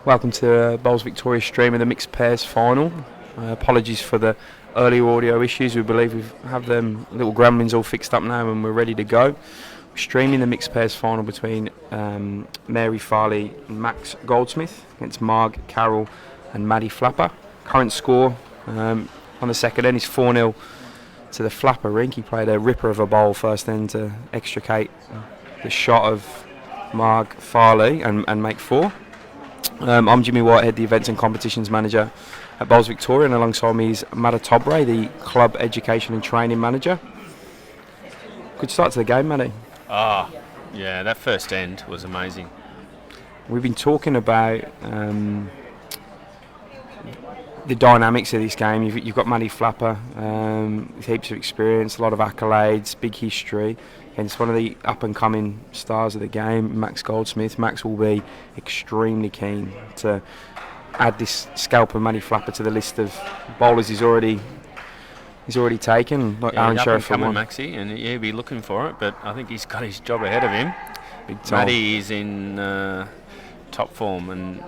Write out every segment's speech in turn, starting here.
Welcome to Bowls Victoria stream of the mixed pairs final. Apologies for the early audio issues. We believe we have them little gremlins all fixed up now and we're ready to go. We're streaming the mixed pairs final between Mary Farley and Max Goldsmith against Marg, Carroll and Maddie Flapper. Current score on the second end is 4-0 to the Flapper rink. He played a ripper of a bowl first then to extricate the shot of Marg Farley and make 4. I'm Jimmy Whitehead, the Events and Competitions Manager at Bowls Victoria, and alongside me is Matta Tobre, the Club Education and Training Manager. Good start to the game, Matty. Yeah, that first end was amazing. We've been talking about the dynamics of this game. You've got Maddie Flapper with heaps of experience, a lot of accolades, big history. And it's one of the up-and-coming stars of the game, Max Goldsmith. Max will be extremely keen to add this scalper Maddie Flapper to the list of bowlers he's already taken. Like Aaron Sheriff for one. Maxie, and he'll be looking for it, but I think he's got his job ahead of him. Big time. Maddie is in top form and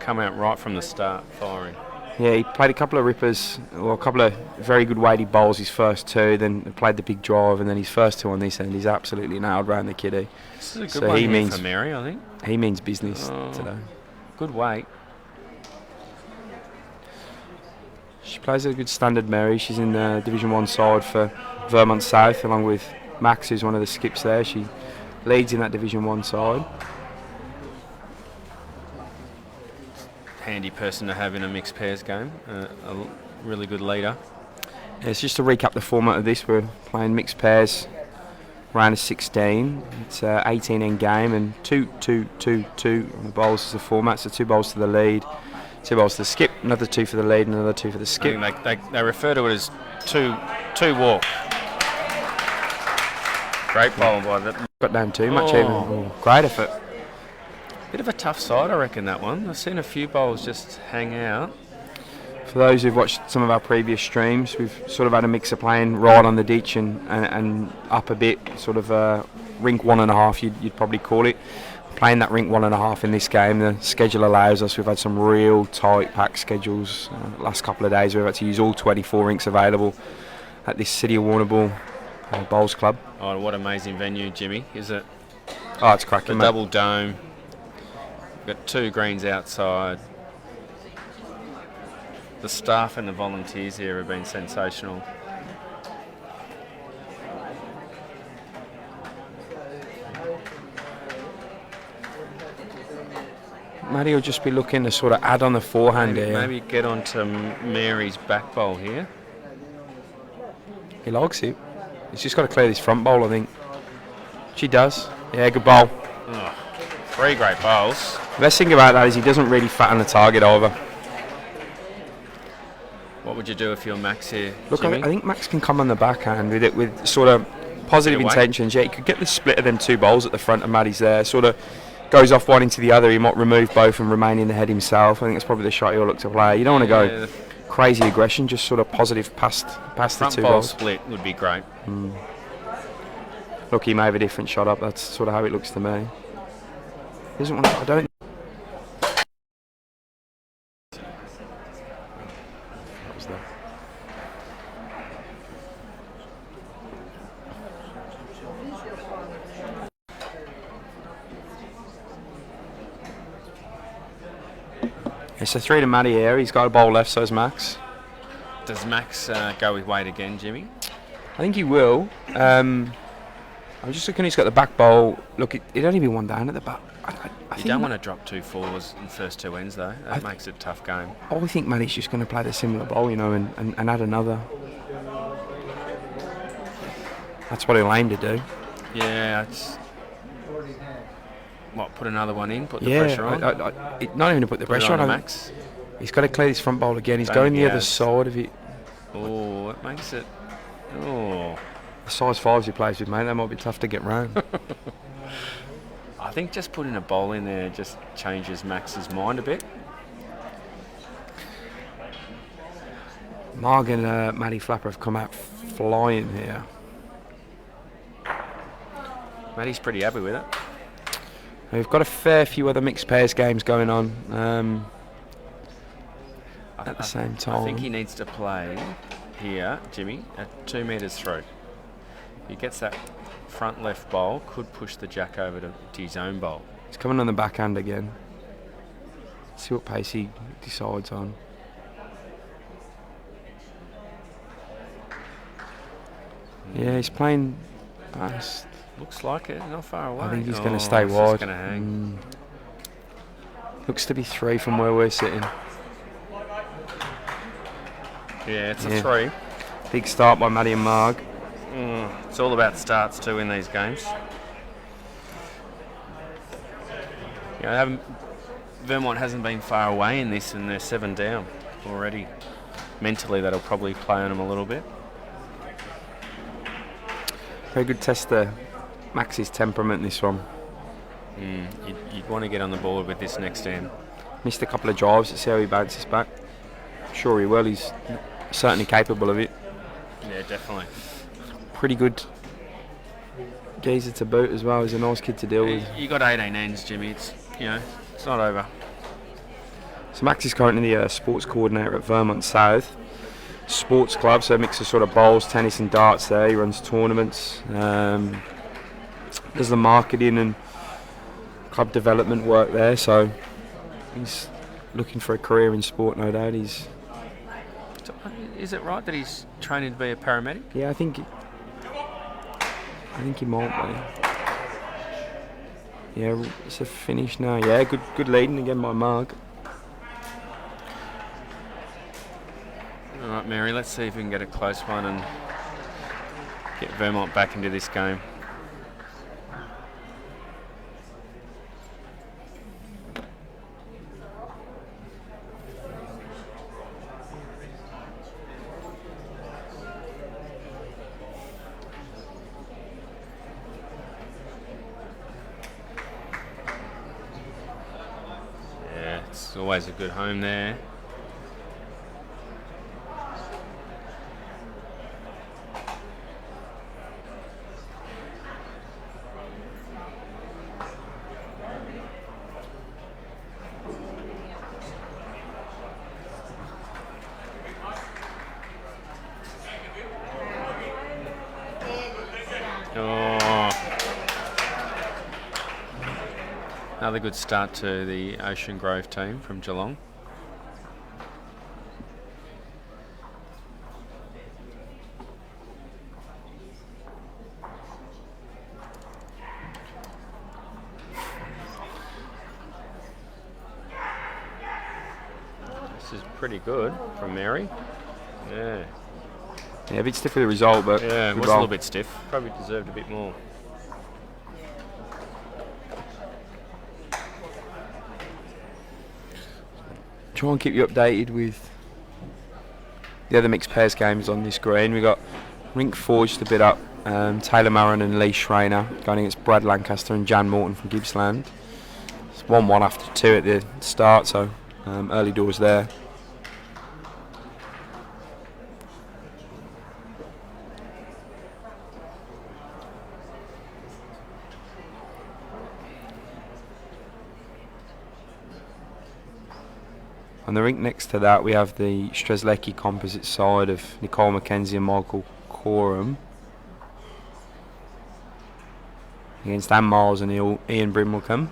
come out right from the start firing. Yeah, he played a couple of rippers, or a couple of very good weighty bowls his first 2, then played the big drive, and then his first 2 on this end. He's absolutely nailed round the kiddie. This is a good one here for Mary, I think. He means business today. Good weight. She plays a good standard, Mary. She's in the Division 1 side for Vermont South, along with Max, who's one of the skips there. She leads in that Division 1 side. Handy person to have in a mixed pairs game, a really good leader. Yeah, so just to recap the format of this, we're playing mixed pairs, round of 16. It's an 18 end game and 2-2-2-2 on the bowls is the format, so 2 bowls to the lead, 2 bowls to the skip, another 2 for the lead and another 2 for the skip. I think they refer to it as two walk. Great bowl by that. Got down too much even. Oh, great effort. Bit of a tough side, I reckon, that one. I've seen a few bowls just hang out. For those who've watched some of our previous streams, we've sort of had a mix of playing right on the ditch and up a bit, sort of rink 1.5 you'd probably call it. Playing that rink 1.5 in this game, the schedule allows us. We've had some real tight packed schedules. Last couple of days we've had to use all 24 rinks available at this City of Warrnambool Bowls Club. Oh, what amazing venue, Jimmy, is it? Oh, it's cracking, The double dome. We've got 2 greens outside. The staff and the volunteers here have been sensational. Maddie will just be looking to sort of add on the forehand here. Maybe get onto Mary's back bowl here. He likes it. He's just got to clear this front bowl, I think. She does. Yeah, good bowl. 3 great bowls. The best thing about that is he doesn't really fatten the target over. What would you do if you're Max here, Look, Jimmy? I think Max can come on the backhand with it with sort of positive intentions. Yeah, he could get the split of them 2 bowls at the front and Maddie's there. Sort of goes off one into the other. He might remove both and remain in the head himself. I think that's probably the shot he'll look to play. You don't want to go crazy aggression, just sort of positive past the 2 front bowl bowls. split would be great. Look, he may have a different shot up. That's sort of how it looks to me. He doesn't want to, I don't. It's a 3 to Matty here. He's got a bowl left, so is Max. Does Max go with weight again, Jimmy? I think he will. I'm just looking, he's got the back bowl. Look, it'd only be 1 down at the back. You don't want to drop 2 fours in the first 2 ends, though. That makes it a tough game. I think Matty's just going to play the similar bowl, you know, and add another. That's what he'll aim to do. Yeah, it's... What, put another one in, put the pressure on? Not even to put the pressure on. Max. He's got to clear this front bowl again. He's going the other side of it. Oh, it makes it... Oh. The size 5s he plays with, mate, that might be tough to get round. I think just putting a bowl in there just changes Max's mind a bit. Marg and Maddie Flapper have come out flying here. Maddie's pretty happy with it. We've got a fair few other mixed pairs games going on at the same time. I think he needs to play here, Jimmy, at 2 metres through. If he gets that front left bowl, could push the jack over to his own bowl. He's coming on the backhand again. See what pace he decides on. Yeah, he's playing fast. Looks like it, not far away. I think he's going to stay it's wide. just gonna hang. Looks to be 3 from where we're sitting. Yeah, it's a 3. Big start by Maddie and Marg. It's all about starts too in these games. Vermont hasn't been far away in this, and they're 7 down already. Mentally, that'll probably play on them a little bit. Very good test of Max's temperament, this one. You'd want to get on the board with this next end. Missed a couple of drives. Let's see how he bounces back. Sure he will. He's certainly capable of it. Yeah, definitely. Pretty good geezer to boot as well. He's a nice kid to deal with. You got 18 ends, Jimmy. It's not over. So Max is currently the sports coordinator at Vermont South Sports Club, so a mix of sort of bowls, tennis and darts there. He runs tournaments, does the marketing and club development work there, so he's looking for a career in sport, no doubt. Is it right that he's training to be a paramedic? Yeah, I think he might be. Yeah, it's a finish now. Yeah, good leading again by Marg. All right, Mary, let's see if we can get a close one and get Vermont back into this game. Yeah, it's always a good home there. Another good start to the Ocean Grove team from Geelong. This is pretty good from Mary. Yeah. Yeah, a bit stiff with the result, but yeah, it was a little bit stiff. Probably deserved a bit more. Try and keep you updated with the other mixed pairs games on this green. We've got Rink Forged a bit up, Taylor Marin and Lee Schreiner going against Brad Lancaster and Jan Morton from Gippsland. It's 1-1 after 2 at the start, so early doors there. On the rink next to that, we have the Strzelecki composite side of Nicole McKenzie and Michael Coram against Ann Miles and Ian Brimwickham.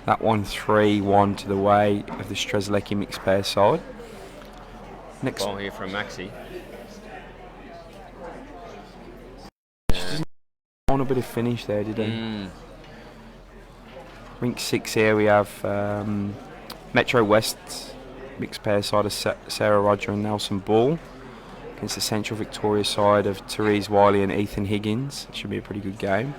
That one 3-1 to the way of the Strzelecki mixed pair side. Next ball here from Maxi. On a bit of finish there, did he? Rink 6 here we have Metro West mixed pair side of Sarah Roger and Nelson Ball against the Central Victoria side of Therese Wiley and Ethan Higgins. It should be a pretty good game.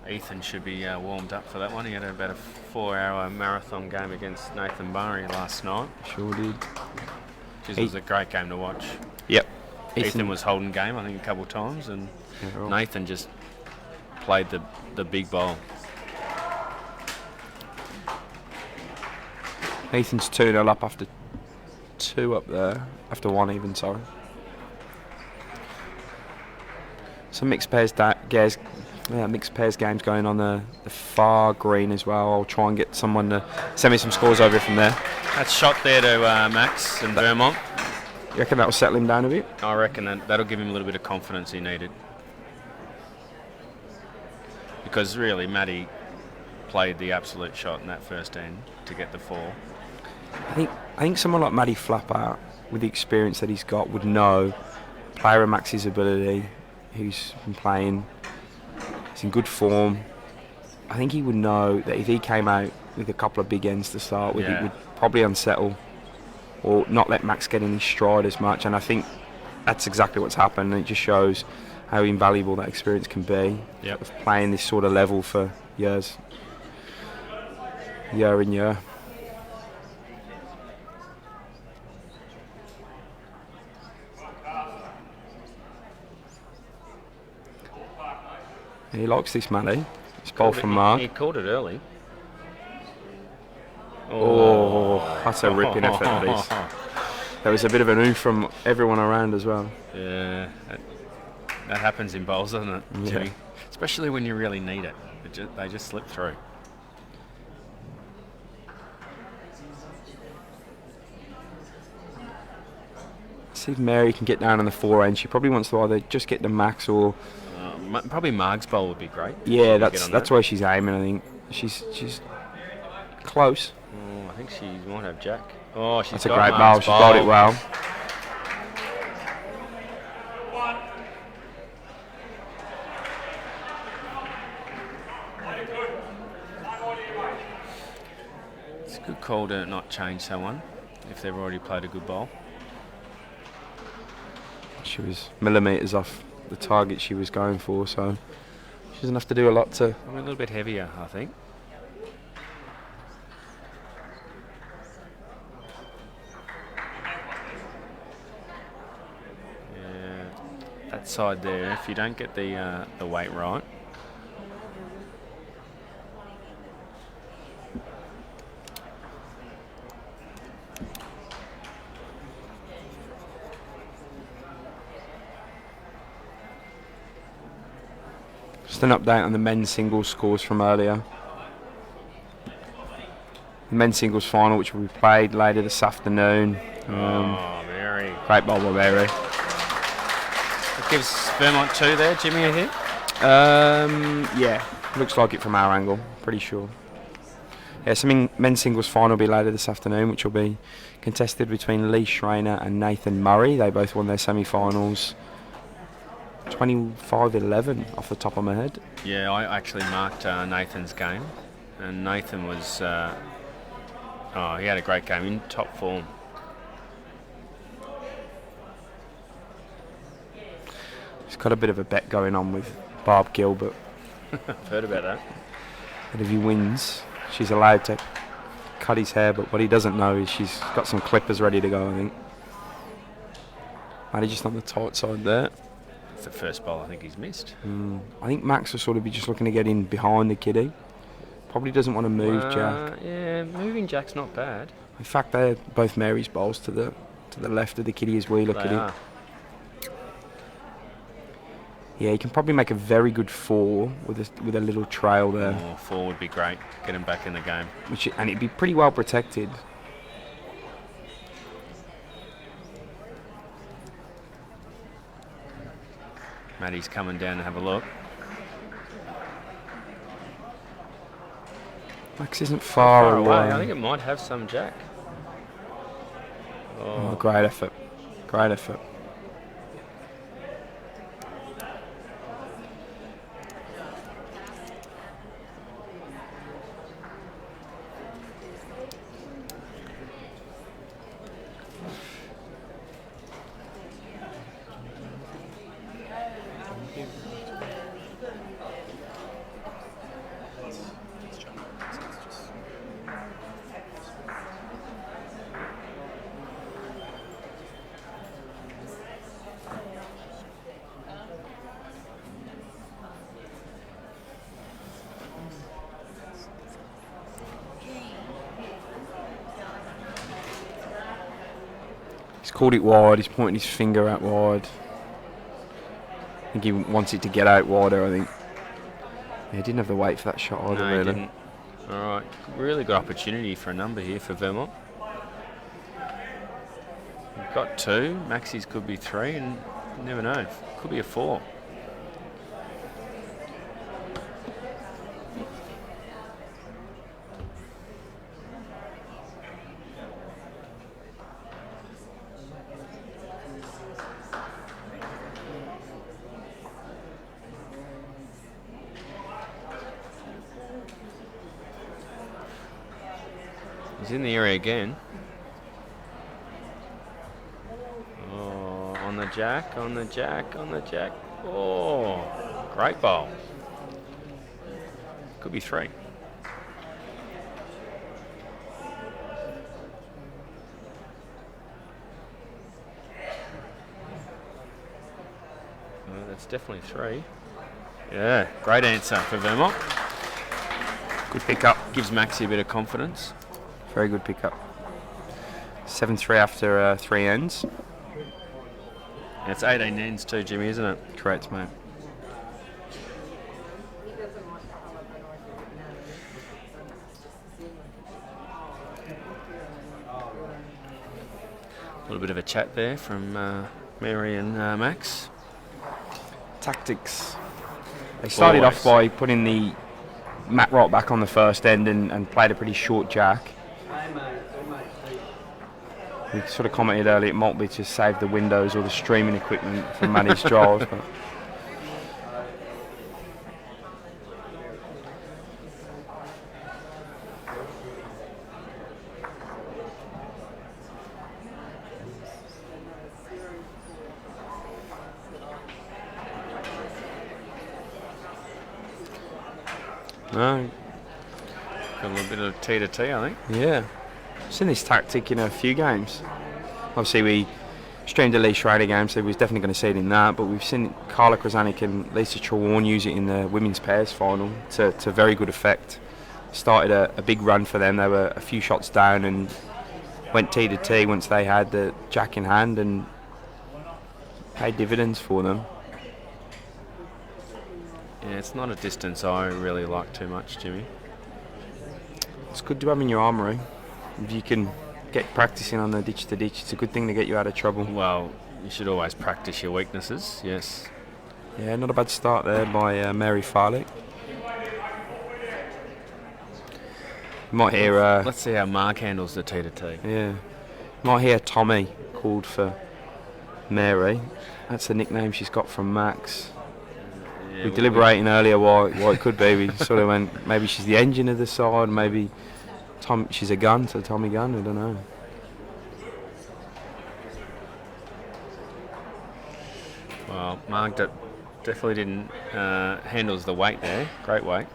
Ethan should be warmed up for that one. He had about a 4-hour marathon game against Nathan Murray last night. Sure did. It was a great game to watch. Yep. Ethan was holding game, I think, a couple of times, and Nathan just played the big bowl. Ethan's 2-0 up after 2 up there. After 1 even, sorry. So some mixed pairs games going on the far green as well. I'll try and get someone to send me some scores over from there. That's shot there to Max and Vermont. You reckon that will settle him down a bit? I reckon that'll give him a little bit of confidence he needed. Because really, Matty played the absolute shot in that first end to get the 4. I think someone like Matty Flapper, with the experience that he's got, would know player of Max's ability, who's been playing, he's in good form. I think he would know that if he came out with a couple of big ends to start with, it would probably unsettle or not let Max get in his stride as much. And I think that's exactly what's happened. And it just shows how invaluable that experience can be of playing this sort of level for years, year in year. He likes this, Matty. It's ball from Marg. He called it early. Oh, that's a ripping effort, that is. There was a bit of an ooh from everyone around as well. Yeah, that happens in bowls, doesn't it, Jimmy? Yeah. Especially when you really need it. They just slip through. See if Mary can get down on the 4 end. She probably wants to either just get the Max or... Probably Marg's bowl would be great. Yeah, that's where she's aiming, I think. She's close. Oh, I think she might have Jack. Oh, that's a great bowl. She's bowled it well. It's a good call to not change someone if they've already played a good bowl. She was millimetres off the target she was going for, so she doesn't have to do a lot to... I'm a little bit heavier, I think. Yeah, that side there, if you don't get the weight right. Just an update on the men's singles scores from earlier. The men's singles final, which will be played later this afternoon. Very great bowl by Mary. That gives Vermont 2 there, Jimmy, a hit? Yeah, looks like it from our angle, pretty sure. Yeah, so men's singles final will be later this afternoon, which will be contested between Lee Schreiner and Nathan Murray. They both won their semi-finals 25-11 off the top of my head. Yeah, I actually marked Nathan's game, and Nathan was he had a great game, in top form. He's got a bit of a bet going on with Barb Gilbert. I've heard about that. And if he wins, she's allowed to cut his hair, but what he doesn't know is she's got some clippers ready to go, I think. Maybe just on the tight side there. It's the first bowl I think he's missed. I think Max will sort of be just looking to get in behind the kiddie. Probably doesn't want to move Jack. Yeah, moving Jack's not bad. In fact, they're both Mary's bowls to the left of the kiddie as we look at it. Yeah, he can probably make a very good 4 with a little trail there. 4 would be great. Get him back in the game. And it'd be pretty well protected. Matty's coming down to have a look. Max isn't far away. I think it might have some Jack. Oh, great effort. Great effort. He's called it wide, he's pointing his finger out wide. I think he wants it to get out wider, I think. Yeah, he didn't have the weight for that shot either, No, he really. didn't. All right, really good opportunity for a number here for Vermont. We've got 2. Maxi's could be 3, and you never know. Could be a 4. He's in the area again. Oh, on the jack, on the jack, on the jack. Oh, great bowl. Could be 3. Oh, that's definitely 3. Yeah, great answer for Vermont. Good pick-up. Gives Maxi a bit of confidence. Very good pick-up. 7-3 after 3 ends. It's 18 ends too, Jimmy, isn't it? Correct, mate. A little bit of a chat there from Mary and Max. Tactics. They started off by putting the mat right back on the first end and played a pretty short jack. We sort of commented earlier it might be to save the windows or the streaming equipment from managed drives. But no, Got a little bit of T to T, I think. yeah. Seen this tactic in a few games. Obviously, we streamed the Lee Schrader game, so we was definitely going to see it in that. But we've seen Carla Krasanik and Lisa Trewarn use it in the women's pairs final to very good effect. Started a big run for them. They were a few shots down and went T to T once they had the jack in hand and paid dividends for them. Yeah, it's not a distance I really like too much, Jimmy. It's good to have in your armoury. If you can get practicing on the ditch to ditch, it's a good thing to get you out of trouble. Well, you should always practice your weaknesses, yes. Yeah, not a bad start there by Mary Farley. You might hear... Let's see how Marg handles the T to T. yeah. You might hear Tommy called for Mary. That's the nickname she's got from Max. Yeah, We were deliberating earlier why it could be. We sort of went, maybe she's the engine of the side, maybe she's a gun, so Tommy Gun, I don't know. Well, Marg definitely didn't handles the weight there. Great weight.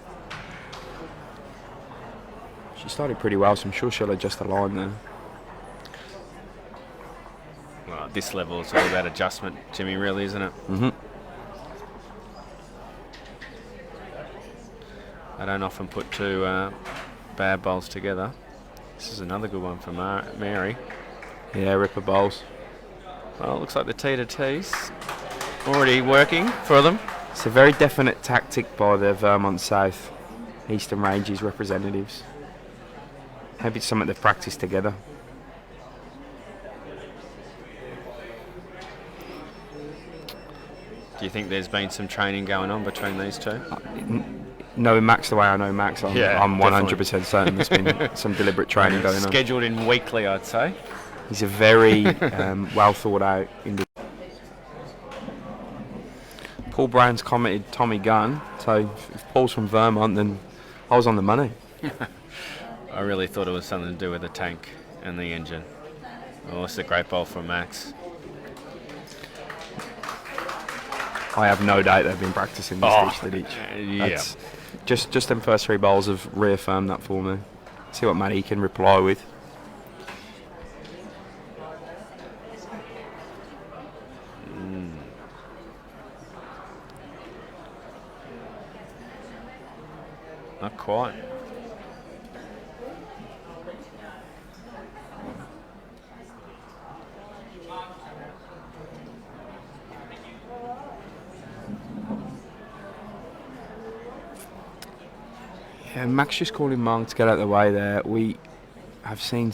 She started pretty well, so I'm sure she'll adjust the line there. Well, at this level, it's all about adjustment, Jimmy, really, isn't it? Mm-hmm. I don't often put 2 bad bowls together. This is another good one for Mary. Yeah, ripper bowls. Well, it looks like the T to T's already working for them. It's a very definite tactic by the Vermont South Eastern Ranges representatives. Maybe it's something they've practiced together. Do you think there's been some training going on between these 2? Knowing Max the way I know Max, I'm 100% certain there's been some deliberate training going on. Scheduled in weekly, I'd say. He's a very well thought out individual. Paul Brown's commented Tommy Gunn, so if Paul's from Vermont, then I was on the money. I really thought it was something to do with the tank and the engine. Oh, it's a great bowl from Max. I have no doubt they've been practicing this ditch to ditch. Yeah. That's just them first 3 bowls have reaffirmed that for me. See what Matty can reply with. Not quite. Yeah, Max just calling Marg to get out of the way there. We have seen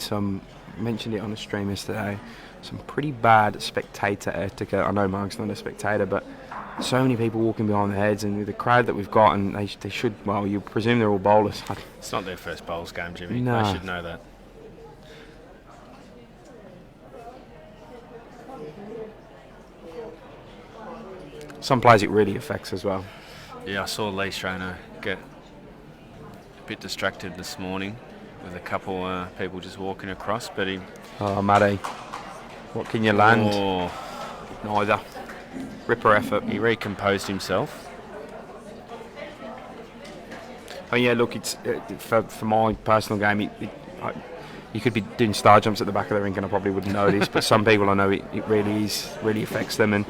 mentioned it on the stream yesterday, some pretty bad spectator etiquette. I know Marg's not a spectator, but so many people walking behind the heads, and with the crowd that we've got, and they should, well, you presume they're all bowlers. It's not their first bowls game, Jimmy. No. They should know that. Some players it really affects as well. Yeah, I saw Lee Schraner get a bit distracted this morning with a couple people just walking across, but he... Oh, Matty, what can you land? Oh, Neither. Ripper effort. he recomposed himself. Oh yeah, look, it's for my personal game. You could be doing star jumps at the back of the rink, and I probably wouldn't notice. But some people I know it really affects them, and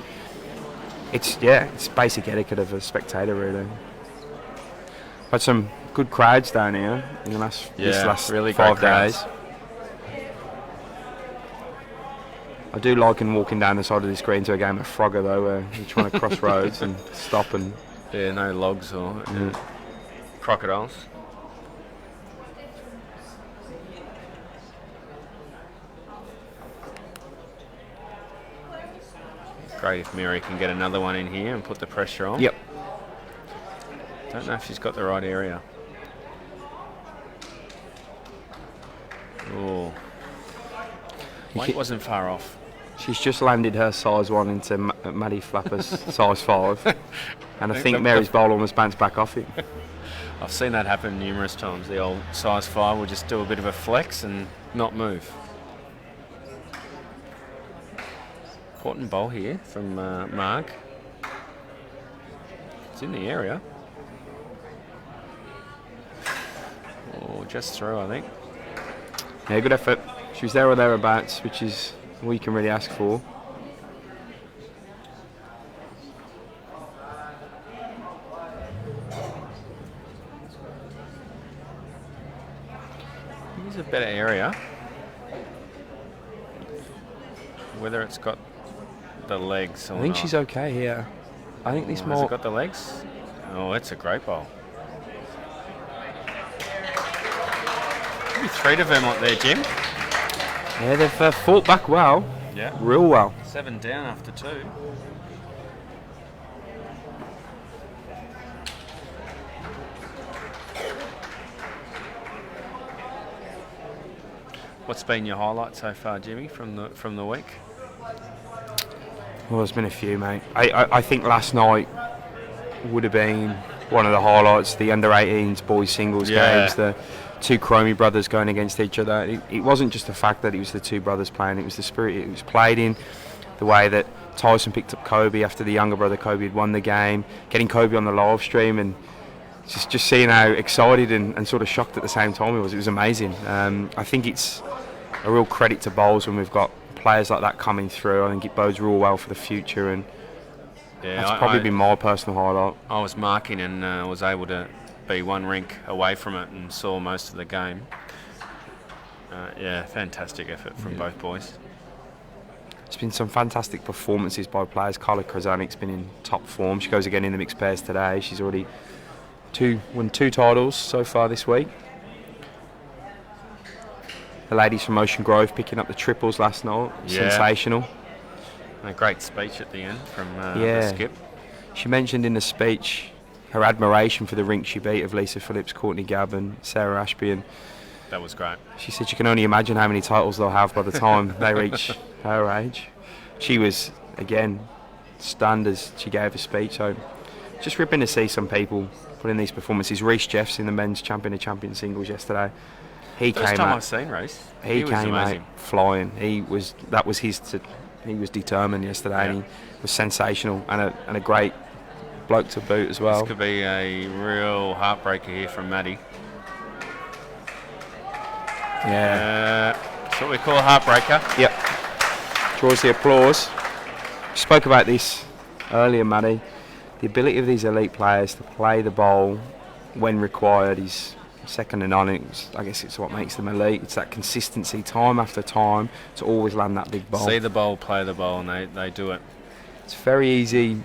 it's basic etiquette of a spectator really. Had some good crowds down here in the last really 5 great crowds. days. I do like walking down the side of this green to a game of Frogger though, where you're trying to cross roads and stop and... Yeah, no logs or crocodiles. Great if Mary can get another one in here and put the pressure on. Yep. Don't know if she's got the right area. Oh. Weight wasn't far off. She's just landed her size 1 into Maddie Flapper's size 5, and I think Mary's bowl almost bounced back off it. I've seen that happen numerous times. The old size 5 will just do a bit of a flex and not move. Important bowl here from Marg. It's in the area. Oh, just through, I think. Yeah, good effort. She was there or thereabouts, which is all you can really ask for. Here's a better area. Whether it's got the legs or I think not. she's okay here. I think this Has more... it got the legs? Oh, it's a great bowl. Maybe 3 of them up there, Jim. Yeah, they've fought back well. Yeah. Real well. 7 down after 2. What's been your highlight so far, Jimmy, from the week? Well, there's been a few, mate. I think last night would have been one of the highlights. The under-18s boys singles games, the 2 Cromie brothers going against each other. It wasn't just the fact that it was the 2 brothers playing, it was the spirit it was played in, the way that Tyson picked up Kobe after the younger brother Kobe had won the game, getting Kobe on the live stream, and just seeing how excited and sort of shocked at the same time it was amazing. I think it's a real credit to bowls when we've got players like that coming through. I think it bodes real well for the future, and that's probably been my personal highlight. I was marking and was able to be 1 rink away from it and saw most of the game. Fantastic effort from both boys. It's been some fantastic performances by players. Carla Krasanik's been in top form. She goes again in the mixed pairs today. She's already won 2 titles so far this week. The ladies from Ocean Grove picking up the triples last night. Sensational. A great speech at the end from the skip. She mentioned in the speech her admiration for the rink she beat of Lisa Phillips, Courtney Gabb and Sarah Ashby, and that was great. She said she can only imagine how many titles they'll have by the time they reach her age. She was, again, stunned as she gave a speech. So just ripping to see some people put in these performances. Reece Jeffs in the men's champion of champion singles yesterday. First time I've seen Reece. He came out flying. He was determined yesterday, and he was sensational and a great bloke to boot as well. This could be a real heartbreaker here from Maddie. Yeah. That's what we call a heartbreaker. Yep. Draws the applause. We spoke about this earlier, Maddie. The ability of these elite players to play the bowl when required is second to none. I guess it's what makes them elite. It's that consistency, time after time, to always land that big bowl. See the bowl, play the bowl, and they do it. It's very easy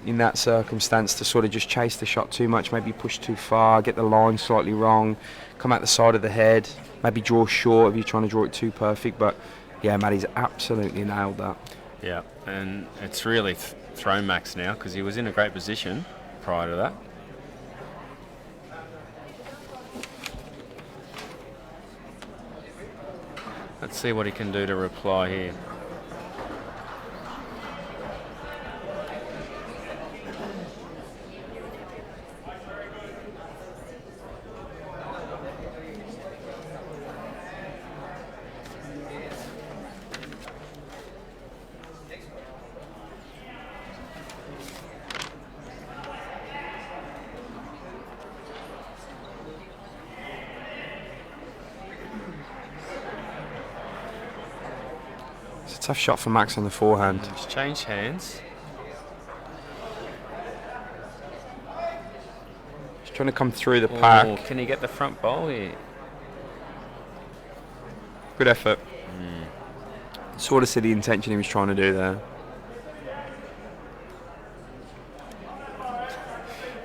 in that circumstance to sort of just chase the shot too much, maybe push too far, get the line slightly wrong, come out the side of the head, maybe draw short if you're trying to draw it too perfect. But yeah, Matty's absolutely nailed that. Yeah, and it's really thrown Max now because he was in a great position prior to that. Let's see what he can do to reply here. Tough shot for Max on the forehand. He's changed hands. He's trying to come through the pack. Can he get the front bowl here? Good effort. Sort of see the intention he was trying to do there.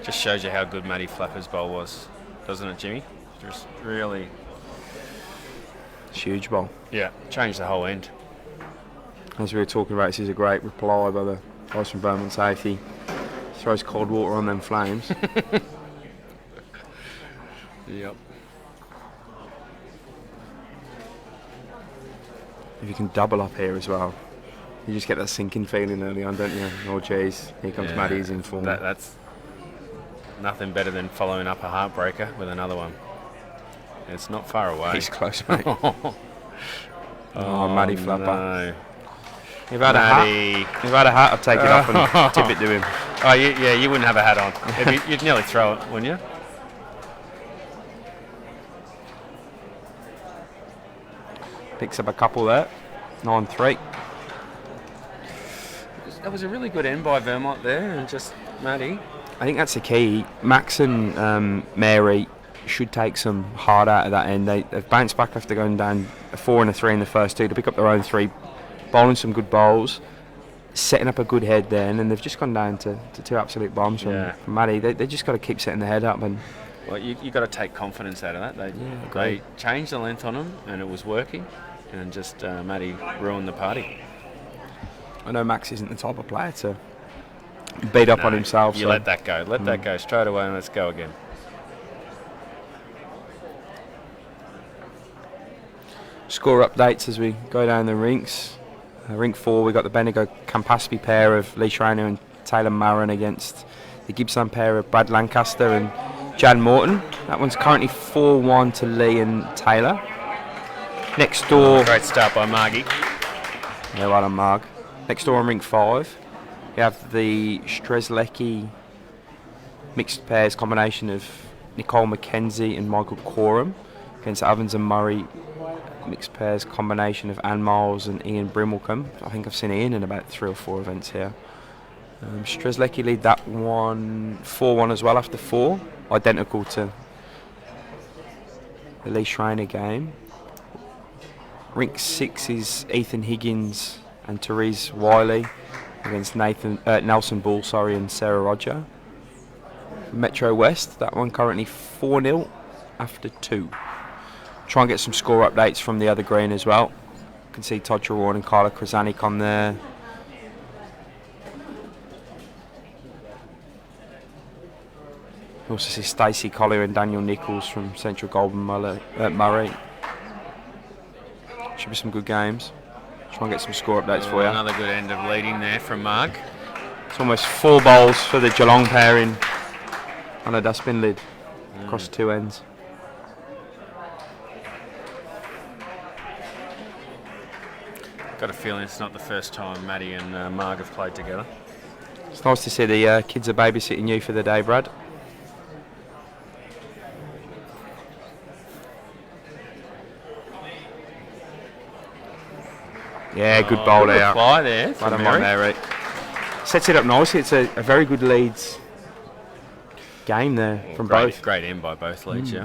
Just shows you how good Matty Flapper's bowl was, doesn't it, Jimmy? Just really... It's a huge bowl. Yeah, changed the whole end. As we were talking about, this is a great reply by the guys from Beaumont Safety. Throws cold water on them flames. Yep. If you can double up here as well, you just get that sinking feeling early on, don't you? Oh, jeez, here comes Matty's in form. That's nothing better than following up a heartbreaker with another one. It's not far away. He's close, mate. Matty Flapper. No. You've had a hat. You've had a hat. I'd take it off and tip it to him. Oh, you wouldn't have a hat on. You'd nearly throw it, wouldn't you? Picks up a couple there. 9-3. That was a really good end by Vermont there, and just Matty. I think that's the key. Max and Mary should take some hard out of that end. They've bounced back after going down a 4 and a 3 in the first two to pick up their own 3. Bowling some good bowls, setting up a good head there, and then they've just gone down to 2 absolute bombs from Matty. They just got to keep setting the head up. And well, you got to take confidence out of that. They changed the length on them, and it was working, and just Matty ruined the party. I know Max isn't the type of player to beat up on himself. You let that go. Let that go straight away, and let's go again. Score updates as we go down the rinks. Rink 4, we got the Bendigo Campaspe pair of Lee Schreiner and Taylor Marin against the Gibson pair of Brad Lancaster and Jan Morton. That one's currently 4-1 to Lee and Taylor. Next door... Great start by Margie. Yeah, well done, Marg. Next door on Rink 5, we have the Strzelecki mixed pairs combination of Nicole McKenzie and Michael Coram against Evans and Murray mixed pairs combination of Ann Miles and Ian Brimmelcombe. I think I've seen Ian in about 3 or 4 events here. Strzelecki lead that one 4-1 as well after 4, identical to the Lee Schreiner game. Rink 6 is Ethan Higgins and Therese Wiley against Nelson Bull and Sarah Roger. Metro West, that one currently 4-0 after 2. Try and get some score updates from the other green as well. You can see Todd Trelawn and Carla Krasanik on there. You also see Stacey Collier and Daniel Nichols from Central Golden Murray. Should be some good games. Try and get some score updates for you. Another good end of leading there from Marg. It's almost 4 bowls for the Geelong pairing on a dustbin lid across 2 ends. Got a feeling it's not the first time Matty and Marg have played together. It's nice to see the kids are babysitting you for the day, Brad. Yeah, good bowl there. Reply there from Mary. Sets it up nicely. It's a very good leads game there from both. Great end by both leads, yeah.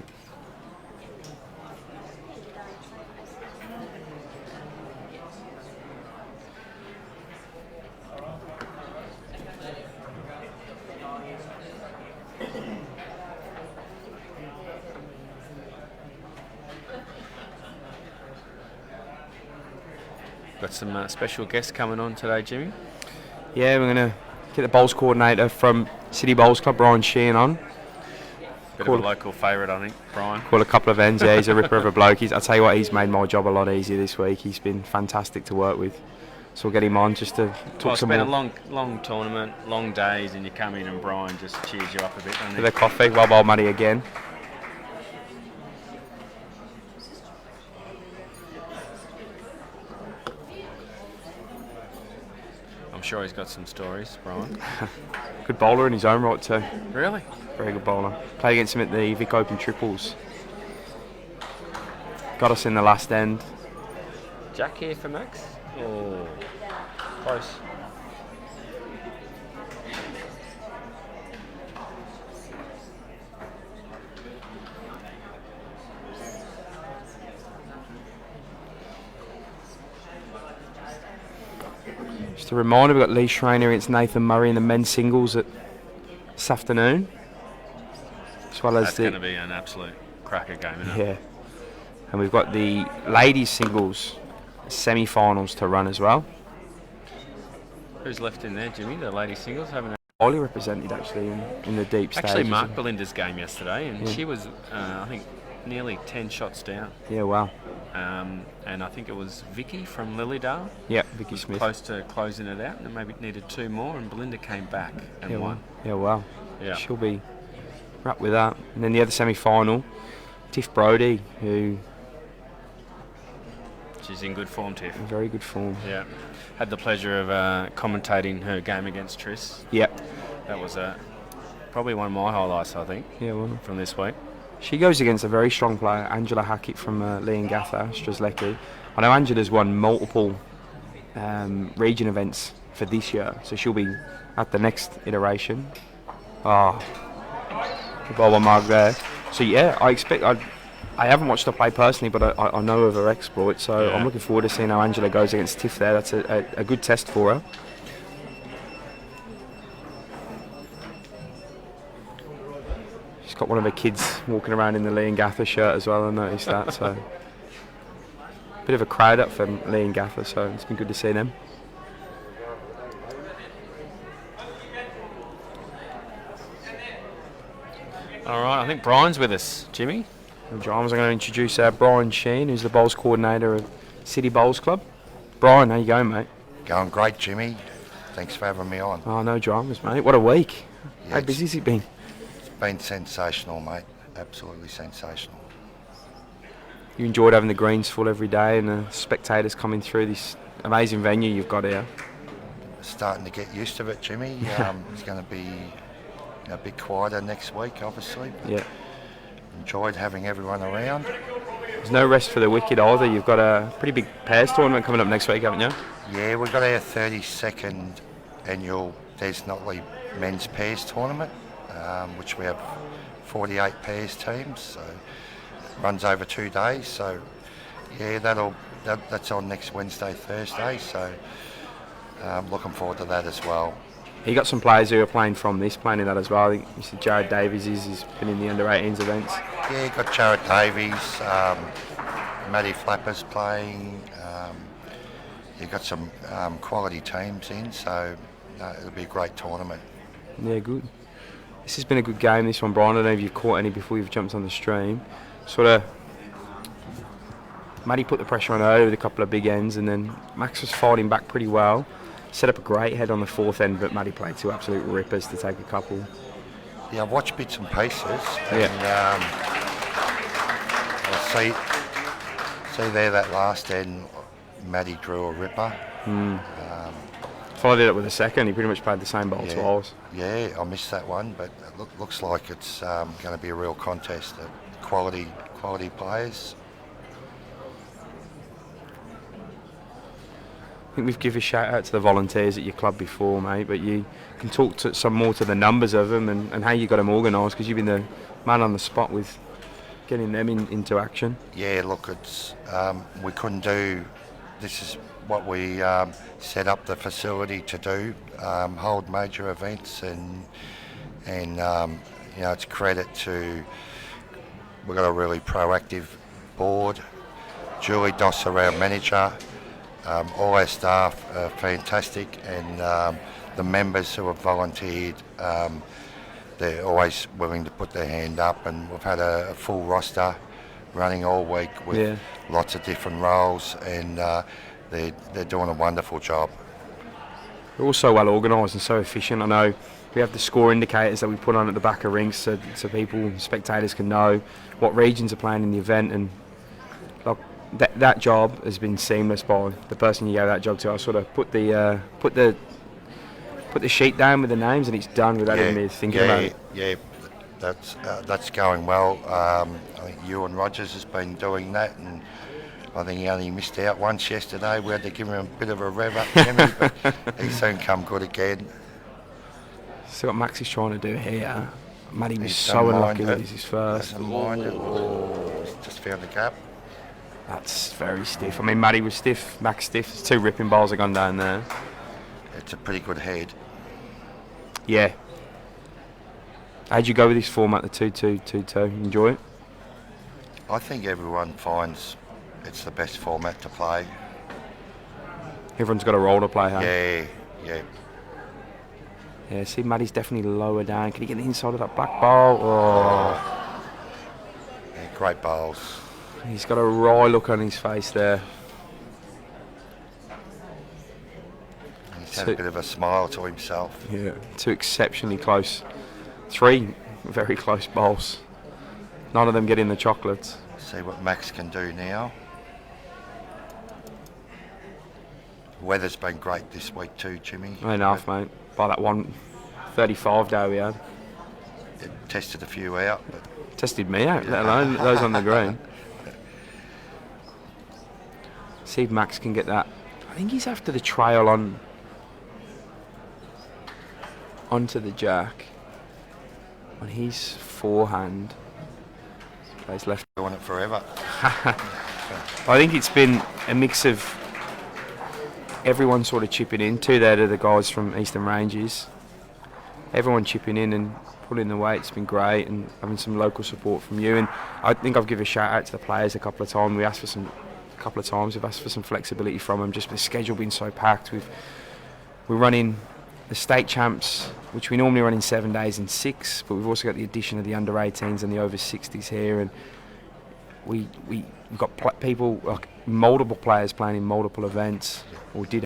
Got some special guests coming on today, Jimmy. Yeah, we're going to get the bowls coordinator from City Bowls Club, Brian Sheehan, on. Bit of a local favourite, I think, Brian. Call a couple of ends, yeah, he's a ripper of a bloke. I'll tell you what, he's made my job a lot easier this week. He's been fantastic to work with. So we'll get him on just to talk some more. It's been a long tournament, long days, and you come in and Brian just cheers you up a bit, doesn't he? With a coffee, well bowl money again. I'm sure he's got some stories, Brian. Good bowler in his own right too. Really? Very good bowler. Played against him at the Vic Open Triples. Got us in the last end. Jack here for Max? Oh, close. Just a reminder, we've got Lee Schreiner against Nathan Murray in the men's singles this afternoon. As well as That's going to be an absolute cracker game, isn't it? Yeah. And we've got the ladies singles semi-finals to run as well. Who's left in there, Jimmy? The ladies singles haven't. Highly represented actually in the deep stages. Actually, Mark Belinda's game yesterday, and Yeah. she was, I think, nearly 10 shots down. Yeah, wow. And I think it was Vicky from Lilydale. Yeah, Vicky Smith. Close to closing it out, and maybe needed 2 more, and Belinda came back and Yeah, won. wow. Yeah, wow. Yeah. She'll be wrapped with that. And then the other semi-final, Tiff Brodie, who She's in good form, Tiff. in very good form. Yeah. Had the pleasure of commentating her game against Tris. Yeah. That was probably one of my highlights, I think, Yeah, well. from this week. She goes against a very strong player, Angela Hackett from Leongatha, Strzelecki. I know Angela's won multiple region events for this year, so she'll be at the next iteration. Oh, good ball by Marg there. So yeah, I expect. I haven't watched her play personally, but I know of her exploits, so Yeah. I'm looking forward to seeing how Angela goes against Tiff there. That's a good test for her. She's got one of her kids walking around in the Leongatha shirt as well, I noticed that. So bit of a crowd up for Leongatha, so it's been good to see them. All right, I think Brian's with us, Jimmy. The drivers are going to introduce Brian Sheen, who's the bowls coordinator of City Bowls Club. Brian, how you going, mate? Going great, Jimmy. Thanks for having me on. Oh, no dramas, mate. What a week. Yeah, How busy's it been? It's been sensational, mate. Absolutely sensational. You enjoyed having the greens full every day and the spectators coming through this amazing venue you've got here. Starting to get used to it, Jimmy. It's going to be a bit quieter next week, obviously. But Yeah. enjoyed having everyone around. There's no rest for the wicked either. You've got a pretty big pairs tournament coming up next week, haven't you? Yeah, we've got our 32nd annual Des Notley men's pairs tournament, which we have 48 pairs teams. So it runs over 2 days. So yeah, that's on next Wednesday, Thursday. So looking forward to that as well. You got some players who are playing in that as well. I think you said Jared Davies he's been in the under-18s events. Yeah, you've got Jared Davies, Matty Flappers playing. You've got some quality teams in, so it'll be a great tournament. Yeah, good. This has been a good game, this one, Brian. I don't know if you've caught any before you've jumped on the stream. Sort of, Matty put the pressure on her with a couple of big ends, and then Max was fighting back pretty well. Set up a great head on the fourth end, but Matty played 2 absolute rippers to take a couple. Yeah, I've watched bits and pieces, Yeah. and I see there that last end, Matty drew a ripper. Followed it up with a second. He pretty much played the same bowl twice. Yeah, I missed that one, but it looks like it's going to be a real contest of quality players. I think we've given a shout out to the volunteers at your club before, mate, but you can talk to some more to the numbers of them and how you got them organised, because you've been the man on the spot with getting them into action. Yeah, look, it's we couldn't do. This is what we set up the facility to do: hold major events, and it's credit to. We've got a really proactive board. Julie Dosser, our manager, All our staff are fantastic, and the members who have volunteered, they're always willing to put their hand up, and we've had a full roster running all week with lots of different roles, and they're doing a wonderful job. They're all so well organised and so efficient. I know we have the score indicators that we put on at the back of rings so people, spectators, can know what regions are playing in the event, and like that job has been seamless by the person you gave that job to. I sort of put the sheet down with the names, and it's done without even me thinking about it. Yeah, that's going well. I think Ewan Rogers has been doing that, and I think he only missed out once yesterday. We had to give him a bit of a rev up, Jimmy, but he's soon come good again. See what Max is trying to do here. Matty was so unlucky with his first. He's just found the gap. That's very stiff. I mean, Matty was stiff, Max stiff. There's 2 ripping balls have gone down there. It's a pretty good head. Yeah. How'd you go with this format, the 2-2-2-2? Enjoy it? I think everyone finds it's the best format to play. Everyone's got a role to play, huh? Yeah. Yeah, see, Matty's definitely lower down. Can he get the inside of that black ball? Oh. Yeah, great bowls. He's got a wry look on his face there. He's had a bit of a smile to himself. Yeah, 2 exceptionally close. 3 very close bowls. None of them getting the chocolates. See what Max can do now. Weather's been great this week too, Jimmy. Enough, mate. By that 135 day we had. It tested a few out, but tested me out, let alone those on the green. See if Max can get that. I think he's after the trail onto the jack on his forehand. Plays left. Doing it forever. I think it's been a mix of everyone sort of chipping in. 2 there to the guys from Eastern Ranges. Everyone chipping in and pulling the weight. It's been great, and having some local support from you. And I think I've given a shout out to the players a couple of times. We've asked for some flexibility from them. Just the schedule being so packed. We're running the state champs, which we normally run in 7 days in 6, but we've also got the addition of the under 18s and the over 60s here, and we've got people, like multiple players playing in multiple events, or did.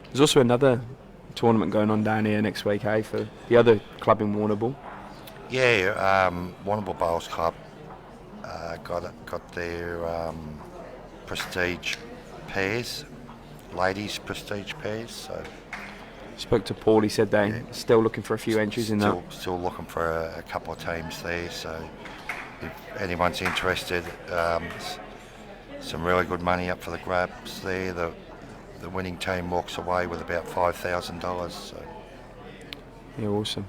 There's also another tournament going on down here next week, hey, for the other club in Warrnambool. Yeah, Warrnambool Bowls Club got their prestige pairs. Ladies prestige pairs. So spoke to Paul. He said they're still looking for a few entries in that. Still looking for a couple of teams there. So if anyone's interested, some really good money up for the grabs there. The winning team walks away with about $5,000. So yeah, awesome.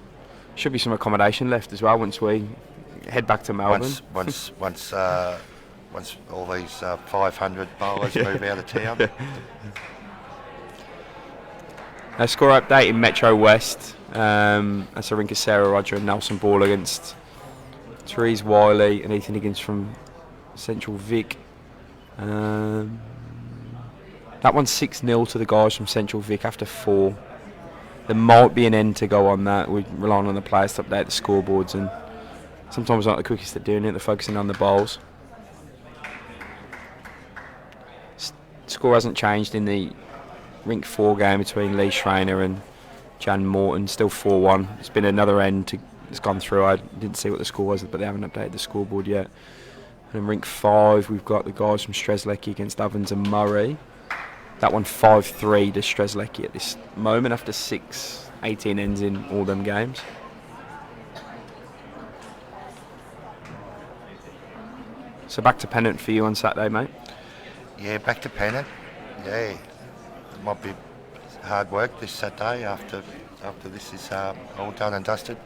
Should be some accommodation left as well once we head back to Melbourne. Once all these 500 bowlers move out of town. Score update in Metro West. That's Arinka Sarah Roger and Nelson Ball against Therese Wiley and Ethan Higgins from Central Vic. That one's 6-0 to the guys from Central Vic after 4. There might be an end to go on that. We're relying on the players to update the scoreboards, and sometimes not the quickest at doing it. They're focusing on the bowls. Score hasn't changed in the Rink 4 game between Lee Schreiner and Jan Morton, still 4-1. It's been another end that's gone through. I didn't see what the score was, but they haven't updated the scoreboard yet. And in Rink 5, we've got the guys from Strzelecki against Ovens and Murray. That one 5-3 to Strzelecki at this moment after 18 ends in all them games. So back to pennant for you on Saturday, mate. Yeah, back to pennant. Yeah, it might be hard work this Saturday after this is all done and dusted.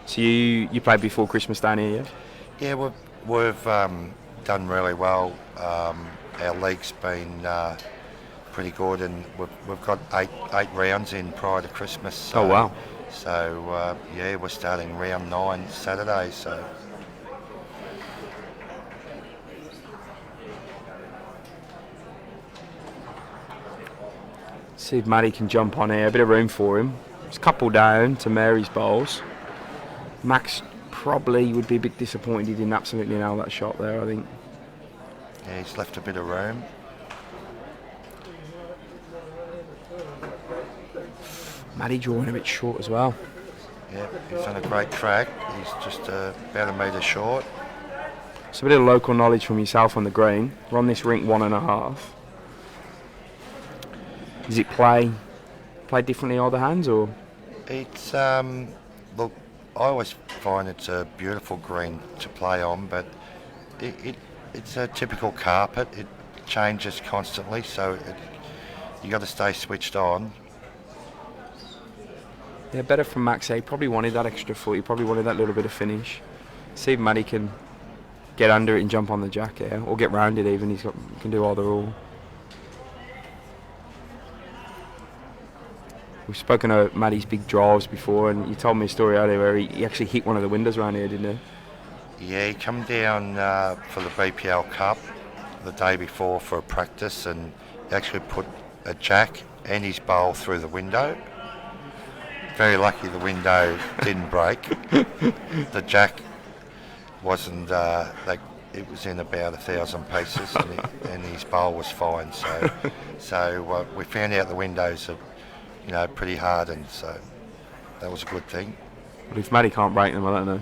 So you played before Christmas down here, yeah? Yeah, we've done really well. Our league's been pretty good, and we've got eight rounds in prior to Christmas. So, oh wow! So we're starting round 9 Saturday. So See if Matty can jump on here. A bit of room for him. It's a couple down to Mary's bowls. Max probably would be a bit disappointed he didn't absolutely nail that shot there, I think. yeah, he's left a bit of room. Matty drawing a bit short as well. Yeah, he's done a great track. He's just about a metre short. So a bit of local knowledge from yourself on the green. We're on this rink 1.5. Does it play differently other hands or? It's look, I always find it's a beautiful green to play on, but it's a typical carpet. It changes constantly, so you got to stay switched on. Yeah, better from Max. He probably wanted that extra foot. He probably wanted that little bit of finish. See if Matty can get under it and jump on the jack here, or get round it even. He can do either or. We've spoken of Matty's big drives before, and you told me a story earlier where he actually hit one of the windows around here, didn't he? Yeah, he come down for the BPL Cup the day before for a practice, and he actually put a jack and his bowl through the window. Very lucky the window didn't break. The jack wasn't, it was in about 1,000 pieces, and his bowl was fine. So we found out the windows are, pretty hardened, so that was a good thing. But if Matty can't break them, I don't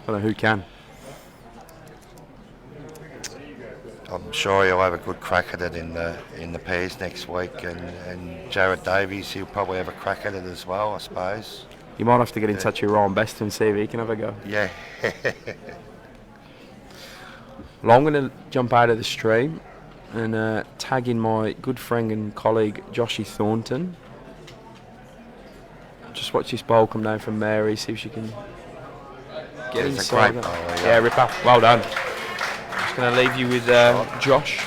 know who can. I'm sure he'll have a good crack at it in the pairs next week, and Jared Davies, he'll probably have a crack at it as well, I suppose. You might have to get in touch with Ryan Best and see if he can have a go. Yeah. Well, I'm going to jump out of the stream and tag in my good friend and colleague Joshy Thornton. Just watch this bowl come down from Mary, see if she can get It's a inside. great bowl, Yeah, Ripper, well done. Just going to leave you with Josh.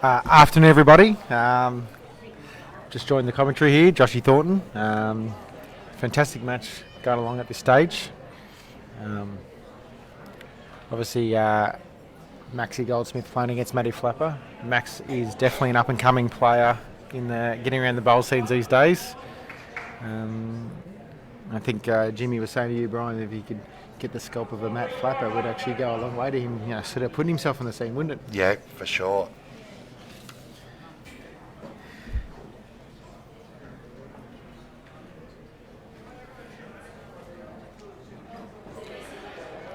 Afternoon, everybody. Just joined the commentary here, Joshy Thornton. Fantastic match going along at this stage. Obviously, Maxie Goldsmith playing against Matty Flapper. Max is definitely an up-and-coming player in getting around the bowl scenes these days. I think Jimmy was saying to you, Brian, if he could get the scalp of a Matt Flapper, would actually go a long way to him, sort of putting himself on the scene, wouldn't it? Yeah, for sure.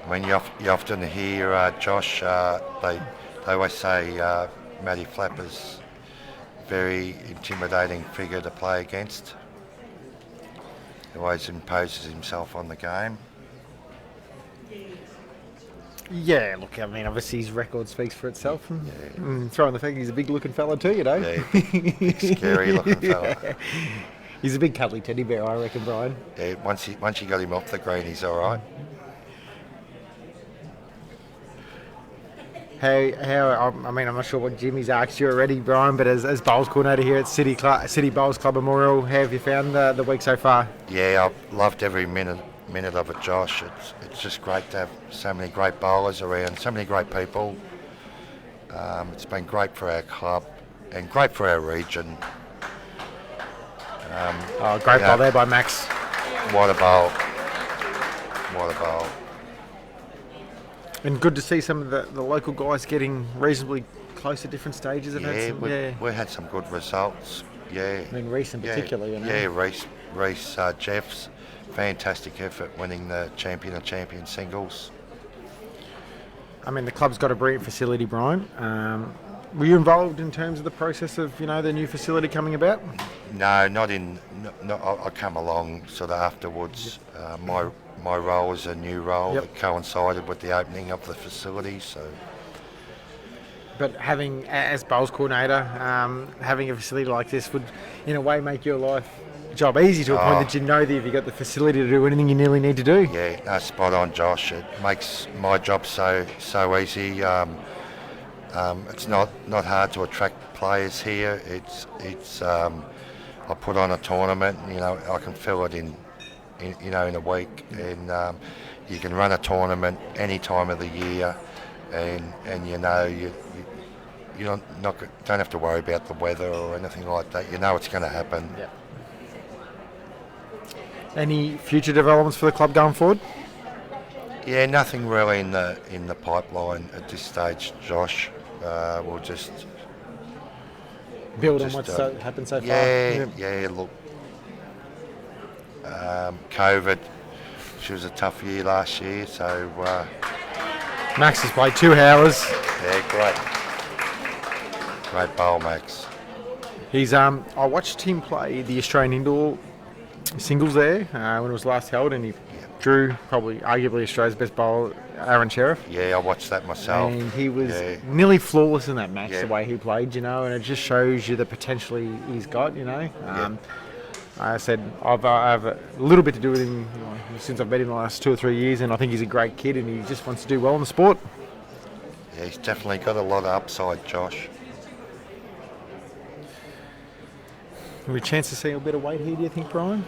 I mean, you often hear, Josh, they always say Matty Flapper's very intimidating figure to play against. He always imposes himself on the game. Yeah, look, I mean, obviously his record speaks for itself. And throwing the fact he's a big-looking fella too, Yeah, big scary looking fella. Yeah. He's a big cuddly teddy bear, I reckon, Brian. Yeah, once you got him off the green, he's all right. How? I mean, I'm not sure what Jimmy's asked you already, Brian, but as bowls coordinator here at City Bowls Club Memorial, how have you found the week so far? Yeah, I've loved every minute of it, Josh. It's just great to have so many great bowlers around, so many great people. It's been great for our club and great for our region. Great bowl there by Max. What a bowl. What a bowl. And good to see some of the local guys getting reasonably close at different stages. We had some good results. Yeah. I mean, Reece in particular, Yeah, Reece Jeffs, fantastic effort winning the champion of champion singles. I mean, the club's got a brilliant facility, Brian. Were you involved in terms of the process of, the new facility coming about? No, not in. No, I come along sort of afterwards. My role is a new role that coincided with the opening of the facility. So But having, as bowls coordinator, having a facility like this would, in a way, make your life job easy to a point that you know that if you've got the facility to do anything you nearly need to do. Yeah, no, spot on, Josh. It makes my job so easy. It's not hard to attract players here. It's I put on a tournament. I can fill it in a week, and you can run a tournament any time of the year, and you don't have to worry about the weather or anything like that. You know it's going to happen. Yeah. Any future developments for the club going forward? Yeah, nothing really in the pipeline at this stage, Josh. We'll just build on what's happened so far. Yeah. Look, COVID. She was a tough year last year, so. Max has played 2 hours. Yeah, great bowl, Max. He's I watched him play the Australian indoor singles there when it was last held, and he drew probably arguably Australia's best bowler, Aaron Sheriff. Yeah, I watched that myself. And he was nearly flawless in that match, the way he played, and it just shows you the potential he's got, I said I have a little bit to do with him since I've met him the last 2 or 3 years, and I think he's a great kid and he just wants to do well in the sport. Yeah, he's definitely got a lot of upside, Josh. Have we a chance to see a bit of weight here, do you think, Brian?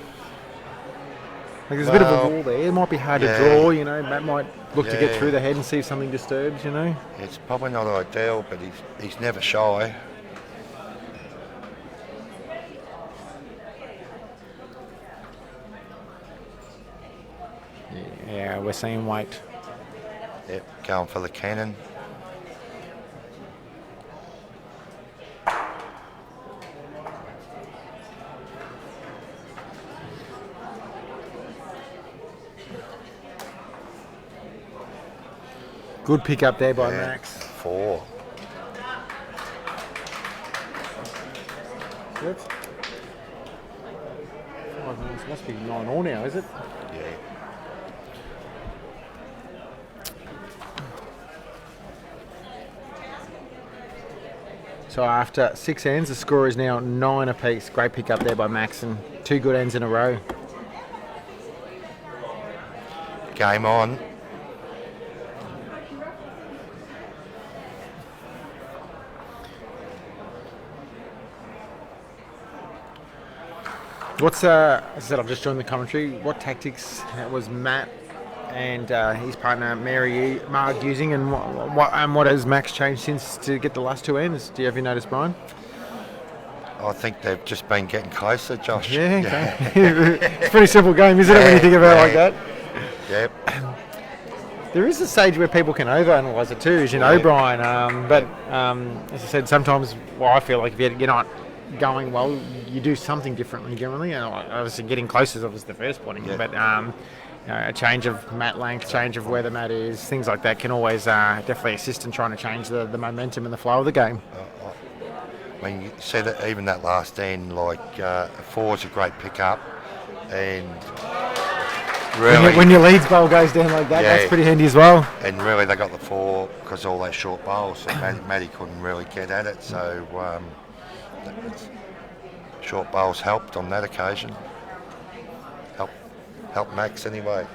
Like there's a bit of a wall there. It might be hard to draw, Matt might look to get through the head and see if something disturbs, It's probably not ideal, but he's never shy. Yeah, we're seeing weight. Yep, going for the cannon. Good pick up there by Max. 4. Good. It must be 9 all now, is it? Yeah. So after 6 ends, the score is now 9 apiece. Great pick up there by Max, and 2 good ends in a row. Game on. As I said, I've just joined the commentary. What tactics was Matt and his partner Marg using, and what has Max changed since to get the last 2 ends? Do you ever notice, Brian? I think they've just been getting closer, Josh. Yeah, okay. It's a pretty simple game, isn't it, when you think about it like that? Yep. There is a stage where people can overanalyse it too, as you know, Brian. But as I said, sometimes I feel like if you're not going well, you do something differently generally. Obviously, getting closer is obviously the first point, but a change of mat length, change of where the mat is, things like that can always definitely assist in trying to change the momentum and the flow of the game. I mean, you see that even that last end, 4 is a great pick-up, and really when your leads bowl goes down like that, that's pretty handy as well. And really, they got the 4 because all those short bowls, so Matty couldn't really get at it. So short bowls helped on that occasion. Help Max anyway.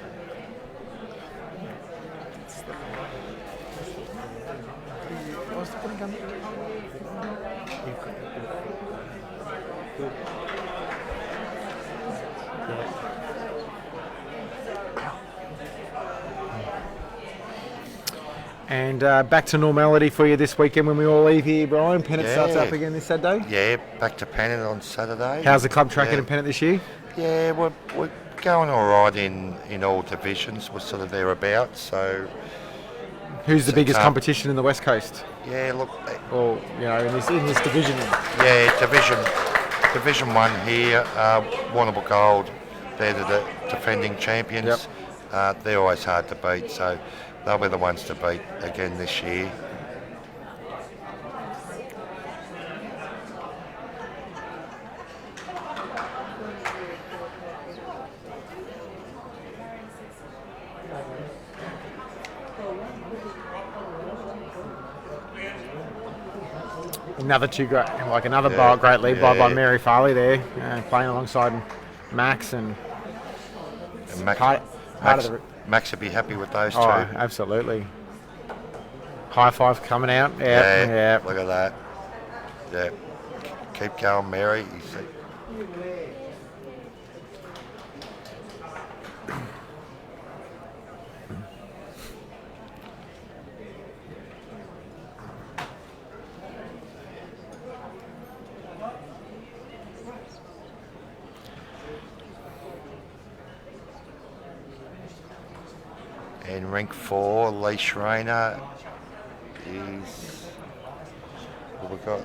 And back to normality for you this weekend when we all leave here, Brian. Pennant starts up again this Saturday. Yeah, back to Pennant on Saturday. How's the club tracking in Pennant this year? Yeah, we're going all right in all divisions. We're sort of thereabouts. So, who's the biggest competition in the West Coast? Yeah, look, or in this division. Yeah, Division 1 here. Warrnambool Gold. They're the defending champions. Yep. They're always hard to beat. So they'll be the ones to beat again this year. another great lead by Mary Farley there, playing alongside Max and Max would be happy with those two. Absolutely. High five coming out. Yeah. Look at that. Yeah. Keep going, Mary. In rank 4, Lee Schreiner is. What we got?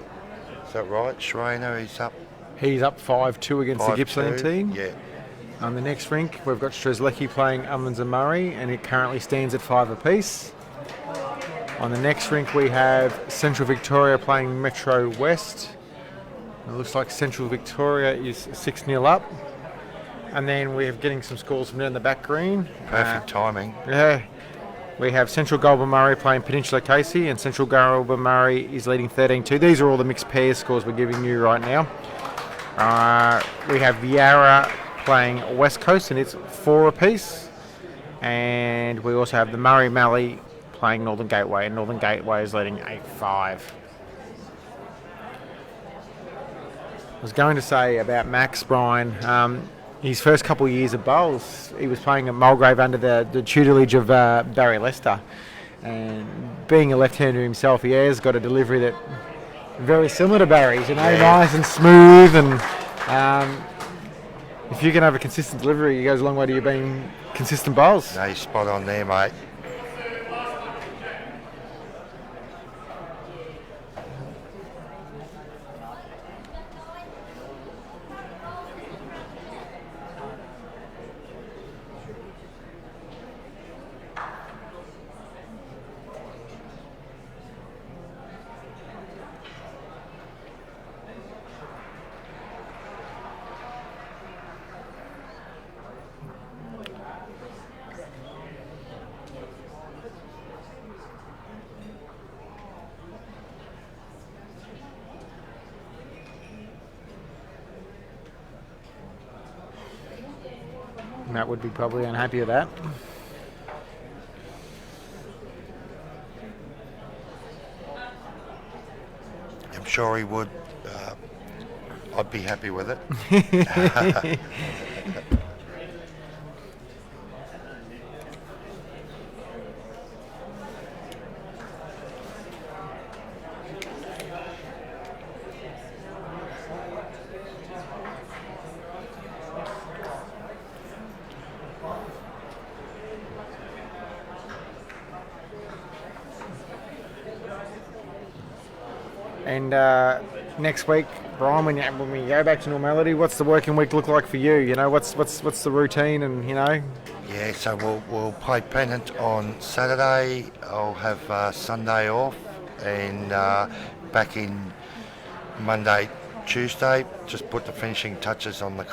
Is that right? Schreiner is up. He's up 5-2 against the Gippsland team. Yeah. On the next rink, we've got Strzelecki playing Ovens and Murray, and it currently stands at 5 apiece. On the next rink, we have Central Victoria playing Metro West. It looks like Central Victoria is 6-0 up. And then we're getting some scores from down the back green. Perfect timing. Yeah. We have Central Goulburn Murray playing Peninsula Casey, and Central Goulburn Murray is leading 13-2. These are all the mixed pairs scores we're giving you right now. We have Yarra playing West Coast, and it's 4 apiece. And we also have the Murray Mallee playing Northern Gateway, and Northern Gateway is leading 8-5. I was going to say about Max, Brian. His first couple of years of bowls, he was playing at Mulgrave under the tutelage of Barry Lester. And being a left-hander himself, he has got a delivery that very similar to Barry's, nice and smooth. And if you can have a consistent delivery, it goes a long way to you being consistent bowls. No, you're spot on there, mate. Matt would be probably unhappy with that. I'm sure he would. I'd be happy with it. And next week, Brian, when we go back to normality, what's the working week look like for you? You know, what's the routine, and you know? Yeah, so we'll play Pennant on Saturday. I'll have Sunday off, and back in Monday, Tuesday. Just put the finishing touches on the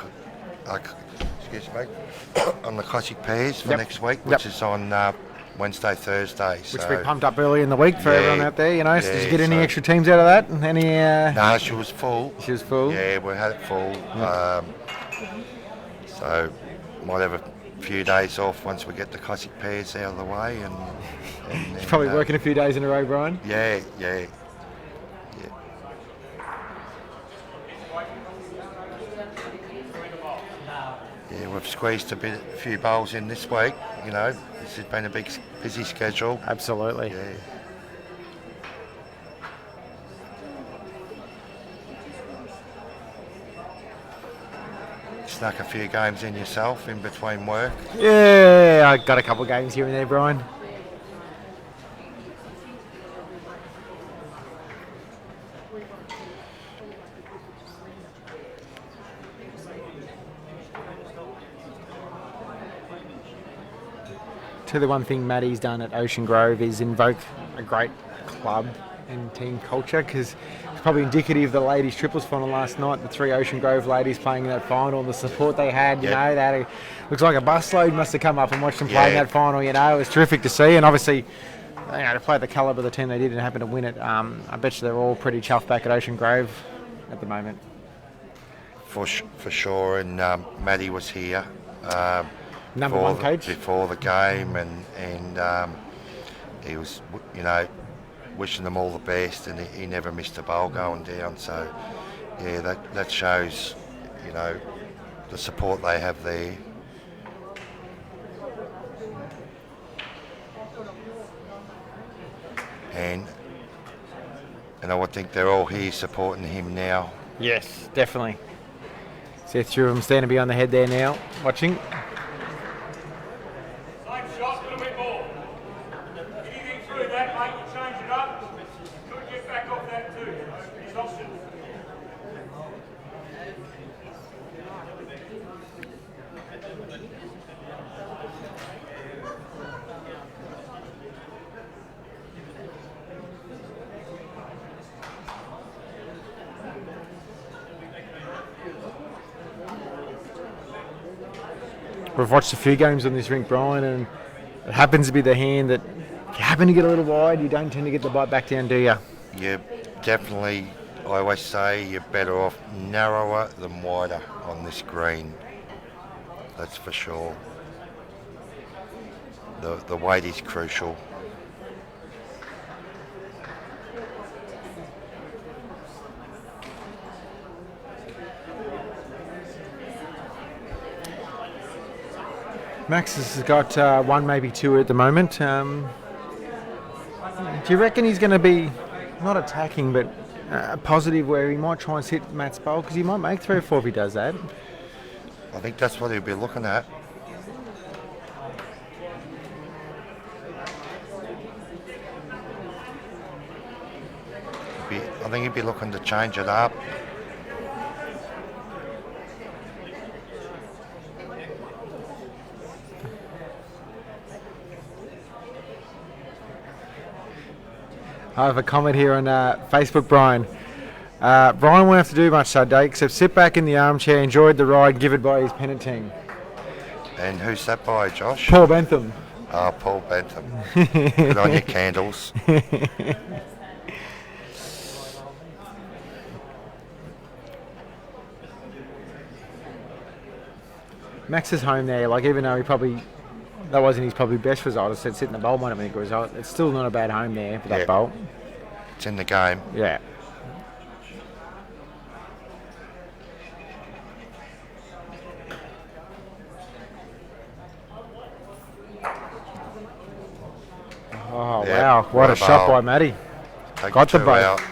on the classic pairs for next week, which is on Wednesday, Thursday. Which we pumped up early in the week for everyone out there, you know. Did you get any extra teams out of that? Any? No, she was full. She was full? Yeah, we had it full. So might have a few days off once we get the classic pairs out of the way. And You're probably working a few days in a row, Brian? Yeah. Yeah, we've squeezed a few bowls in this week, you know. This has been a busy schedule. Absolutely. Yeah. Snuck a few games in yourself in between work? Yeah, I got a couple of games here and there, Brian. The one thing Maddie's done at Ocean Grove is invoke a great club and team culture, because it's probably indicative of the ladies triples final last night, the 3 Ocean Grove ladies playing in that final, and the support they had, you know, looks like a busload must have come up and watched them play in that final, you know. It was terrific to see, and obviously to play the calibre of the team they did and happen to win it, I bet you they're all pretty chuffed back at Ocean Grove at the moment. For sure, and Matty was here Number one coach before the game, and he was, wishing them all the best, and he never missed a bowl going down. So, yeah, that shows, the support they have there. And I would think they're all here supporting him now. Yes, definitely. See through him standing behind the head there now, watching. Same shot, a little bit more. Anything through that, mate, you change it up. Could get back off that too. His options. We've watched a few games on this rink, Brian, and it happens to be the hand that if you happen to get a little wide, you don't tend to get the bite back down, do you? Yeah, definitely. I always say you're better off narrower than wider on this green. That's for sure. The weight is crucial. Max has got one, maybe two at the moment. Do you reckon he's going to be not attacking, but positive where he might try and hit Matt's bowl? Because he might make 3 or 4 if he does that. I think that's what he'll be looking at. I think he'd be looking to change it up. I have a comment here on Facebook, Brian. Brian won't have to do much Saturday except sit back in the armchair, enjoyed the ride given by his pennant team. And who's that by, Josh? Paul Bentham. Oh, Paul Bentham. Good on your candles. Max is home there, like even though that wasn't his probably best result, I said sit in the bowl might have been a good result. It's still not a bad home there for that bowl. It's in the game. Yeah. Oh, Yep, wow. What a shot by Matty. Got the boat. Out.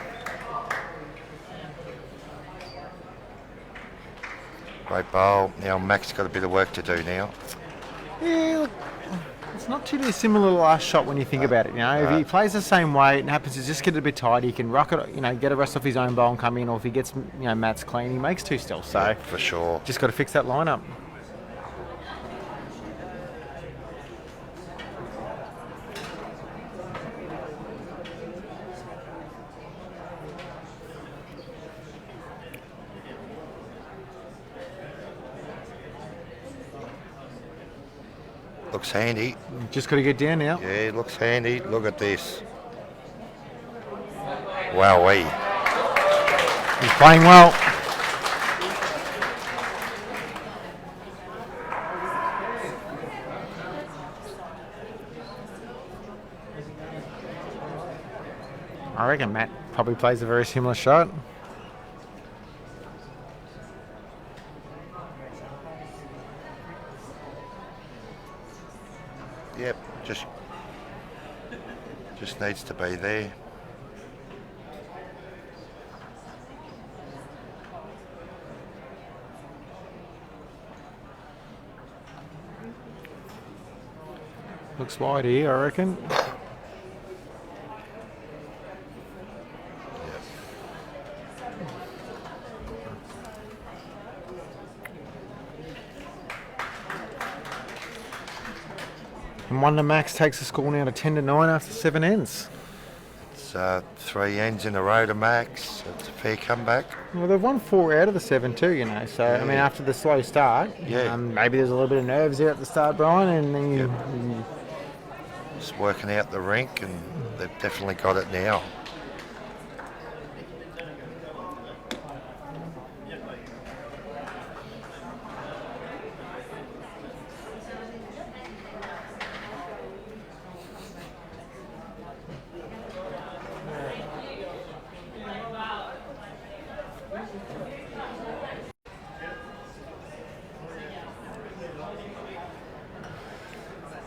Great bowl. Now Mac's got a bit of work to do now. Yeah, look, it's not too dissimilar to the last shot when you think about it. If he plays the same way, it happens to just get a bit tight. He can rock it, get a rest off his own bowl and come in. Or if he gets, Matt's clean, he makes 2 still. So yeah, for sure. Just got to fix that lineup. Looks handy. Just got to get down now. Yeah, it looks handy. Look at this. Wowee. He's playing well. I reckon Matt probably plays a very similar shot. Yep, just needs to be there. Looks wide here, I reckon. And Wonder Max takes the score now to 10-9 after 7 ends. It's 3 ends in a row to Max. It's a fair comeback. Well, they've won 4 out of the 7 too, So, I mean, after the slow start, maybe there's a little bit of nerves there at the start, Brian, and then you times working out the rink, and they've definitely got it now.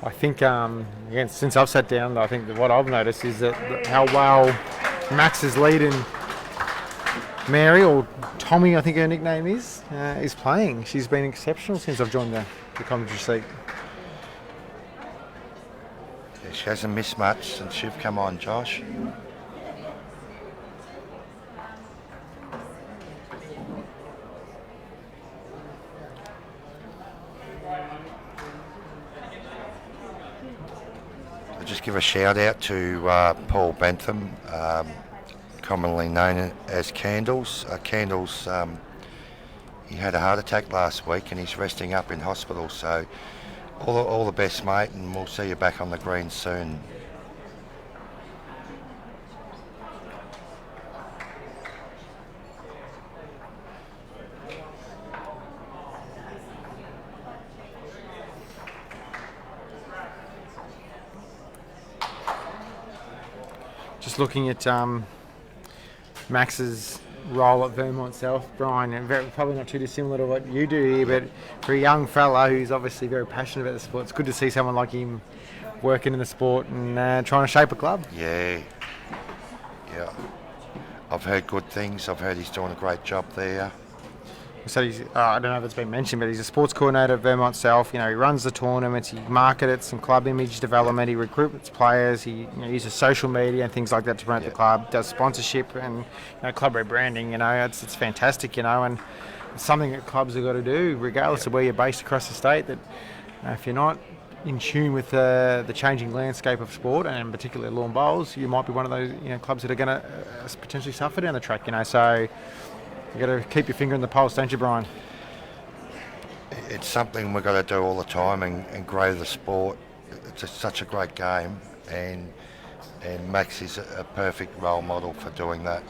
I think, again, since I've sat down, I think that what I've noticed is that how well Max is leading Mary, or Tommy, I think her nickname is playing. She's been exceptional since I've joined the commentary seat. Yeah, she hasn't missed much since you've come on, Josh. Just give a shout out to Paul Bentham, commonly known as Candles. Candles, he had a heart attack last week and he's resting up in hospital. So all the best, mate, and we'll see you back on the green soon. Just looking at Max's role at Vermont South, Brian, and probably not too dissimilar to what you do here, but for a young fella who's obviously very passionate about the sport, it's good to see someone like him working in the sport and trying to shape a club. Yeah. I've heard good things. I've heard he's doing a great job there. So he's, I don't know if it's been mentioned, but he's a sports coordinator at Vermont South. You know, he runs the tournaments, he markets some club image development, he recruits players, he uses social media and things like that to promote the club, does sponsorship and club rebranding. It's fantastic, and it's something that clubs have got to do, regardless of where you're based across the state. That if you're not in tune with the changing landscape of sport, and particularly lawn bowls, you might be one of those clubs that are going to potentially suffer down the track. So. You've got to keep your finger in the pulse, don't you, Brian? It's something we've got to do all the time and grow the sport. It's such a great game, and Max is a perfect role model for doing that.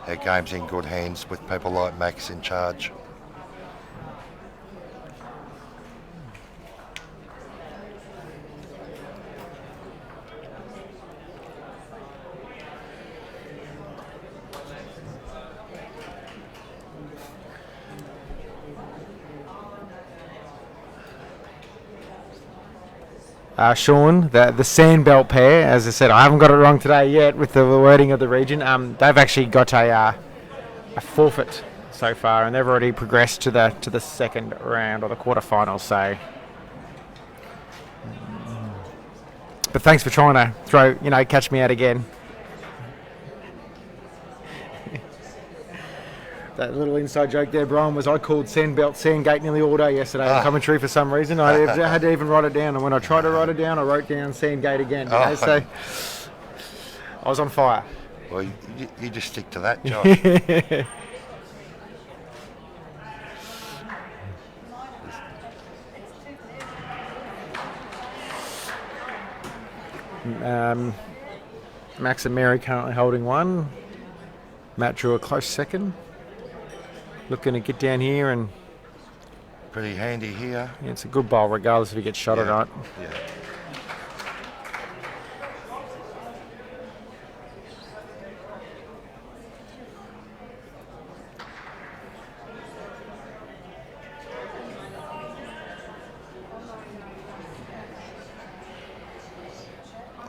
Our game's in good hands with people like Max in charge. Sean, the Sandbelt pair, as I said, I haven't got it wrong today yet with the wording of the region. They've actually got a forfeit so far, and they've already progressed to the second round or the quarterfinals. So, but thanks for trying to catch me out again. That little inside joke there, Brian, was I called Sandbelt Sandgate nearly all day yesterday in commentary for some reason. I had to even write it down, and when I tried to write it down, I wrote down Sandgate again. So I was on fire. Well, you just stick to that, Josh. Max and Mary currently holding one. Matt drew a close second. Looking to get down here and... Pretty handy here. Yeah, it's a good bowl regardless if he gets shot or not. Yeah.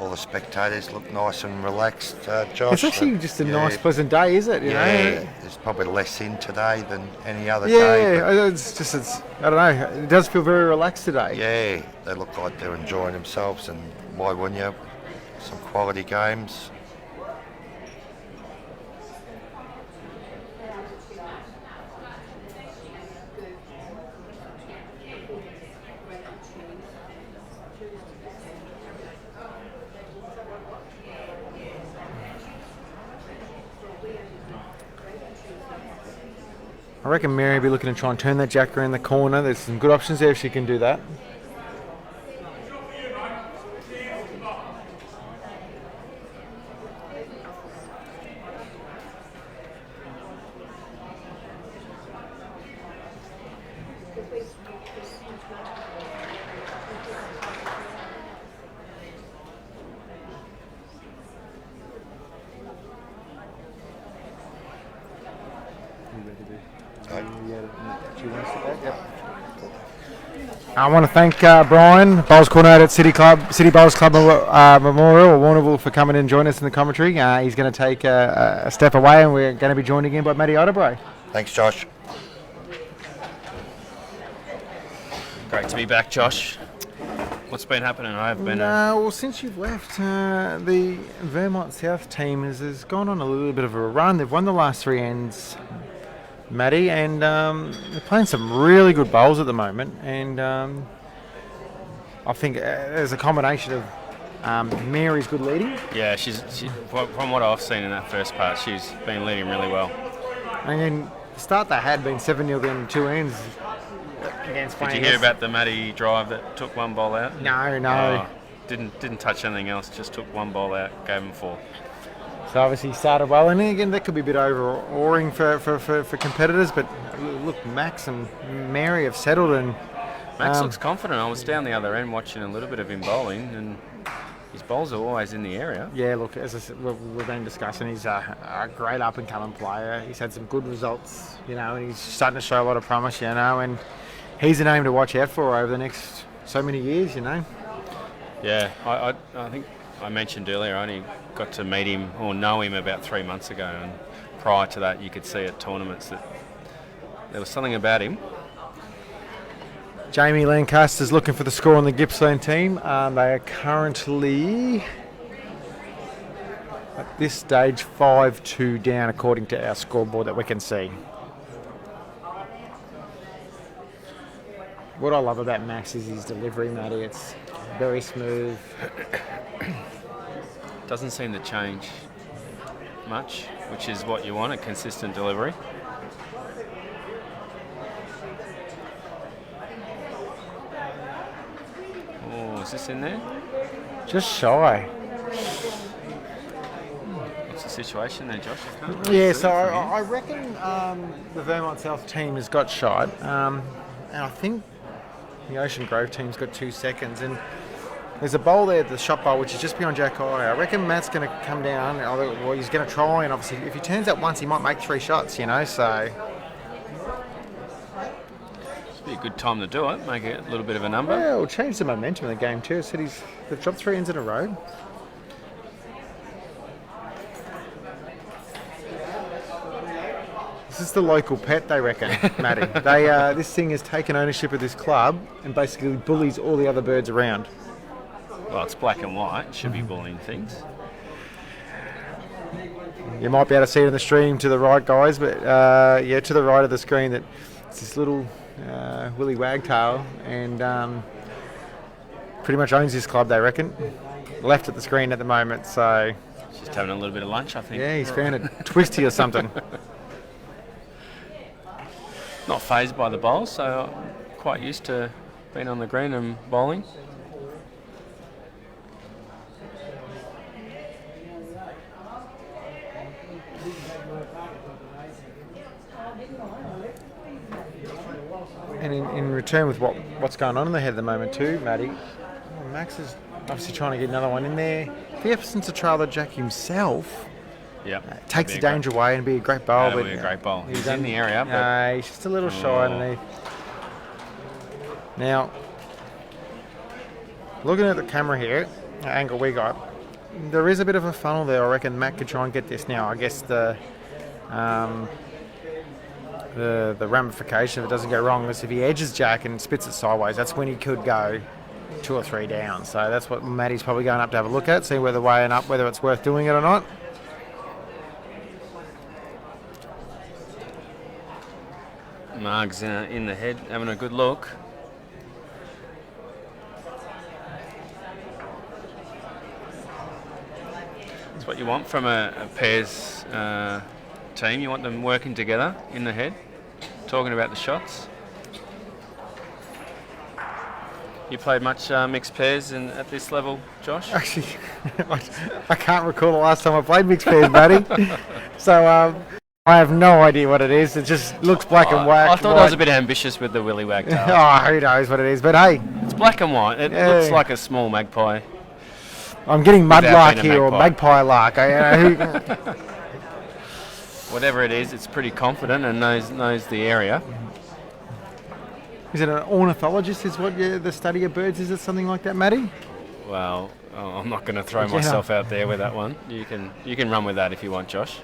All the spectators look nice and relaxed, Josh. It's actually just a nice, pleasant day, is it? You know? There's probably less in today than any other day. day. Yeah, it's I don't know. It does feel very relaxed today. Yeah, they look like they're enjoying themselves, and why wouldn't you? Some quality games. I reckon Mary will be looking to try and turn that jack around the corner. There's some good options there if she can do that. I want to thank Brian, Bowls Coordinator at City Bowls Club Memorial, or Warrnambool, for coming and joining us in the commentary. He's going to take a step away, and we're going to be joined again by Matty Otterbury. Thanks, Josh. Great to be back, Josh. What's been happening? I've been. Well, since you've left, the Vermont South team has gone on a little bit of a run. They've won the last 3 ends, Matty, and they're playing some really good bowls at the moment. And I think there's a combination of Mary's good leading. Yeah, from what I've seen in that first part, she's been leading really well. And then the start they had been 7-0 down 2 ends against Did you hear about the Matty drive that took 1 ball out? No. Didn't touch anything else, just took 1 ball out, gave him 4. So obviously he started well, and again that could be a bit overawing for competitors, but look, Max and Mary have settled, and Max looks confident. I was down the other end watching a little bit of him bowling, and his bowls are always in the area. Yeah, look, as I said, we've been discussing, he's a great up-and-coming player. He's had some good results, and he's starting to show a lot of promise, and he's a name to watch out for over the next so many years, Yeah, I think I mentioned earlier, I only got to meet him or know him about 3 months ago, and prior to that you could see at tournaments that there was something about him. Jamie Lancaster's looking for the score on the Gippsland team. They are currently, at this stage, 5-2 down according to our scoreboard that we can see. What I love about Max is his delivery, Matty. It's very smooth. Doesn't seem to change much, which is what you want, a consistent delivery. Oh, is this in there? Just shy. What's the situation there, Josh? I can't Yeah, see so it from here. I reckon the Vermont South team has got shot, and I think the Ocean Grove team's got 2 seconds, and there's a bowl there, the shot bowl, which is just beyond Jack Eye. I reckon Matt's going to come down, well, he's going to try, and obviously if he turns out once, he might make 3 shots, so... Be a good time to do it, make it a little bit of a number. Yeah, it'll change the momentum of the game too. So they've dropped 3 ends in a row. This is the local pet, they reckon, Matty. This thing has taken ownership of this club and basically bullies all the other birds around. Well, it's black and white, should be bullying things. You might be able to see it in the stream to the right, guys, but to the right of the screen, that it's this little Willie Wagtail, and pretty much owns this club, they reckon. Left at the screen at the moment, so... Just having a little bit of lunch, I think. Yeah, he's found a twisty or something. Not phased by the bowl, so quite used to being on the green and bowling. And in return with what's going on in the head at the moment too, Matty, Max is obviously trying to get another one in there. If he happens to trail the Jack himself, takes the danger away and be a great bowl. That'll be a great bowl. He's in the area, but he's just a little shy underneath. Now, looking at the camera here, the angle we got, there is a bit of a funnel there. I reckon Matt could try and get this now. I guess the ramification, if it doesn't go wrong, is if he edges Jack and spits it sideways, that's when he could go 2 or 3 down. So that's what Matty's probably going up to have a look at, see whether weighing up whether it's worth doing it or not. Marg's in the head, having a good look. That's what you want from a pairs team. You want them working together in the head, talking about the shots. You played much mixed pairs at this level, Josh? Actually, I can't recall the last time I played mixed pairs, Matty. So I have no idea what it is. It just looks black and white. I thought I was a bit ambitious with the Willy Wagtail. Who knows what it is? But hey, it's black and white. It looks like a small magpie. I'm getting mudlark here or magpie lark. whatever it is, it's pretty confident and knows the area. Is it an ornithologist? Is what the study of birds? Is it something like that, Matty? Well, I'm not going to throw myself out there with that one. You can run with that if you want, Josh.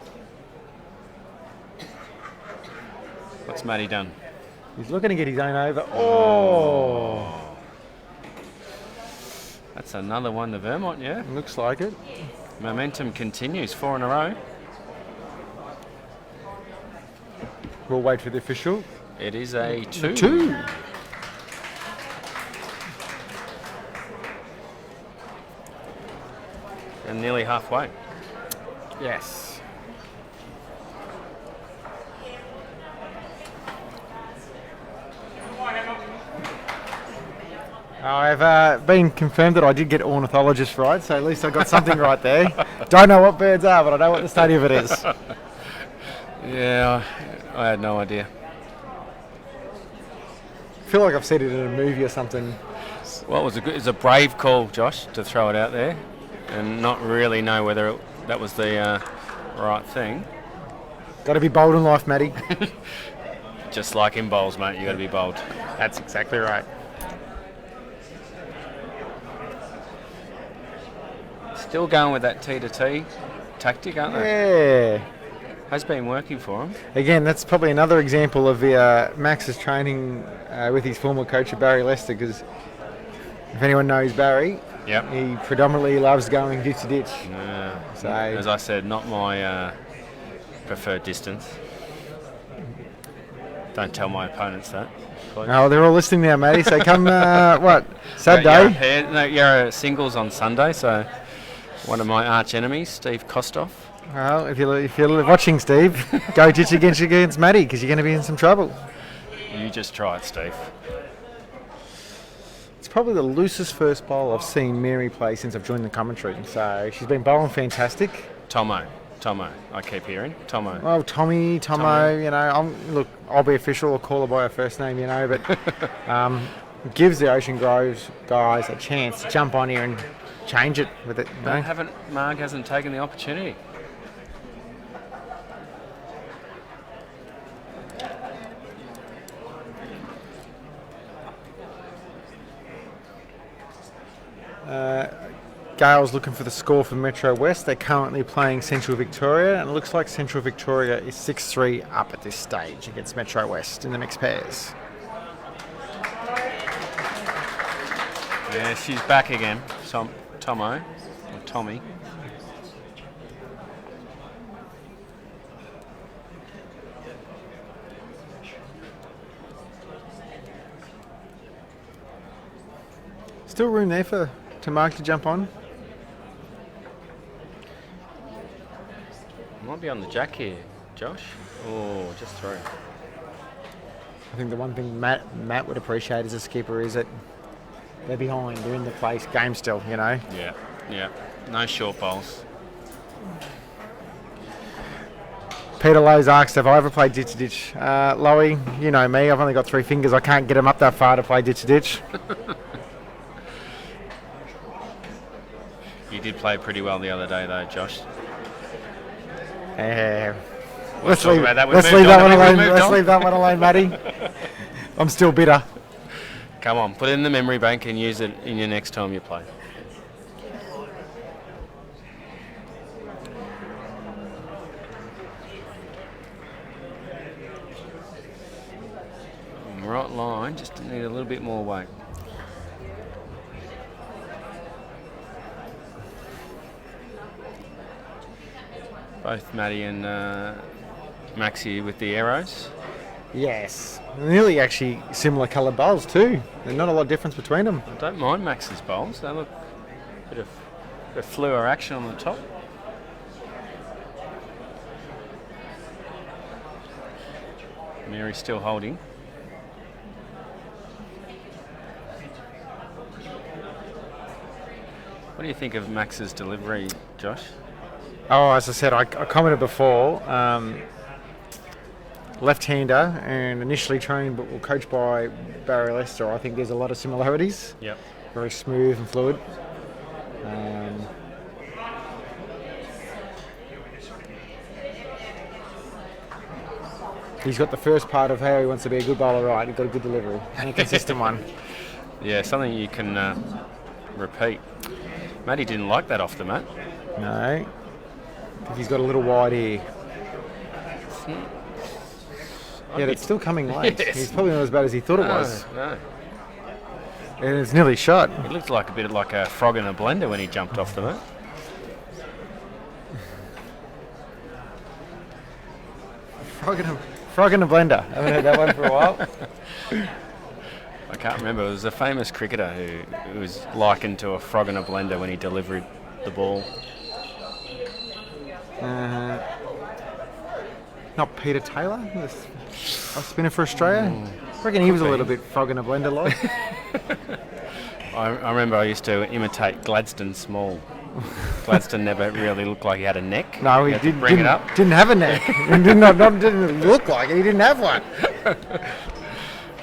What's Matty done? He's looking to get his own over. Oh! That's another one to Vermont, yeah? Looks like it. Momentum continues, 4 in a row. We'll wait for the official. It is a 2. 2. And nearly halfway. Yes. I've been confirmed that I did get ornithologist right, so at least I got something right there. Don't know what birds are, but I know what the study of it is. Yeah, I had no idea. I feel like I've seen it in a movie or something. Well, it was a brave call, Josh, to throw it out there and not really know whether that was the right thing. Got to be bold in life, Matty. Just like in bowls, mate, you got to be bold. That's exactly right. Still going with that T to T tactic, aren't they? Yeah. Has been working for him. Again, that's probably another example of Max's training with his former coach, Barry Lester, because if anyone knows Barry, Yep. he predominantly loves going ditch to ditch. Yeah. So, As I said, not my preferred distance. Don't tell my opponents that. Please. oh, they're all listening now, Matty. So come, Saturday? You're singles on Sunday, so one of my arch enemies, Steve Kostoff. Well, if you're watching, Steve, go ditch against Matty because you're going to be in some trouble. You just try it, Steve. It's probably the loosest first bowl I've seen Mary play since I've joined the commentary. So she's been bowling fantastic. Tomo, I keep hearing. Tomo. Oh, Tomo, you know, I'll be official, I'll call her by her first name, you know, but gives the Ocean Groves guys a chance to jump on here and change it with it. You know? Marg hasn't taken the opportunity. Gale's looking for the score for Metro West. They're currently playing Central Victoria, and it looks like Central Victoria is 6-3 up at this stage against Metro West in the mixed pairs. Yeah, she's back again. Tomo, or Tommy. Still room there to Marg to jump on. Might be on the jack here, Josh. Oh, just through. I think the one thing Matt would appreciate as a skipper is that they're behind, they're in the place, game still, you know. Yeah. No short bowls. Peter Lowe's asked if I ever played ditch to ditch. Lowy, you know me, I've only got 3 fingers, I can't get them up that far to play ditch to ditch. You did play pretty well the other day, though, Josh. Let's leave about that. Let's leave that one alone. Let's leave that one alone, Matty. I'm still bitter. Come on, put it in the memory bank and use it in your next time you play. Right line, just need a little bit more weight. Both Matty and Maxie with the arrows. Yes. Nearly actually similar coloured bowls too. There's not a lot of difference between them. I don't mind Max's bowls. They look a bit of fluor action on the top. Mary's still holding. What do you think of Max's delivery, Josh? Oh, as I said, I commented before, left-hander and initially trained but coached by Barry Lester. I think there's a lot of similarities. Yep. Very smooth and fluid. He's got the first part of how he wants to be a good bowler right. He's got a good delivery and a consistent one. Yeah, something you can repeat. Matty didn't like that off the mat. No. I think he's got a little wide here. Yeah, it's still coming late. Yes. He's probably not as bad as he thought it was. No. And it's nearly shot. It looked like a bit like a frog in a blender when he jumped off the mat. Frog in a blender. I haven't heard that one for a while. I can't remember. It was a famous cricketer who was likened to a frog in a blender when he delivered the ball. Not Peter Taylor, the spinner for Australia. I reckon he was a little bit frog in a blender like. I remember I used to imitate Gladstone Small. Gladstone never really looked like he had a neck. No, he You had to bring it up. didn't have a neck. He didn't look like it. He didn't have one.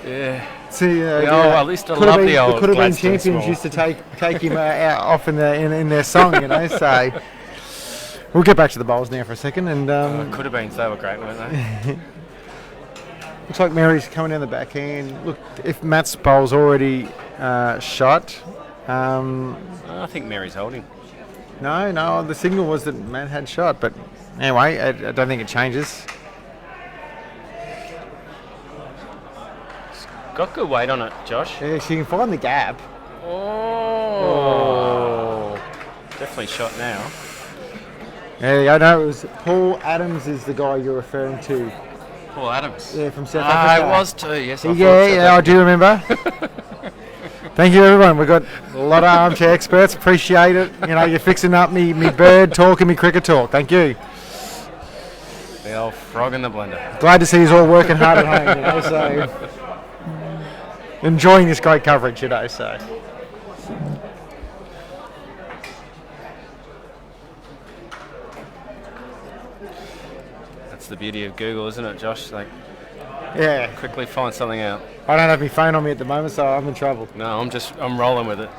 Yeah. See, I used to love the old could have been Gladstone champions Small. used to take him out off in their song, you know. So we'll get back to the bowls now for a second, and Could have been. They were great, weren't they? looks like Mary's coming down the backhand. Look, if Matt's bowl's already shot. I think Mary's holding. No, the signal was that Matt had shot, but anyway, I don't think it changes. Got good weight on it, Josh. Yeah, she can find the gap. Oh. Definitely shot now. There you go. No, it was Paul Adams is the guy you're referring to. Paul Adams. Yeah, from South Africa. It was too, yes. I Yeah, I do remember. Thank you, everyone. We've got a lot of armchair experts. Appreciate it. You know, you're fixing up me bird talk and me cricket talk. Thank you. The old frog in the blender. Glad to see you all working hard at home. You know, so enjoying this great coverage. You know, so. That's the beauty of Google, isn't it, Josh? Like, Yeah, quickly find something out. I don't have my phone on me at the moment, so I'm in trouble. No, I'm rolling with it.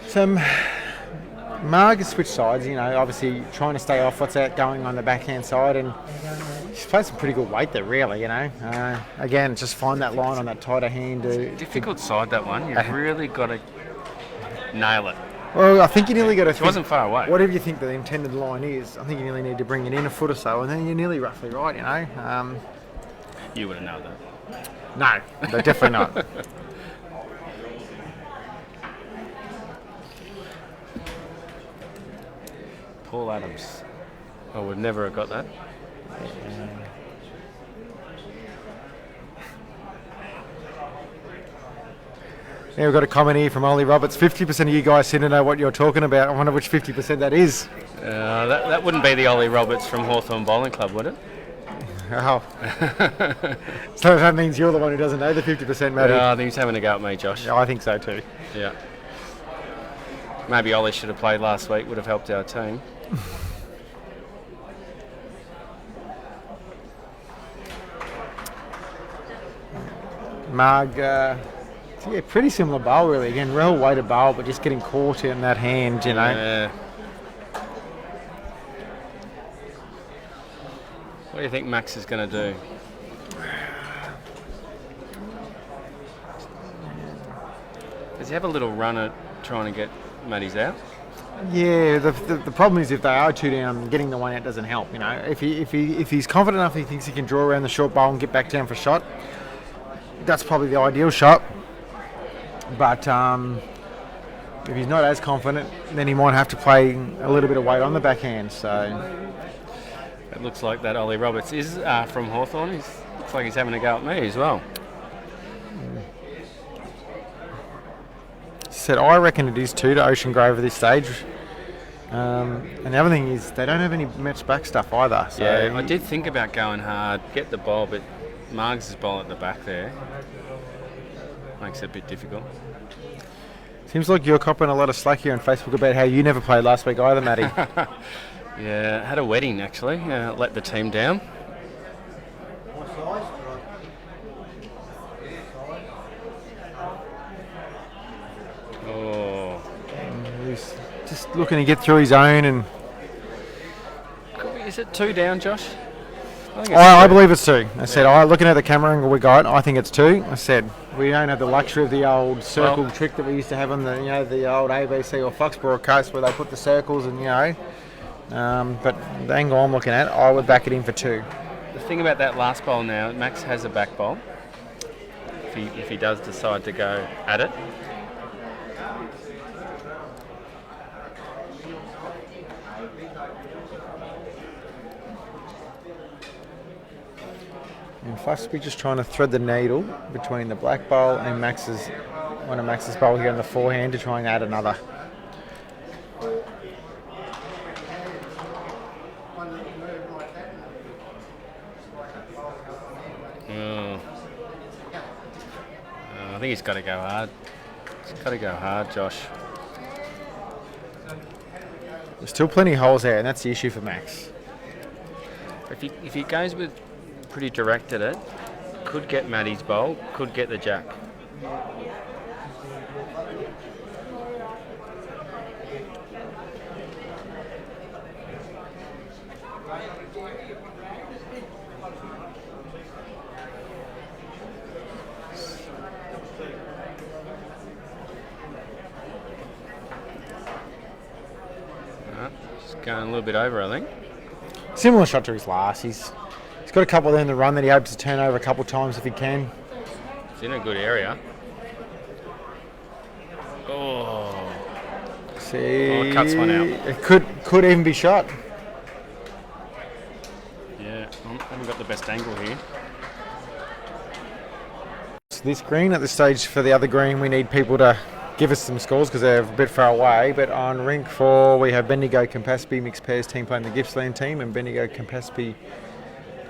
So, Marg has switched sides, you know, obviously trying to stay off what's going on the backhand side, and she's played some pretty good weight there, really, you know. Again, just find that line on that tighter hand. Difficult side, that one. You've really got to nail it. Well, I think you nearly got to. She wasn't far away. Whatever you think the intended line is, I think you nearly need to bring it in a foot or so, and then you're nearly roughly right, you know. You would have known that. No, but definitely not. Paul Adams. I would never have got that. Yeah, we've got a comment here from Ollie Roberts. 50% of you guys seem to know what you're talking about. I wonder which 50% that is. That wouldn't be the Ollie Roberts from Hawthorn Bowling Club, would it? Oh. So that means you're the one who doesn't know the 50%, Matty. I think he's having a go at me, Josh. Yeah, I think so too. Yeah. Maybe Ollie should have played last week, would have helped our team. Marg, pretty similar bowl really. Again, real weighted bowl, but just getting caught in that hand, you know. Yeah. What do you think Max is going to do? Does he have a little run at trying to get Matty's out? Yeah, the problem is if they are 2 down, getting the one out doesn't help. You know, if he's confident enough, he thinks he can draw around the short bowl and get back down for shot. That's probably the ideal shot. But if he's not as confident, then he might have to play a little bit of weight on the backhand. So it looks like that Ollie Roberts is from Hawthorn. Looks like he's having a go at me as well. Said I reckon it is 2 to Ocean Grove at this stage. And the other thing is they don't have any match back stuff either. So Yeah, I did think about going hard, get the ball, but Marg's ball at the back there makes it a bit difficult. Seems like you're copping a lot of slack here on Facebook about how you never played last week either, Matty. Yeah, had a wedding actually. Let the team down. Oh, He's just looking to get through his own and Is it 2 down, Josh? think it's I two. believe it's 2. I said, looking at the camera angle we got, I think it's 2. I said, we don't have the luxury of the old circle trick that we used to have on the old ABC or Fox broadcast where they put the circles and, but the angle I'm looking at, I would back it in for 2. The thing about that last bowl now, Max has a back bowl. If he does decide to go at it. And first we're just trying to thread the needle between the black bowl and one of Max's bowl here on the forehand to try and add another. I think he's got to go hard. He's got to go hard, Josh. There's still plenty of holes there, and that's the issue for Max. If he goes with pretty direct at it, could get Matty's bowl, could get the jack. Just going a little bit over, I think. Similar shot to his last. He's got a couple there in the run that he hopes to turn over a couple of times if he can. It's in a good area. Oh. See, cuts one out. It could even be shot. Yeah, I haven't got the best angle here. So this green at this stage for the other green, we need people to give us some scores because they're a bit far away. But on rink 4, we have Bendigo Campaspe mixed pairs team playing the Gippsland team, and Bendigo Campaspe,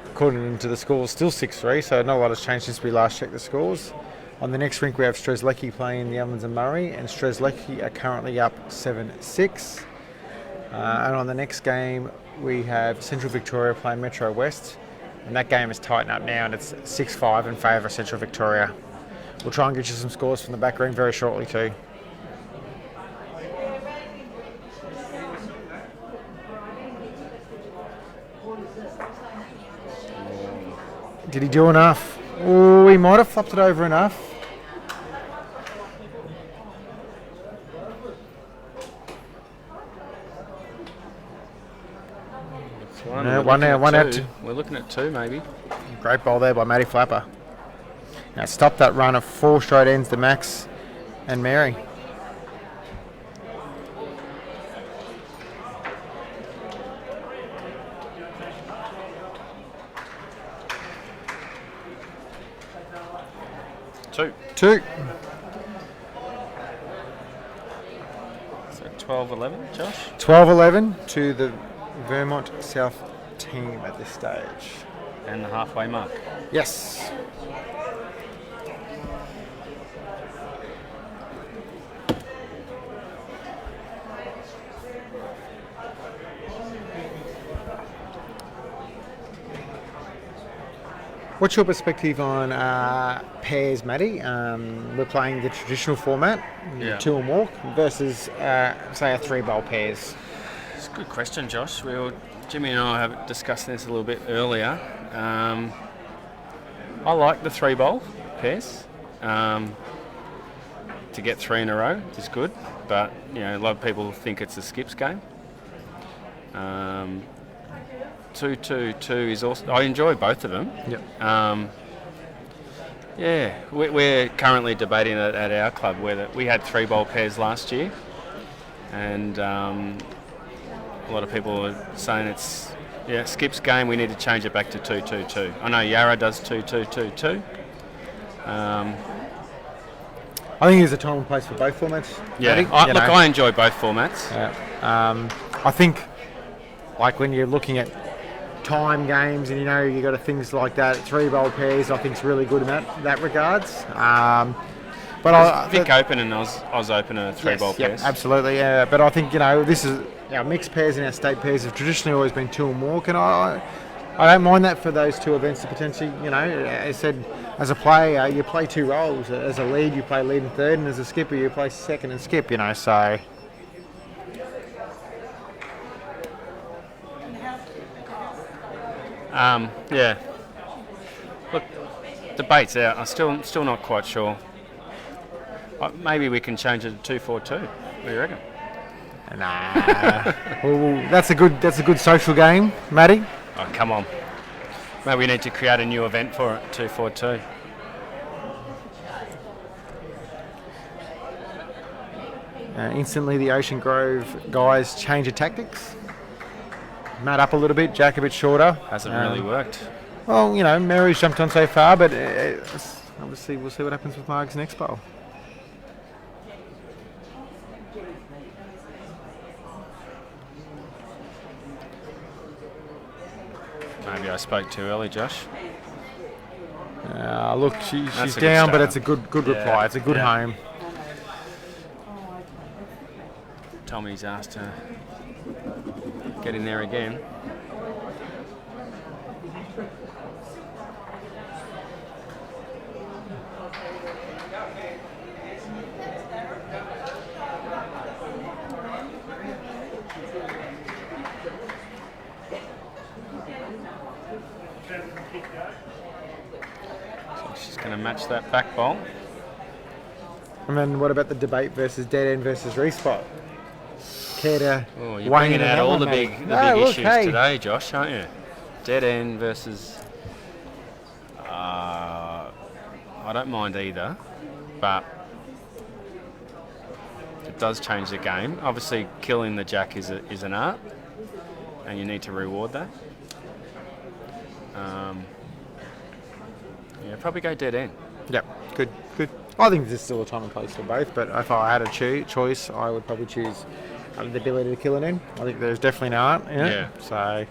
according to the scores, still 6-3. So not a lot has changed since we last checked the scores. On the next rink, we have Strzelecki playing the Ovens and Murray, and Strzelecki are currently up 7-6. And on the next game, we have Central Victoria playing Metro West, and that game is tightened up now, and it's 6-5 in favour of Central Victoria. We'll try and get you some scores from the back ring very shortly too. Did he do enough? Oh, he might have flopped it over enough. One out. Two. We're looking at 2 maybe. Great ball there by Matty Flapper. Now stop that run of 4 straight ends to Max and Mary. Two. So 12-11, Josh? 12-11 to the Vermont South team at this stage. And the halfway mark. Yes. What's your perspective on pairs, Matty? We're playing the traditional format, 2 and walk, versus, say, a 3-bowl pairs. It's a good question, Josh. Jimmy and I have discussed this a little bit earlier. I like the 3-bowl pairs. To get 3 in a row is good, but a lot of people think it's a skips game. 2-2-2 is also. I enjoy both of them. Yep. We're currently debating it at our club whether we had 3-bowl pairs last year, and a lot of people are saying it's skips game. We need to change it back to 2-2-2. I know Yarra does 2-2-2-2. I think there's a time and place for both formats. Yeah, I enjoy both formats. Yeah. I think, like when you're looking at time games and you got things like that, 3-bowl pairs I think is really good in that regards. But Vic Open and Oz Open are 3-bowl pairs. Yeah, absolutely. Yeah, but I think this is our mixed pairs and our state pairs have traditionally always been 2 and walk, and I don't mind that for those 2 events to potentially, as I said, as a player you play 2 roles. As a lead you play lead and third, and as a skipper you play second and skip. So Yeah. Look, debate's out. I'm still not quite sure. Maybe we can change it to 2-4-2. What do you reckon? Nah. Well, that's a good social game, Matty. Oh, come on. Maybe we need to create a new event for it, 2-4-2. Instantly, the Ocean Grove guys change of tactics. Matt up a little bit, Jack a bit shorter. Hasn't really worked. Well, Mary's jumped on so far, but obviously we'll see what happens with Marg's next bowl. Maybe I spoke too early, Josh. Look, she's That's a good down, but start. it's a good reply. It's a good home. Tommy's asked to get in there again. So she's going to match that back ball. And then what about the debate versus dead end versus respot? Care to Oh, you're weigh in bringing on out that all one, the Matty? big No, look, issues hey. today, Josh, aren't you? Dead end versus. I don't mind either, but it does change the game. Obviously, killing the jack is an art, and you need to reward that. Probably go dead end. Yep, good. I think there's still a time and place for both, but if I had a choice, I would probably choose the ability to kill an end. I think there's definitely an art in it. Yeah. So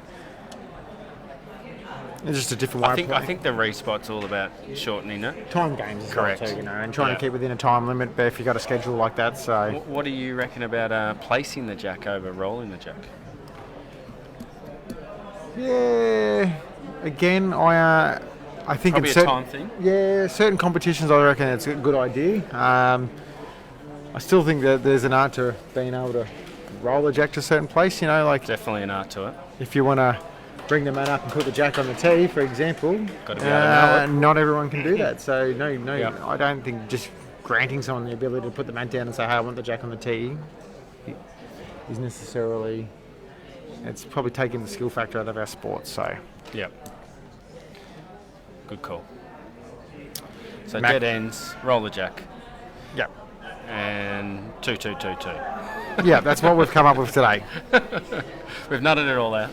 it's just a different way I of think playing. the respot's all about shortening it. Time games as Correct. well too, and trying Yeah. to keep within a time limit. But if you got a schedule like that, so What do you reckon about placing the jack over rolling the jack? yeah. Again, I think Probably it's a time thing. Yeah, certain competitions I reckon it's a good idea. I still think that there's an art to being able to roll the jack to a certain place. Like Definitely an art to it. if you want to bring the man up and put the jack on the tee, for example, Gotta be able to know it. not everyone can do that. So no, Yep. I don't think just granting someone the ability to put the mat down and say, "Hey, I want the jack on the tee," is necessarily. It's probably taking the skill factor out of our sport. So Yep. Good call. So Mac- dead ends, roll the jack, yeah, and 2-2-2-2. yeah, that's what we've come up with today. We've nutted it all out.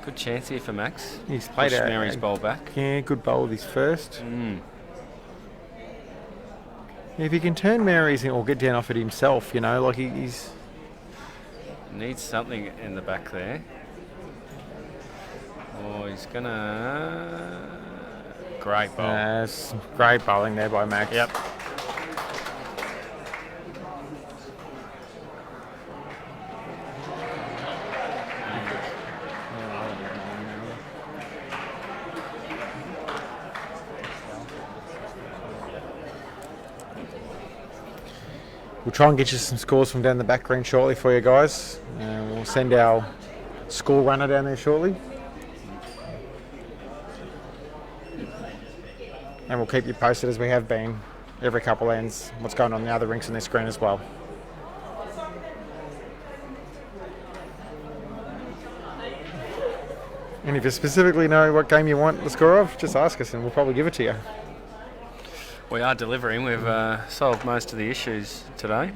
Good chance here for Max. He's played Push a Mary's bowl back. Yeah, good bowl with his first. If he can turn Mary's or get down off it himself, like he's. Needs something in the back there. Oh, he's gonna. Great bowl. Yes, great bowling there by Max. Yep. We'll try and get you some scores from down the back green shortly for you guys. We'll send our score runner down there shortly. And we'll keep you posted as we have been every couple ends, what's going on in the other rinks on this screen as well. And if you specifically know what game you want the score of, just ask us and we'll probably give it to you. We are delivering. We've solved most of the issues today.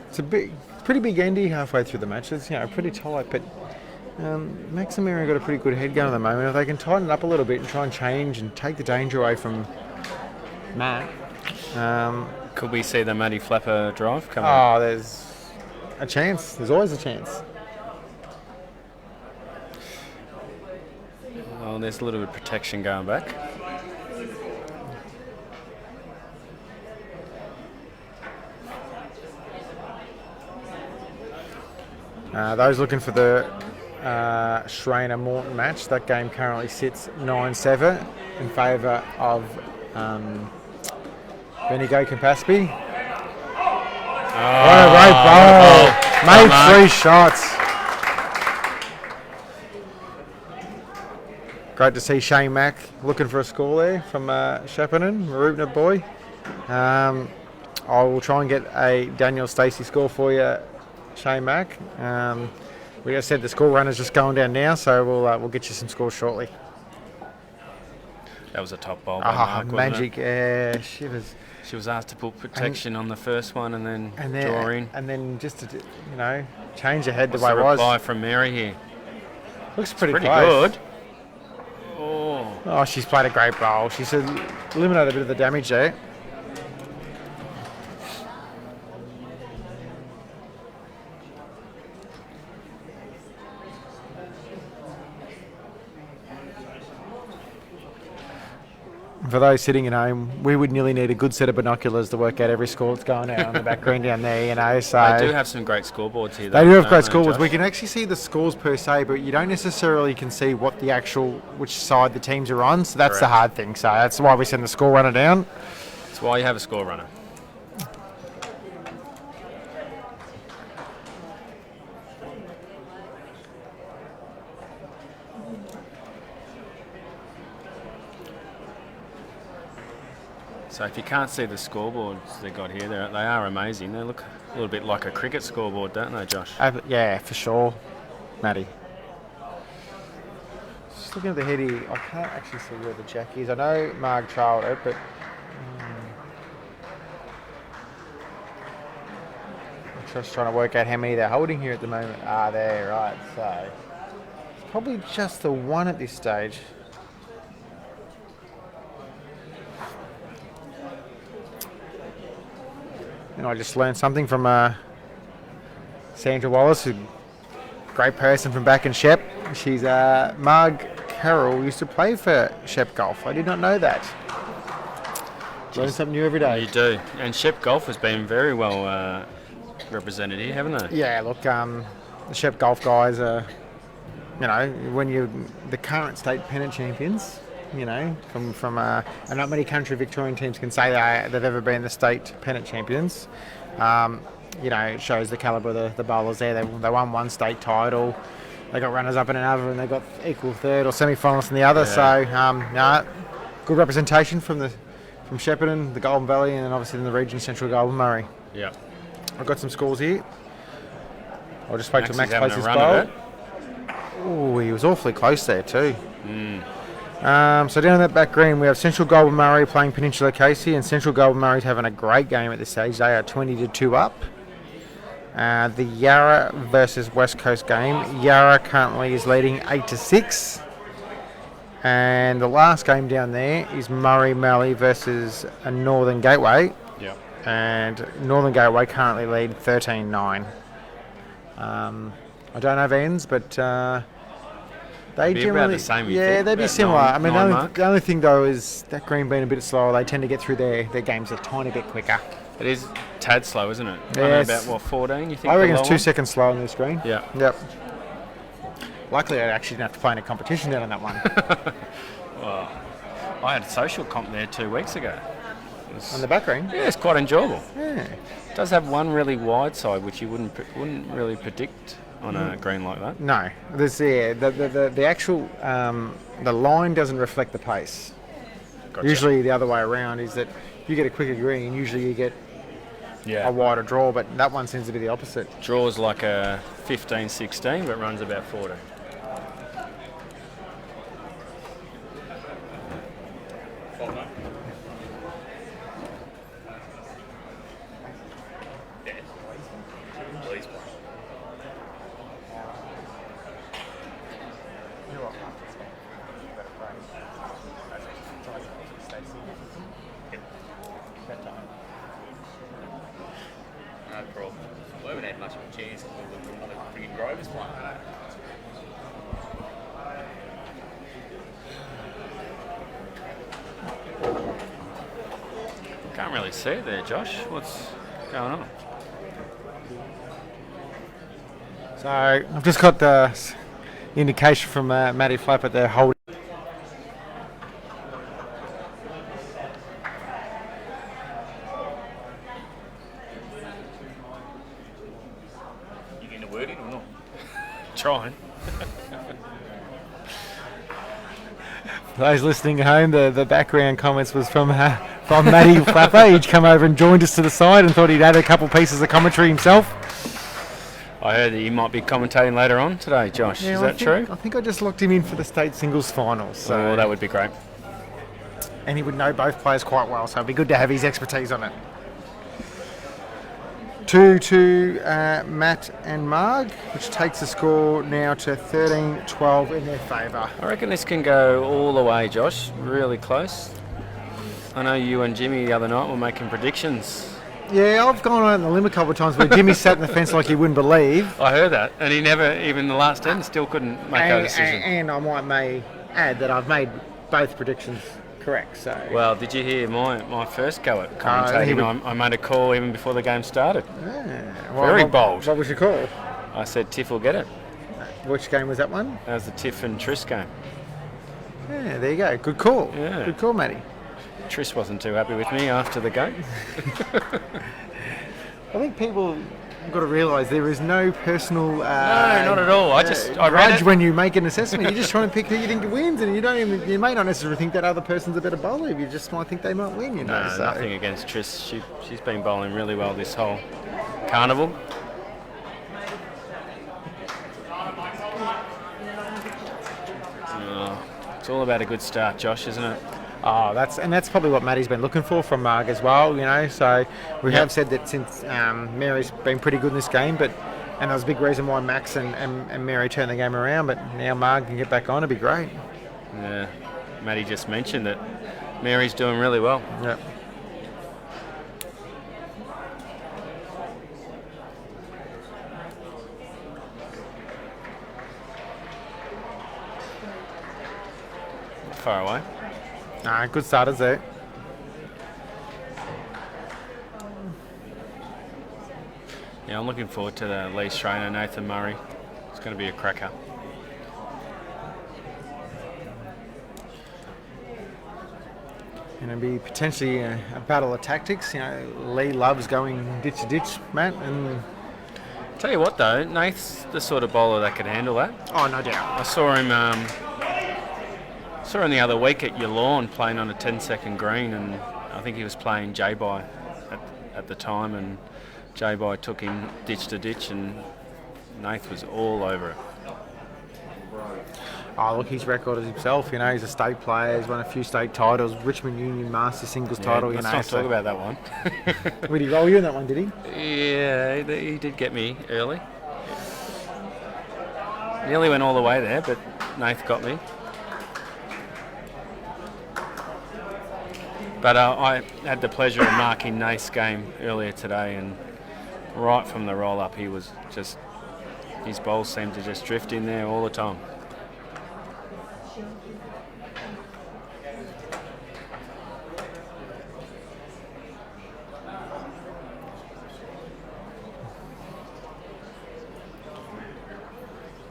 It's pretty big endy halfway through the match. It's pretty tight, but Max and Mary got a pretty good head going at the moment. If they can tighten it up a little bit and try and change and take the danger away from Matt. Could we see the Matty Flapper drive coming up? There's a chance. There's always a chance. Oh, there's a little bit of protection going back. Those looking for the Schrainer-Morton match, that game currently sits 9-7 in favour of Bendigo Campaspe. What a great ball! Made 3 shots. Great to see Shane Mack looking for a score there from Shepparton, Marupna boy. I will try and get a Daniel Stacey score for you, Shane Mack. We just said the score runner's just going down now, so we'll get you some scores shortly. That was a top bowl by Marg, wasn't magic! it? Yeah, shivers. She was asked to put protection on the first one and then draw in. And then just to change the head What's the way the it was. reply from Mary here? Looks pretty good. close. Oh, She's played a great bowl. She's eliminated a bit of the damage there. For those sitting at home, we would nearly need a good set of binoculars to work out every score that's going out on the back green down there, so... They do have some great scoreboards here. They do have great Josh? scoreboards. We can actually see the scores per se, but you don't necessarily can see what which side the teams are on, so that's the hard thing. So that's why we send the score runner down. That's why you have a score runner. So if you can't see the scoreboards they got here, they are amazing. They look a little bit like a cricket scoreboard, don't they, Josh? Yeah, for sure, Matty. Just looking at the heady, I can't actually see where the jack is. I know Marg trailed it, but I'm just trying to work out how many they're holding here at the moment. There, right. So it's probably just the one at this stage. And I just learned something from Sandra Wallace, a great person from back in Shep. She's Marg Carroll used to play for Shep Golf. I did not know that. Learn something new every day. You do. And Shep Golf has been very well represented here, haven't they? Yeah, look, the Shep Golf guys are, when you're the current state pennant champions, from and not many country Victorian teams can say they've ever been the state pennant champions. It shows the calibre of the bowlers there. They won one state title. They got runners up in another, and they got equal third or semi-finalists in the other. Yeah. So, good representation from Shepparton, the Golden Valley, and then obviously in the region, Central Golden Murray. Yeah. I've got some scores here. I'll just wait till Max plays his run bowl. Oh, he was awfully close there too. So down that back green, we have Central Golden Murray playing Peninsula Casey, and Central Golden Murray's having a great game at this stage. They are 20-2 up. The Yarra versus West Coast game. Yarra currently is leading 8-6. And the last game down there is Murray Mallee versus Northern Gateway. Yeah. And Northern Gateway currently lead 13-9. I don't have ends, but they be generally about the same. They'd be similar. Nine, I mean, nine the only thing though is that green being a bit slower. They tend to get through their games a tiny bit quicker. It is tad slow, isn't it? Yeah, about 14? You think? I reckon it's 2 seconds slower on this screen. Yeah. Yep. Luckily, I actually didn't have to play in a competition down on that one. Well, I had a social comp there 2 weeks ago. On the back green? Yeah, it's quite enjoyable. Yeah. It does have one really wide side, which you wouldn't really predict on a green like that. No, there's the actual the line doesn't reflect the pace. Gotcha. Usually the other way around is that you get a quicker green, usually you get Yeah. a wider draw, but that one seems to be the opposite. Draws like a 15-16, but runs about 40. No problem. We haven't had much of a chance because we've got other frigging Grovers playing. Can't really see it there, Josh. What's going on? So I've just got the indication from Matty Flap at the hold. You getting a word in or not? Trying. For those listening at home, the background comments was from Matty Flapper. He'd come over and joined us to the side and thought he'd add a couple pieces of commentary himself. I heard that you might be commentating later on today, Josh. Yeah, Is I that think- true? I think I just locked him in for the state singles finals. So Oh, that would be great. and he would know both players quite well, so it'd be good to have his expertise on it. 2-2 Matt and Marg, which takes the score now to 13-12 in their favour. I reckon this can go all the way, Josh. Really close. I know you and Jimmy the other night were making predictions. Yeah, I've gone on the limb a couple of times where Jimmy sat in the fence like you wouldn't believe. I heard that, and he never, even the last end, still couldn't make a decision. And I may add that I've made both predictions correct. So Well, did you hear my first go at he commentating? would- I made a call even before the game started. Well, Very what- bold. What was your call? I said Tiff will get it. Which game was that one? That was the Tiff and Tris game. Yeah, there you go. Good call. Yeah. Good call, Matty. Tris wasn't too happy with me after the game. I think people have got to realise there is no personal. No, not at all. I read grudge it. when you make an assessment. You're just trying to pick who you think wins, and you may not necessarily think that other person's a better bowler. You just might think they might win. You know. No, nothing against Tris. She's been bowling really well this whole carnival. It's all about a good start, Josh, isn't it? Oh, that's probably what Matty's been looking for from Marg as well. You know, so we have said that since Mary's been pretty good in this game, and that was a big reason why Max and Mary turned the game around. But now Marg can get back on, it'd be great. Yeah. Matty just mentioned that Mary's doing really well. Yep. Far away. Good starters there. Yeah, I'm looking forward to the Lee's trainer, Nathan Murray. It's going to be a cracker. And it'd be potentially a battle of tactics. You know, Lee loves going ditch to ditch, Matt, and Tell you what though, Nath's the sort of bowler that could handle that. oh, no doubt. I saw him the other week at Geelong playing on a 10-second green, and I think he was playing J-By at the time, and J-By took him ditch to ditch, and Nath was all over it. Oh, look, he's recorded himself. You know, he's a state player. He's won a few state titles. Richmond Union Master Singles title. You Let's know, not so- talk about that one. Did he roll you in that one? Did he? Yeah, he did get me early. Nearly went all the way there, but Nath got me. But I had the pleasure of marking Nath's game earlier today, and right from the roll-up, he was just, his bowls seemed to just drift in there all the time.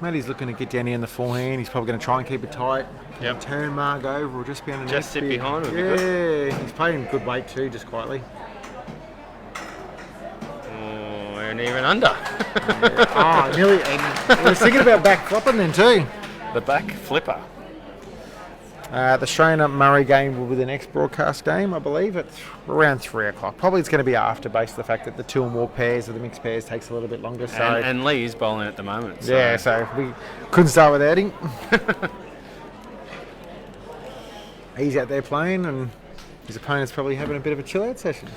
Matty's looking to get down here in the forehand. He's probably going to try and keep it tight. Yep. Turn Marg over or just be underneath. Just sit Be- behind would be yeah, good. he's playing good weight too, just quietly. Oh, and even under. Nearly. And he was thinking about back flopping then too. The back flipper. The Australian Murray game will be the next broadcast game, I believe, at around 3 o'clock. Probably it's going to be after, based on the fact that the two or more pairs of the mixed pairs takes a little bit longer. So And Lee's bowling at the moment. So. yeah, so we couldn't start without him. He's out there playing, and his opponent's probably having a bit of a chill-out session.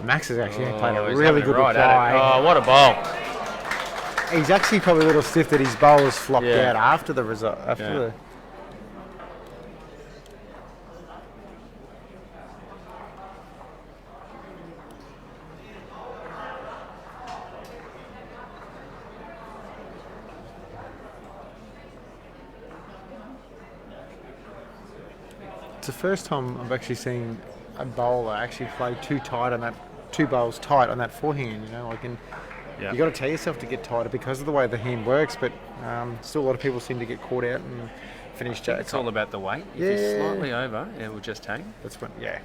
Max has actually played a he's really having good right at it. reply. Oh, what a bowl. He's actually probably a little stiff that his bowlers flopped Yeah. out after the result. After Yeah. the It's the first time I've actually seen a bowler actually play two bowls tight on that forehand. You know, like Yeah. you got to tell yourself to get tighter because of the way the hand works. But still, a lot of people seem to get caught out and finish jack. It's all about the weight. If you're slightly over, it will just hang. That's when, yeah.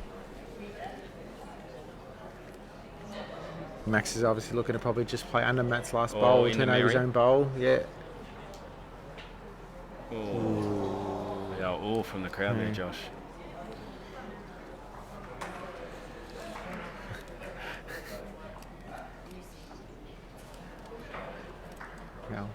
Max is obviously looking to probably just play under Matt's last bowl, in turn the over his mirror. own bowl. Yeah. Yeah, from the crowd there, Josh. Well,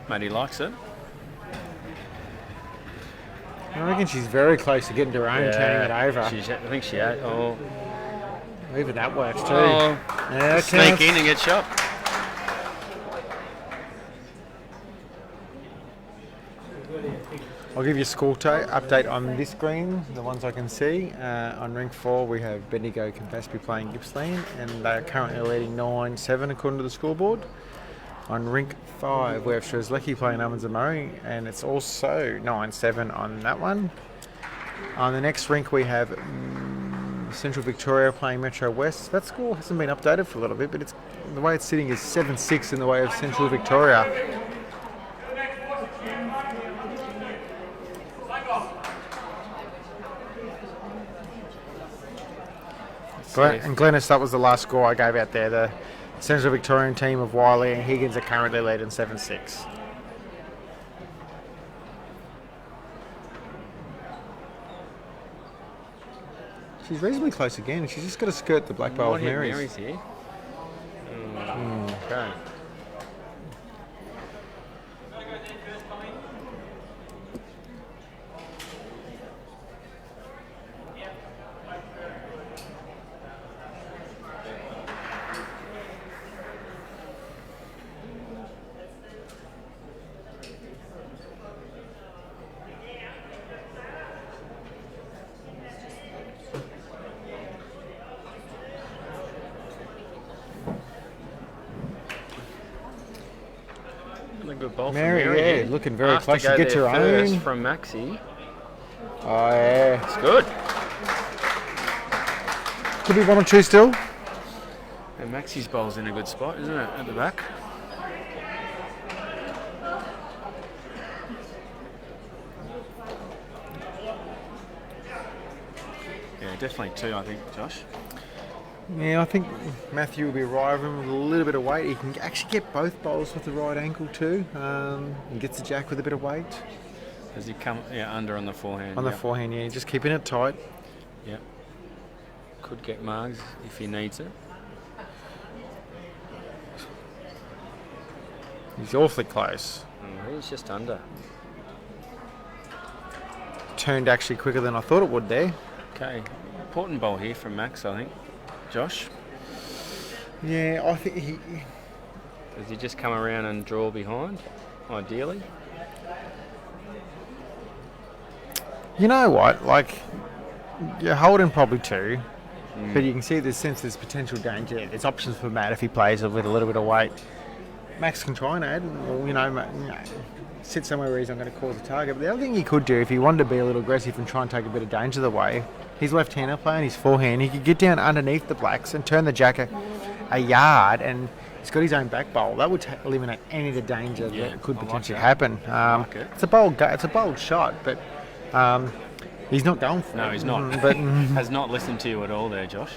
Mate, he likes it. I reckon she's very close to getting to her own, turning it over. I think she had. Oh, Even that works too. oh. Yeah, Sneak counts. in and get shot. I'll give you a score update on this green, the ones I can see. On rink 4, we have Bendigo Campaspe playing Gippsland, and they are currently leading 9-7 according to the scoreboard. On rink 5, we have Shrewsbury playing Ovens and Murray, and it's also 9-7 on that one. On the next rink, we have Central Victoria playing Metro West. That score hasn't been updated for a little bit, but the way it's sitting is 7-6 in the way of Central Victoria. And Glennis, that was the last score I gave out there. The Central Victorian team of Wiley and Higgins are currently leading 7-6. She's reasonably close again. She's just got to skirt the black bowl of Mary's. Mary's here. Okay. A good ball Mary, from Mary. yeah, looking very Asked close to go get to there her first own. from Maxi. Oh, yeah. It's good. Could be 1 or 2 still. And Maxi's bowl's in a good spot, isn't it? At the back. Yeah, definitely 2, I think, Josh. Yeah, I think Matthew will be arriving with a little bit of weight. He can actually get both bowls with the right ankle too. He gets the jack with a bit of weight. Does he come under on the forehand? On the Yep. forehand, yeah, just keeping it tight. Yep. Could get Margs if he needs it. He's awfully close. He's just under. Turned actually quicker than I thought it would there. Okay. Important bowl here from Max, I think. Josh, Yeah, I think he... does he just come around and draw behind, ideally? You know what? Like, you're holding probably 2, but you can see there's potential danger. There's options for Matt if he plays with a little bit of weight. Max can try and add, or, sit somewhere where he's not going to cause a target. But the other thing he could do, if he wanted to be a little aggressive and try and take a bit of danger the way, he's left-hander playing his forehand. He could get down underneath the blacks and turn the jack a yard, and he's got his own back bowl. That would eliminate any of the danger that could I like potentially that. happen. like it. It's a bold shot, but he's not going for it. No, he's not. But Has not listened to you at all there, Josh.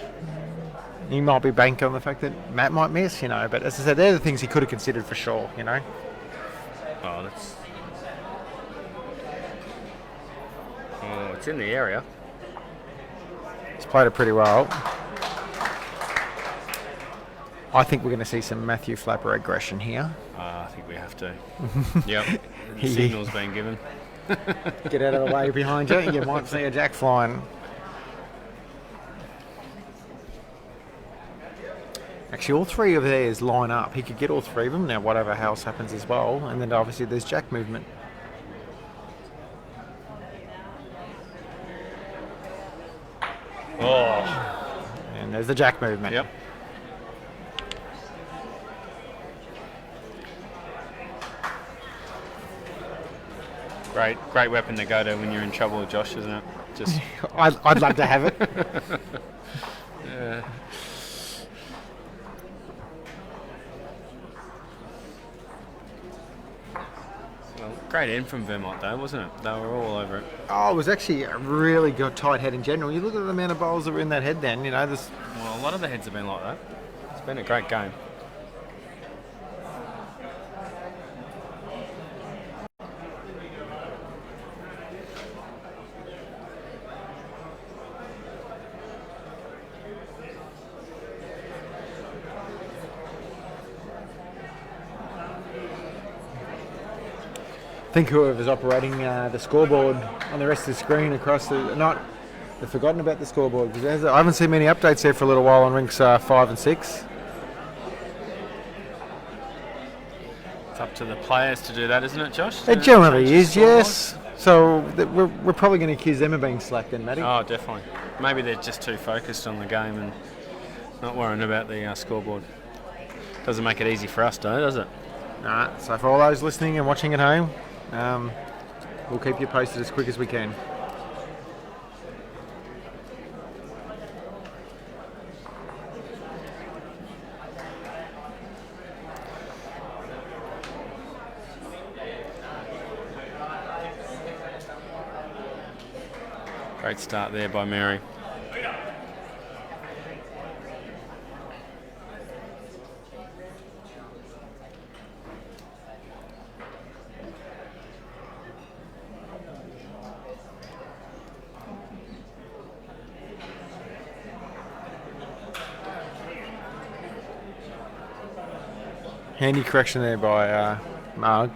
he might be banking on the fact that Matt might miss, But as I said, they're the things he could have considered for sure, Oh, that's... Oh, it's in the area. He's played it pretty well. I think we're going to see some Matthew Flapper aggression here. I think we have to. Yep. The signal's been given. Get out of the way behind you. You might see a jack flying. Actually, all three of theirs line up. He could get all three of them. Now, whatever else happens as well. And then obviously there's jack movement. Oh. And there's the jack movement. Yep. Great weapon to go to when you're in trouble, Josh, isn't it? Just I'd love to have it. yeah. Well, great end from Vermont, though, wasn't it? They were all over it. Oh, it was actually a really good tight head in general. You look at the amount of bowls that were in that head then, this... Well, a lot of the heads have been like that. It's been a great game. I think whoever's operating the scoreboard on the rest of the screen across they've forgotten about the scoreboard because I haven't seen many updates there for a little while on rinks 5 and 6. It's up to the players to do that, isn't it, Josh? It generally is, yes. So we're probably going to accuse them of being slack then, Matty. Oh, definitely. Maybe they're just too focused on the game and not worrying about the scoreboard. Doesn't make it easy for us, though, does it? Nah, so for all those listening and watching at home, we'll keep you posted as quick as we can. Great start there by Mary. Handy correction there by Marg.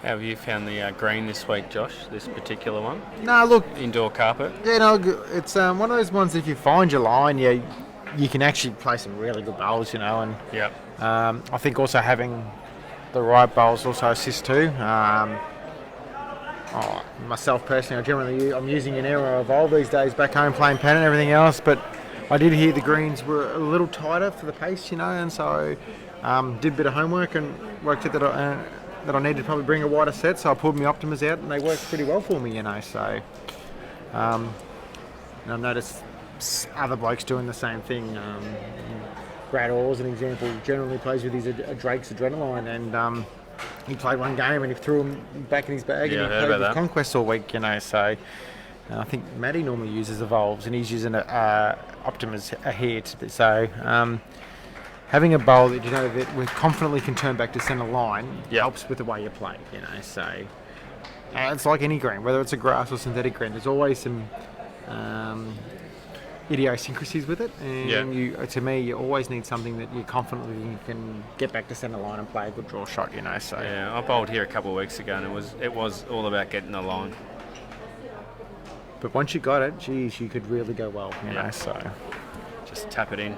How have you found the green this week, Josh? This particular one? No, look, Indoor carpet? yeah, no, it's one of those ones. If you find your line, you can actually play some really good bowls, and Yep. I think also having the right bowls also assists too. Myself personally, I'm using an Aero Evolve these days back home playing pen and everything else, but I did hear the greens were a little tighter for the pace, and so did a bit of homework and worked out that I needed to probably bring a wider set, so I pulled my Optimas out and they worked pretty well for me, so and I've noticed other blokes doing the same thing. Brad Orr, as an example, generally plays with his Drake's Adrenaline, and he played one game and he threw him back in his bag, Yeah, I and he heard played about with that. Conquest all week, so I think Matty normally uses Evolves and he's using Optimas here, so having a bowl that that we confidently can turn back to centre line helps with the way you play, so it's like any green, whether it's a grass or synthetic green, there's always some idiosyncrasies with it, and to me you always need something that you confidently can get back to centre line and play a good draw shot, so Yeah, I bowled here a couple of weeks ago and it was all about getting the line. but once you got it, geez, you could really go well, so Just tap it in.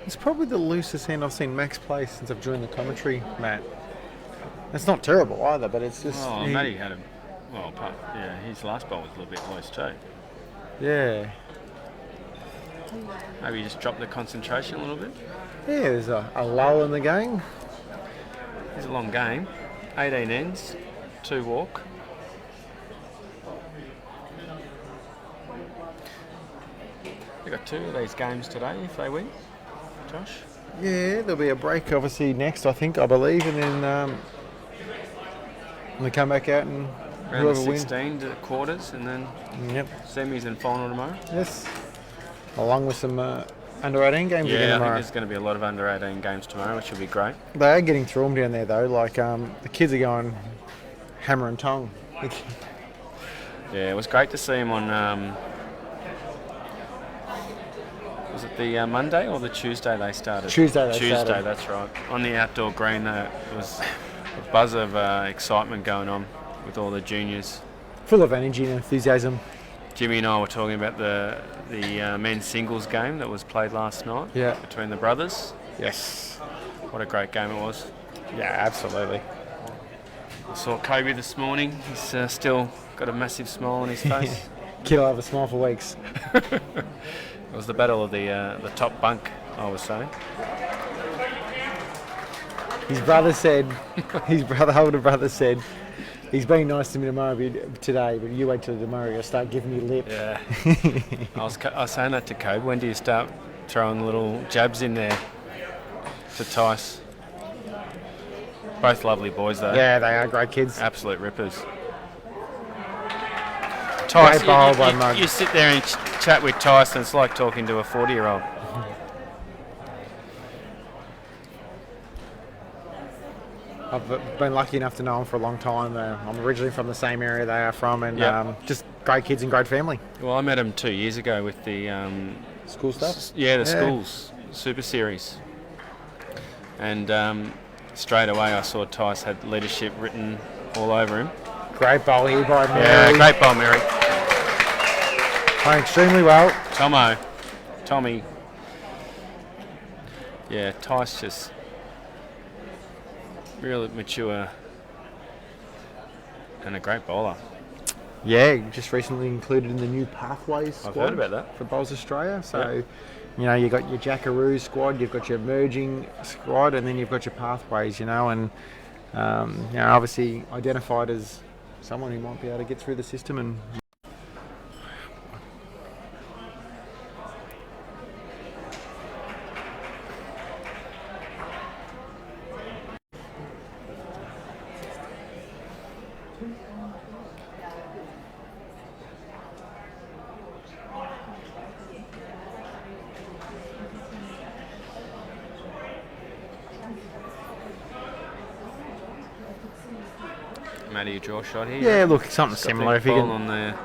it's probably the loosest hand I've seen Max play since I've joined the commentary, Matt. It's not terrible either, but it's just... Oh, Matty had him. Well, his last bowl was a little bit loose too. Yeah. Maybe you just drop the concentration a little bit. Yeah, there's a lull in the game. It's a long game. 18 ends, 2 walk. They've got 2 of these games today if they win. Josh? Yeah, there'll be a break obviously next, I believe, and then they come back out and Round of whoever wins. 16 to the quarters and then Yep. semis and final tomorrow. Yes. Along with some under 18 games again Yeah, I think tomorrow. there's going to be a lot of under 18 games tomorrow, which will be great. They are getting through them down there though. Like the kids are going hammer and tongue. Yeah, it was great to see him on. Was it the Monday or the Tuesday they started? Tuesday they Tuesday, started. that's right. On the outdoor green, there was a buzz of excitement going on with all the juniors. Full of energy and enthusiasm. Jimmy and I were talking about the men's singles game that was played last night Yeah. between the brothers. Yes. What a great game it was. Yeah, absolutely. I saw Kobe this morning. He's still got a massive smile on his face. Kid will have a smile for weeks. It was the battle of the top bunk, I was saying. His brother said, older brother said, he's been nice to me today, but you wait till tomorrow, you'll start giving me lip. Yeah. I was saying that to Kobe. When do you start throwing little jabs in there to Tice? Both lovely boys, though. Yeah, they are great kids. Absolute rippers. Tice, Great bowl by Marg. you sit there and chat with Tice, and it's like talking to a 40-year-old. I've been lucky enough to know them for a long time. I'm originally from the same area they are from, and Yep. just great kids and great family. Well, I met him 2 years ago with the School stuff? the schools Super Series, and straight away I saw Tice had leadership written all over him. Great bowl here by Mary. Yeah, great bowl, Mary. Playing extremely well. Tommy. Yeah, Tice just really mature and a great bowler. Yeah, just recently included in the new Pathways squad. I've heard about that. For Bowls Australia. So, Yep. you know, you've got your Jackaroo squad, you've got your Merging squad, and then you've got your Pathways, you know, and, you know, obviously identified as someone who might be able to get through the system and Matty, a draw shot here. yeah, look, something Just got similar. the If you ball can, on there.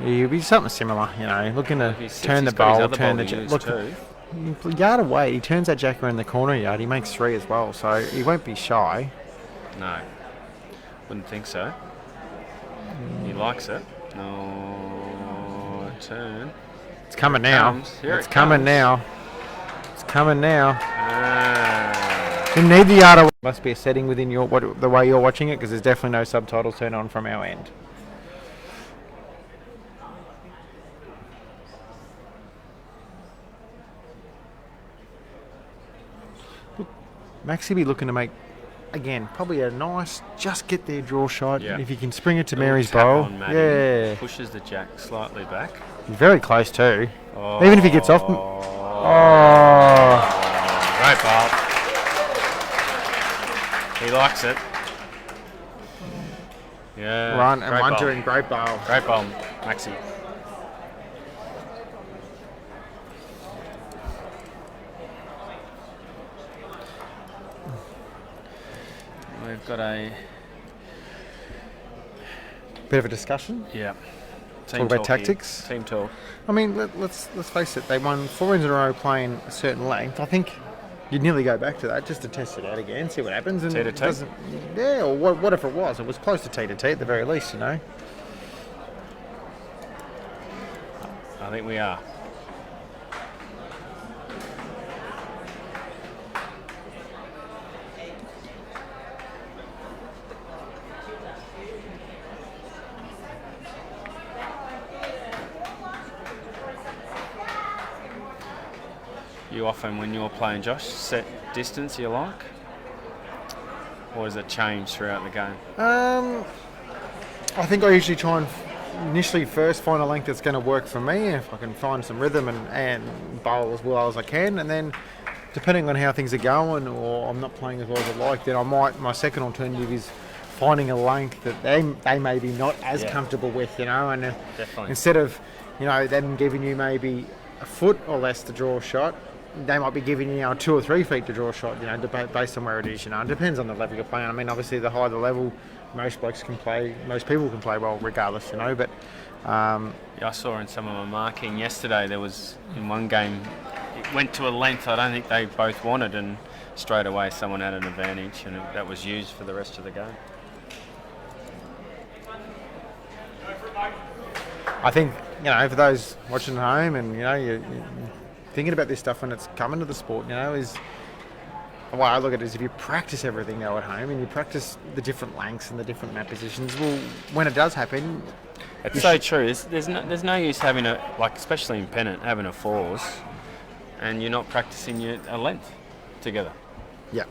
it'll be something similar, you know, looking to He's turn the he's got his bowl, other turn the ball to use look. too. Yard away, he turns that jacker in the corner yard. He makes 3 as well, so he won't be shy. No, wouldn't think so. He likes it. No turn. It's coming now. comes. Here It's it coming comes. now. It's coming now. Ah. You need the yard away. Must be a setting within your the way you're watching it, because there's definitely no subtitles turned on from our end. Maxie be looking to make, again, probably a nice, just get their draw shot. Yeah. If you can spring it to Little Mary's tap bowl. on Matty. Yeah. Pushes the jack slightly back. Very close too. Oh. Even if he gets off. Oh. Great ball. He likes it. Yeah. Run and great one bowl. doing great bowl. Great ball, Maxi. We've got a Bit of a discussion. team Talk about talk here. tactics. Team talk. I mean, let's face it. They won 4 wins in a row playing a certain length. I think you'd nearly go back to that just to test it out again, see what happens. And Tee to it tee? doesn't- Yeah, or whatever it was. It was close to T to T at the very least, you know. I think we are. you often, when you're playing, Josh, set distance you like? Or does it change throughout the game? I think I usually try and initially first find a length that's going to work for me. If I can find some rhythm and bowl as well as I can, and then depending on how things are going, or I'm not playing as well as I like, then my second alternative is finding a length that they may be not as comfortable with, and Definitely. instead of them giving you maybe a foot or less to draw a shot, they might be giving you 2 or 3 feet to draw a shot, based on where it is. It depends on the level you're playing. I mean, obviously the higher the level, most people can play well regardless, but I saw in some of my marking yesterday, there was in one game, it went to a length I don't think they both wanted, and straight away someone had an advantage, and that was used for the rest of the game. I think, for those watching at home and, you're thinking about this stuff when it's coming to the sport, is the way I look at it is if you practice everything though at home and you practice the different lengths and the different mat positions, well, when it does happen... It's so true. There's no use having especially in pennant, having a fours and you're not practicing a length together. Yeah.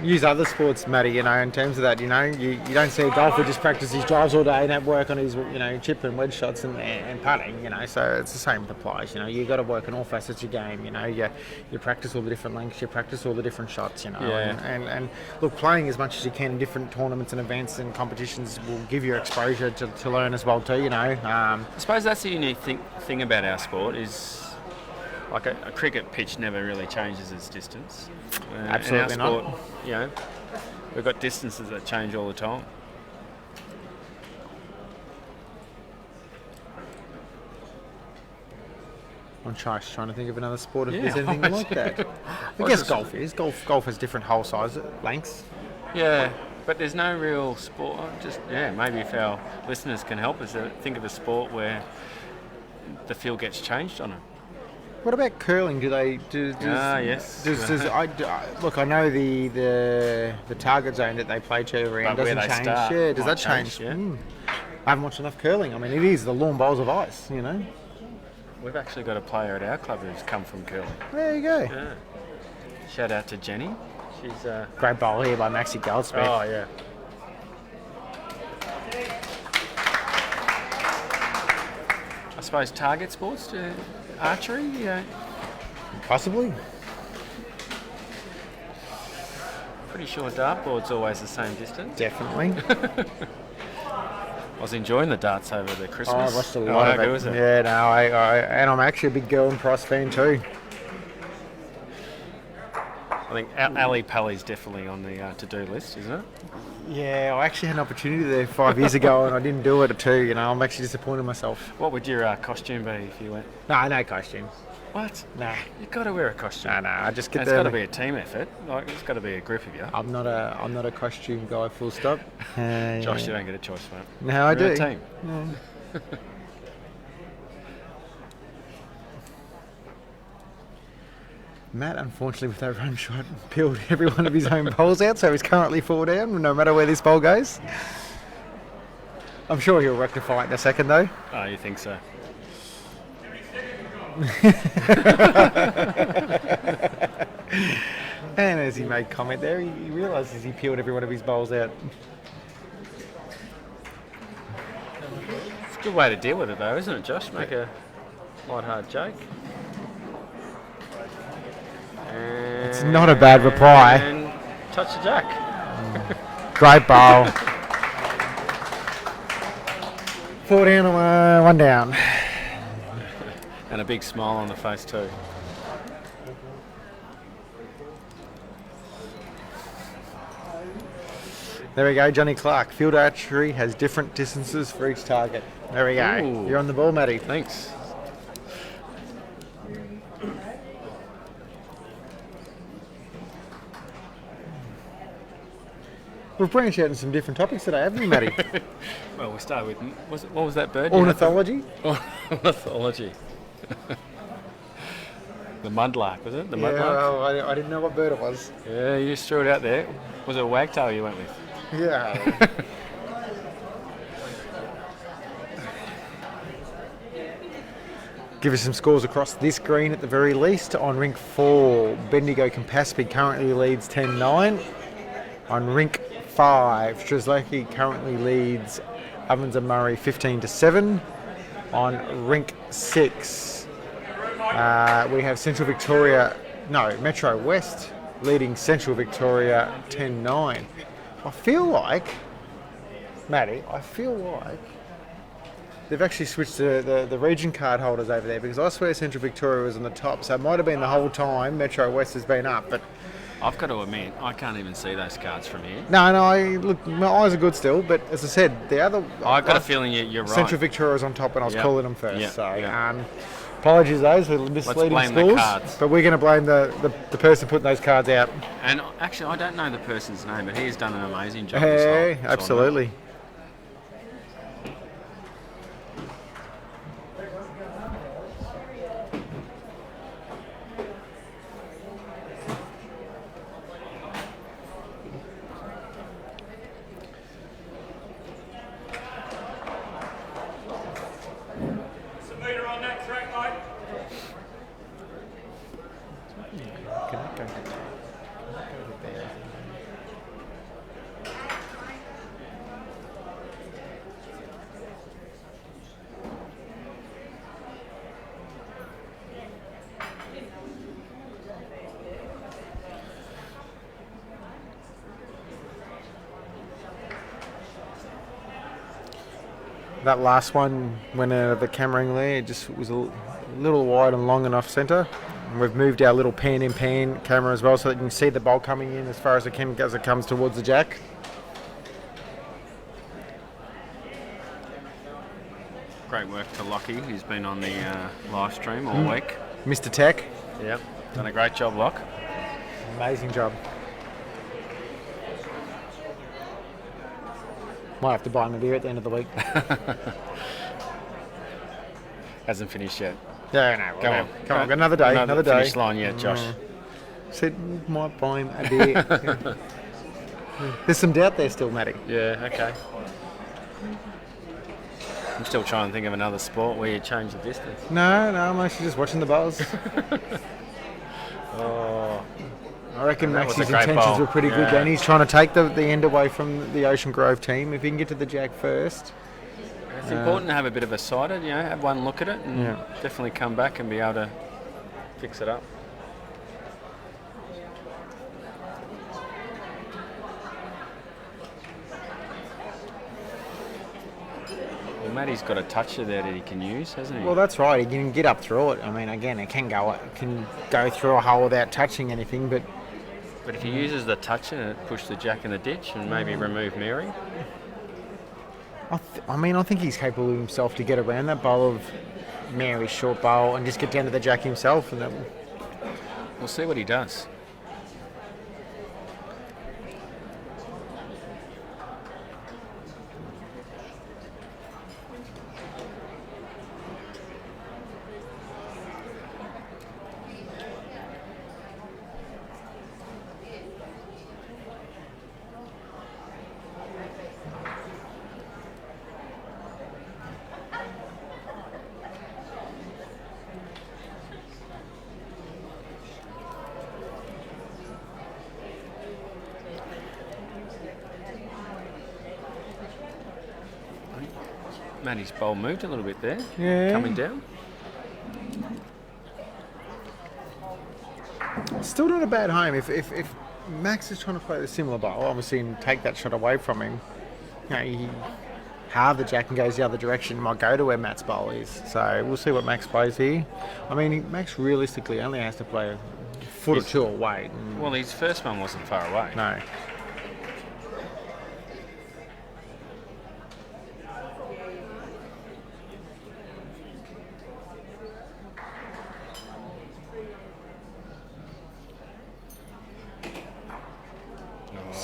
Use other sports, Matty, in terms of that, you don't see a golfer just practice his drives all day and have work on his, chip and wedge shots and putting, so it's the same with the players, you've got to work on all facets of your game, you practice all the different lengths, you practice all the different shots, and look, playing as much as you can in different tournaments and events and competitions will give you exposure to learn as well too, I suppose that's the unique thing about our sport is like a cricket pitch never really changes its distance. Absolutely in our sport, we've got distances that change all the time. I'm trying to think of another sport if there's anything like that. I guess golf is. Golf has different hole size lengths. Yeah, but there's no real sport. Maybe if our listeners can help us think of a sport where the field gets changed on it. What about curling? Do they do? Yes. Look, I know the target zone that they play to every end doesn't change. Yeah, does that change? Yeah. I haven't watched enough curling. I mean, it is the lawn bowls of ice. We've actually got a player at our club who's come from curling. There you go. Yeah. Shout out to Jenny. She's great bowl here by Maxi Goldsmith. Oh yeah. I suppose target sports, archery, Possibly. Pretty sure dartboard's always the same distance. Definitely. I was enjoying the darts over the Christmas. I watched a lot of it. Was it? Yeah, no, and I'm actually a big Girl and Price fan too. I think Ali Pali's definitely on the to-do list, isn't it? Yeah, I actually had an opportunity there 5 years ago and I didn't do it too, I'm actually disappointed in myself. What would your costume be if you went? No costume. What? Nah. You've got to wear a costume. No, I just get there. It's got to be a team effort. It's got to be a group of you. I'm not a costume guy, full stop. Josh, you don't get a choice, mate. No, I do. You're a team. Yeah. Matt, unfortunately, with that run shot, peeled every one of his own bowls out, so he's currently 4 down, no matter where this bowl goes. I'm sure he'll rectify it in a second, though. Oh, you think so? And as he made comment there, he realises he peeled every one of his bowls out. It's a good way to deal with it, though, isn't it, Josh? Make a light-hearted joke. It's not a bad reply. And touch the jack. Great bowl. 4 down, 1 down. And a big smile on the face too. There we go, Johnny Clark. Field archery has different distances for each target. There we go. Ooh. You're on the ball, Matty. Thanks. We've branched out into some different topics today, haven't we, Matty? Well, we started with what was that bird? Ornithology. Ornithology. The mudlark, was it? The Yeah, mudlark. well, I didn't know what bird it was. Yeah, you just threw it out there. Was it a wagtail you went with? Yeah. Give us some scores across this green at the very least. On rink 4, Bendigo Campaspe currently leads 10-9. On rink 5, Trizlaki currently leads Ovens and Murray 15-7. On rink 6, we have Metro West leading Central Victoria 10-9. I feel like, Matty, they've actually switched the region card holders over there, because I swear Central Victoria was on the top, so it might have been the whole time Metro West has been up. But I've got to admit, I can't even see those cards from here. no, look, my eyes are good still, but as I said, the other... I've got a feeling you're right. Central Victoria was on top when I was Yep. calling them first, Yep. so... Yep. Apologies those for misleading blame the scores, cards. but we're going to blame the person putting those cards out. And actually, I don't know the person's name, but he's done an amazing job. this whole Hey, tournament. absolutely. What's the meter on that track, mate? That last one went out of the camera angle there. It just was a little wide and long enough centre. And we've moved our little pan-in-pan camera as well, so that you can see the bowl coming in as far as it can as it comes towards the jack. Great work to Lockie, who's been on the live stream all week. Mr. Tech, Yep, done a great job, Lock. amazing job. Might have to buy him a beer at the end of the week. Hasn't finished yet. Yeah, no. Come on. Come on, another day, another day. Finish line yet, Josh. Said, might buy him a beer. Yeah. There's some doubt there still, Matty. Yeah, okay. I'm still trying to think of another sport where you change the distance. No, I'm actually just watching the bowls. Oh, I reckon That was Max's a great intentions bowl. were pretty good Yeah. then. He's trying to take the end away from the Ocean Grove team. If he can get to the jack first. it's important to have a bit of a sighted, have one look at it and Yeah. definitely come back and be able to fix it up. Well, Matty's got a toucher there that he can use, hasn't he? Well, that's right. He can get up through it. I mean, again, it can go through a hole without touching anything, but But if he uses the toucher, push the jack in the ditch and maybe remove Mary. I think he's capable of himself to get around that bowl of Mary's short bowl and just get down to the jack himself, and that. We'll see what he does. Matty's bowl moved a little bit there. Yeah. Coming down. Still not a bad home. If Max is trying to play the similar bowl, obviously, and take that shot away from him, he halve the jack and goes the other direction, might go to where Matt's bowl is. So we'll see what Max plays here. I mean, Max realistically only has to play a foot or two away. Well, his first one wasn't far away. No.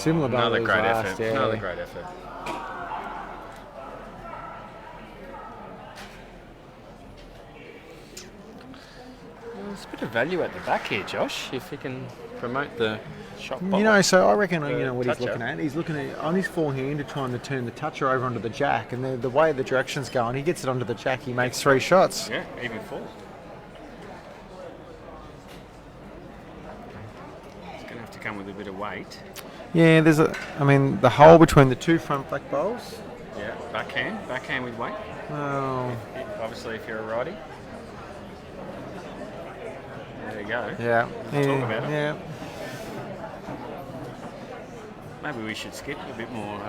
Similar to Another those great last, effort. yeah. Another great effort. Well, there's a bit of value at the back here, Josh, if you can promote the shot ball. You know, so I reckon, you The know, what he's toucher. looking at. He's looking at on his forehand to trying to turn the toucher over onto the jack, and the way the direction's going, he gets it onto the jack, he makes 3 shots. Yeah, even 4. It's going to have to come with a bit of weight. Yeah, the hole between the 2 front black bowls. Yeah, backhand with weight. Oh, Obviously, if you're a righty. There you go. yeah. Talk about it. Yeah. Maybe we should skip a bit more.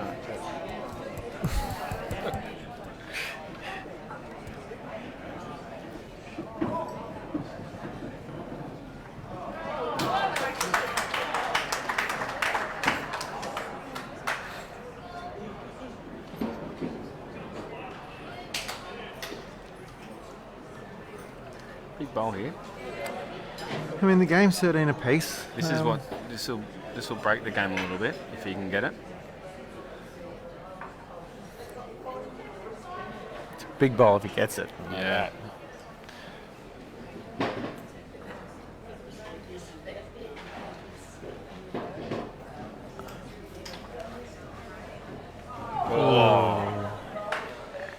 Big bowl here. I mean, the game's 13 apiece. This is what this will break the game a little bit if you can get it. Big ball if he gets it. Yeah.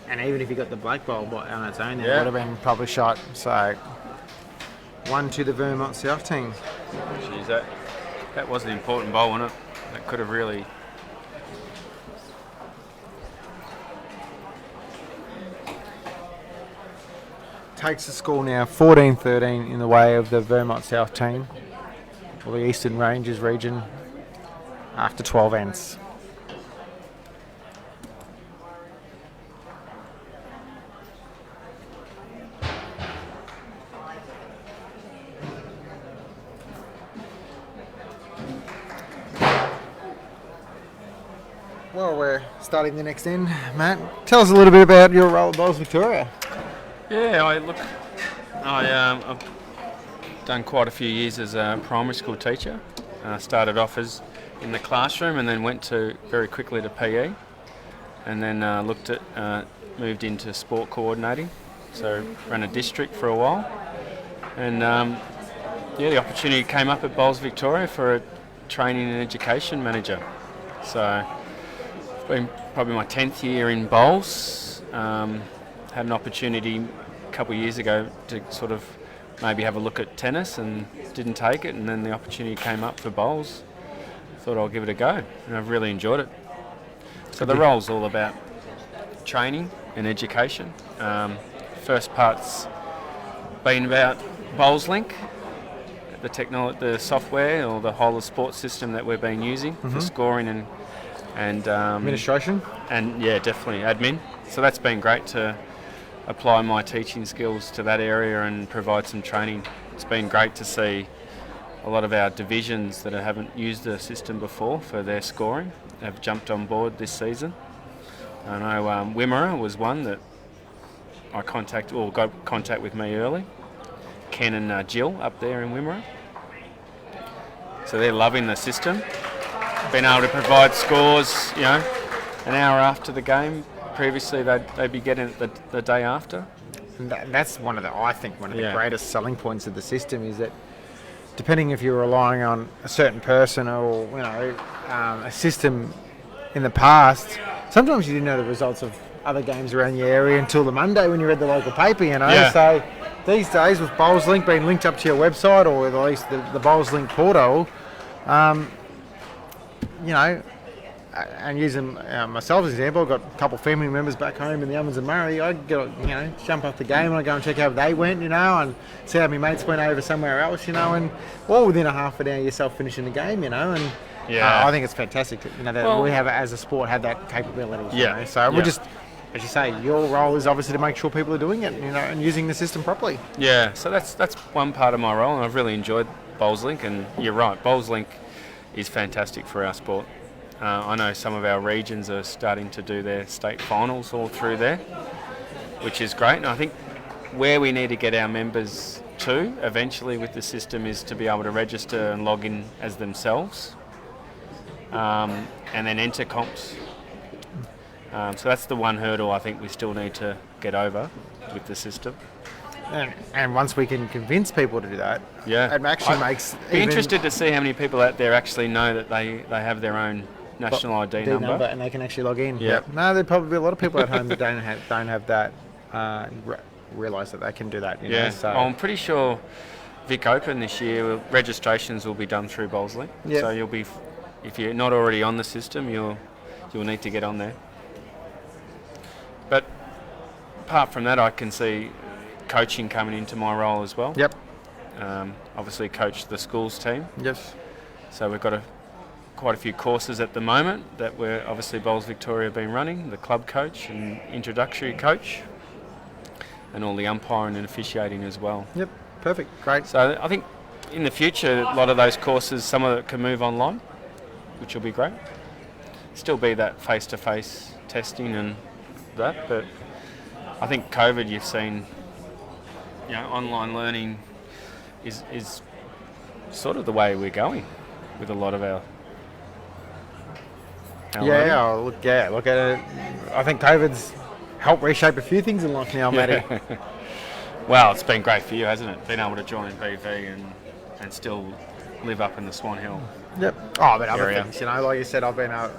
And even if he got the black ball on its own, it Yeah. would have been probably shot. So, 1 to the Vermont South team. Jeez, that was an important bowl, wasn't it? That could have really. Takes the score now 14-13 in the way of the Vermont South team, or the Eastern Ranges region, after 12 ends. Well, we're starting the next end. Matt, tell us a little bit about your role at Bowls Victoria. Yeah, I've done quite a few years as a primary school teacher. Started off as in the classroom and then went to very quickly to PE, and then moved into sport coordinating. So ran a district for a while, and the opportunity came up at Bowls Victoria for a training and education manager. So it's been probably my 10th year in Bowls. Had an opportunity a couple of years ago to sort of maybe have a look at tennis and didn't take it, and then the opportunity came up for Bowls. Thought I'll give it a go, and I've really enjoyed it. So the role's all about training and education. First part's been about BowlsLink, the software or the whole of sports system that we've been using for scoring and Administration? and yeah, definitely admin. So that's been great to apply my teaching skills to that area and provide some training. It's been great to see a lot of our divisions that haven't used the system before for their scoring have jumped on board this season. I know Wimmera was one that got contact with me early. Ken and Jill up there in Wimmera. So they're loving the system. Been able to provide scores, an hour after the game. Previously, they'd be getting it the day after. And that's one of the Yeah. greatest selling points of the system is that depending if you're relying on a certain person or a system in the past, sometimes you didn't know the results of other games around your area until the Monday when you read the local paper. Yeah. So these days with BowlsLink being linked up to your website or at least the BowlsLink portal, and using myself as an example, I've got a couple of family members back home in the Ovens and Murray. I jump off the game and I go and check how they went, and see how my mates went over somewhere else, and all within a half an hour yourself finishing the game, and I think it's fantastic that we have as a sport have that capability. Yeah. So we're just, as you say, your role is obviously to make sure people are doing it, and using the system properly. Yeah, so that's one part of my role, and I've really enjoyed BowlsLink. And you're right, BowlsLink is fantastic for our sport. I know some of our regions are starting to do their state finals all through there, which is great. And I think where we need to get our members to eventually with the system is to be able to register and log in as themselves. and then enter comps. So that's the one hurdle I think we still need to get over with the system. And once we can convince people to do that, Yeah, it actually makes. Be interested to see how many people out there actually know that they have their own national ID number. and they can actually log in. Yep. No, there'd probably be a lot of people at home that don't have that. Realise that they can do that. You know, so. Well, I'm pretty sure Vic Open this year registrations will be done through Bowlsley. Yep. So you'll be, if you're not already on the system, you'll need to get on there. But apart from that, I can see coaching coming into my role as well. Yep. Obviously, coach the schools team. Yes. So we've got quite a few courses at the moment that we're obviously Bowls Victoria have been running, the club coach and introductory coach, and all the umpiring and officiating as well. Yep. Perfect. Great. So I think in the future, a lot of those courses, some of it can move online, which will be great. Still be that face-to-face testing and that, but I think COVID, you've seen, online learning is sort of the way we're going with a lot of our learning. Look at it. I think COVID's helped reshape a few things in life now, Matty. Well, it's been great for you, hasn't it? Being able to join BV and still live up in the Swan Hill. Yep. Oh, but other area. things, like you said, I've been out,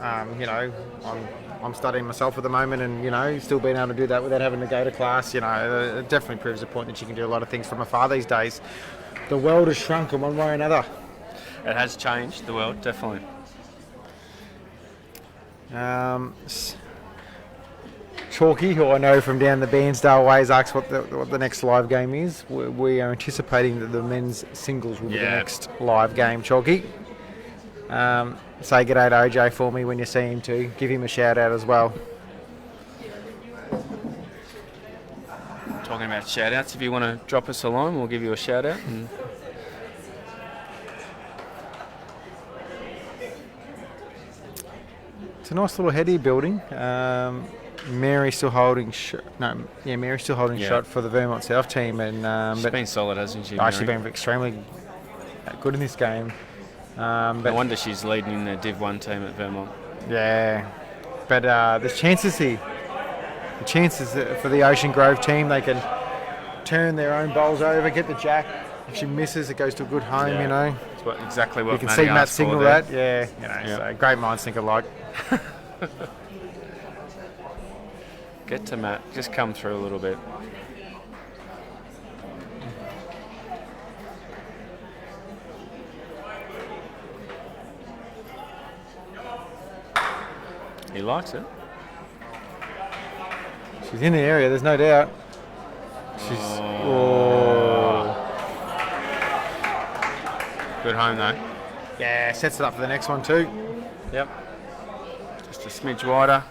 I'm studying myself at the moment and, still being able to do that without having to go to class, it definitely proves the point that you can do a lot of things from afar these days. The world has shrunk in one way or another. It has changed the world, definitely. Chalky, who I know from down the Bairnsdale ways, asks what the next live game is. We are anticipating that the men's singles will be the next live game, Chalky. Say g'day to OJ for me when you see him too. Give him a shout out as well. Talking about shout outs, if you want to drop us a line, we'll give you a shout out. It's a nice little heady building. Mary's still holding shot for the Vermont South team, and She's been solid, hasn't she? actually Mary? been extremely good in this game. No wonder she's leading in the Div 1 team at Vermont. Yeah, but there's chances here. The chances for the Ocean Grove team, they can turn their own bowls over, get the jack. If she misses, it goes to a good home. It's exactly what you can Matty see Matt asked for signal there. that. So great minds think alike. Get to Matt. Just come through a little bit. He likes it. She's in the area, there's no doubt. She's Good home though. Yeah, sets it up for the next one too. Yep. Just a smidge wider.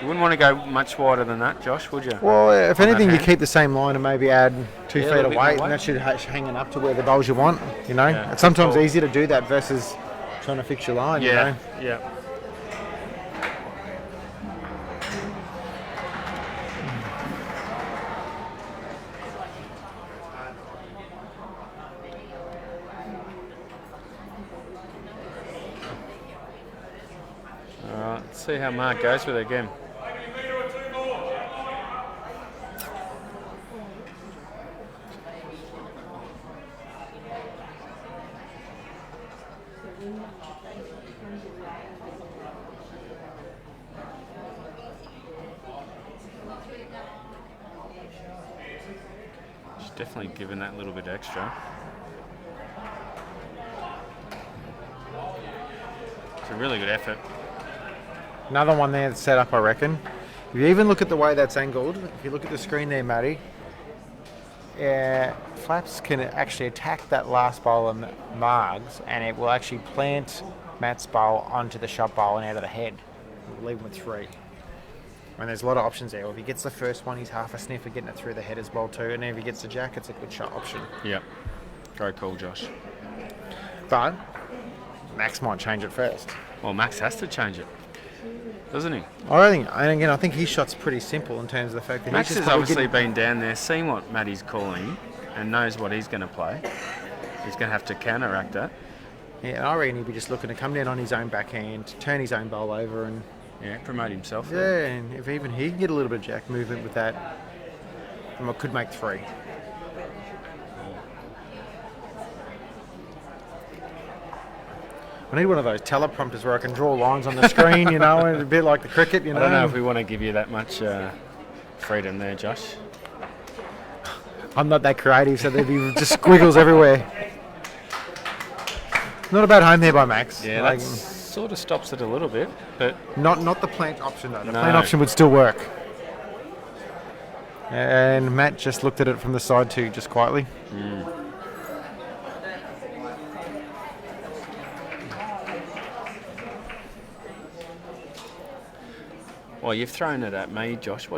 You wouldn't want to go much wider than that, Josh, would you? Well, if On anything, that you hand? keep the same line and maybe add 2 Yeah, a feet little of bit more weight, weight. and that should hanging up to where the bowls you want. Yeah, It's sometimes cool. easier to do that versus trying to fix your line. You know? Yeah. All right, let's see how Mark goes with it again. She's definitely given that little bit extra. It's a really good effort. Another one there that's set up, I reckon. If you even look at the way that's angled, if you look at the screen there, Matty, Flaps can actually attack that last bowl of Marg's, and it will actually plant Matt's bowl onto the shot bowl and out of the head. We'll leave him with 3. And there's a lot of options there. If he gets the first one, he's half a sniff of getting it through the head as well too. And if he gets the jack, it's a good shot option. Yep. Very cool, Josh. But Max might change it first. Well, Max has to change it, doesn't he? I think his shot's pretty simple in terms of the fact that Max he's has just obviously been down there, seen what Matty's calling, and knows what he's going to play. He's going to have to counteract that. Yeah, I reckon he'd be just looking to come down on his own backhand, turn his own bowl over, and Yeah, promote himself. yeah, and if even he can get a little bit of jack movement with that, then I could make 3. I need one of those teleprompters where I can draw lines on the screen, and a bit like the cricket, I don't know if we want to give you that much freedom there, Josh. I'm not that creative, so there'd be just squiggles everywhere. Not a bad home there by Max. Yeah, that sort of stops it a little bit, but Not the plant option though. The No. plant option would still work. And Matt just looked at it from the side too, just quietly. well, you've thrown it at me, Josh.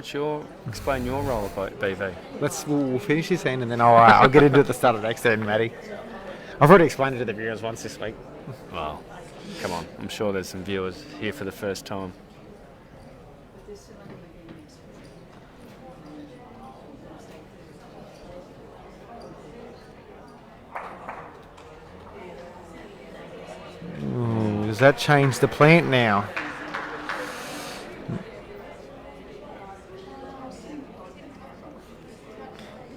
Explain your role at BV? We'll finish this end and then I'll get into it at the start of next end, Matty. I've already explained it to the viewers once this week. Well, come on. I'm sure there's some viewers here for the first time. Does that change the plant now?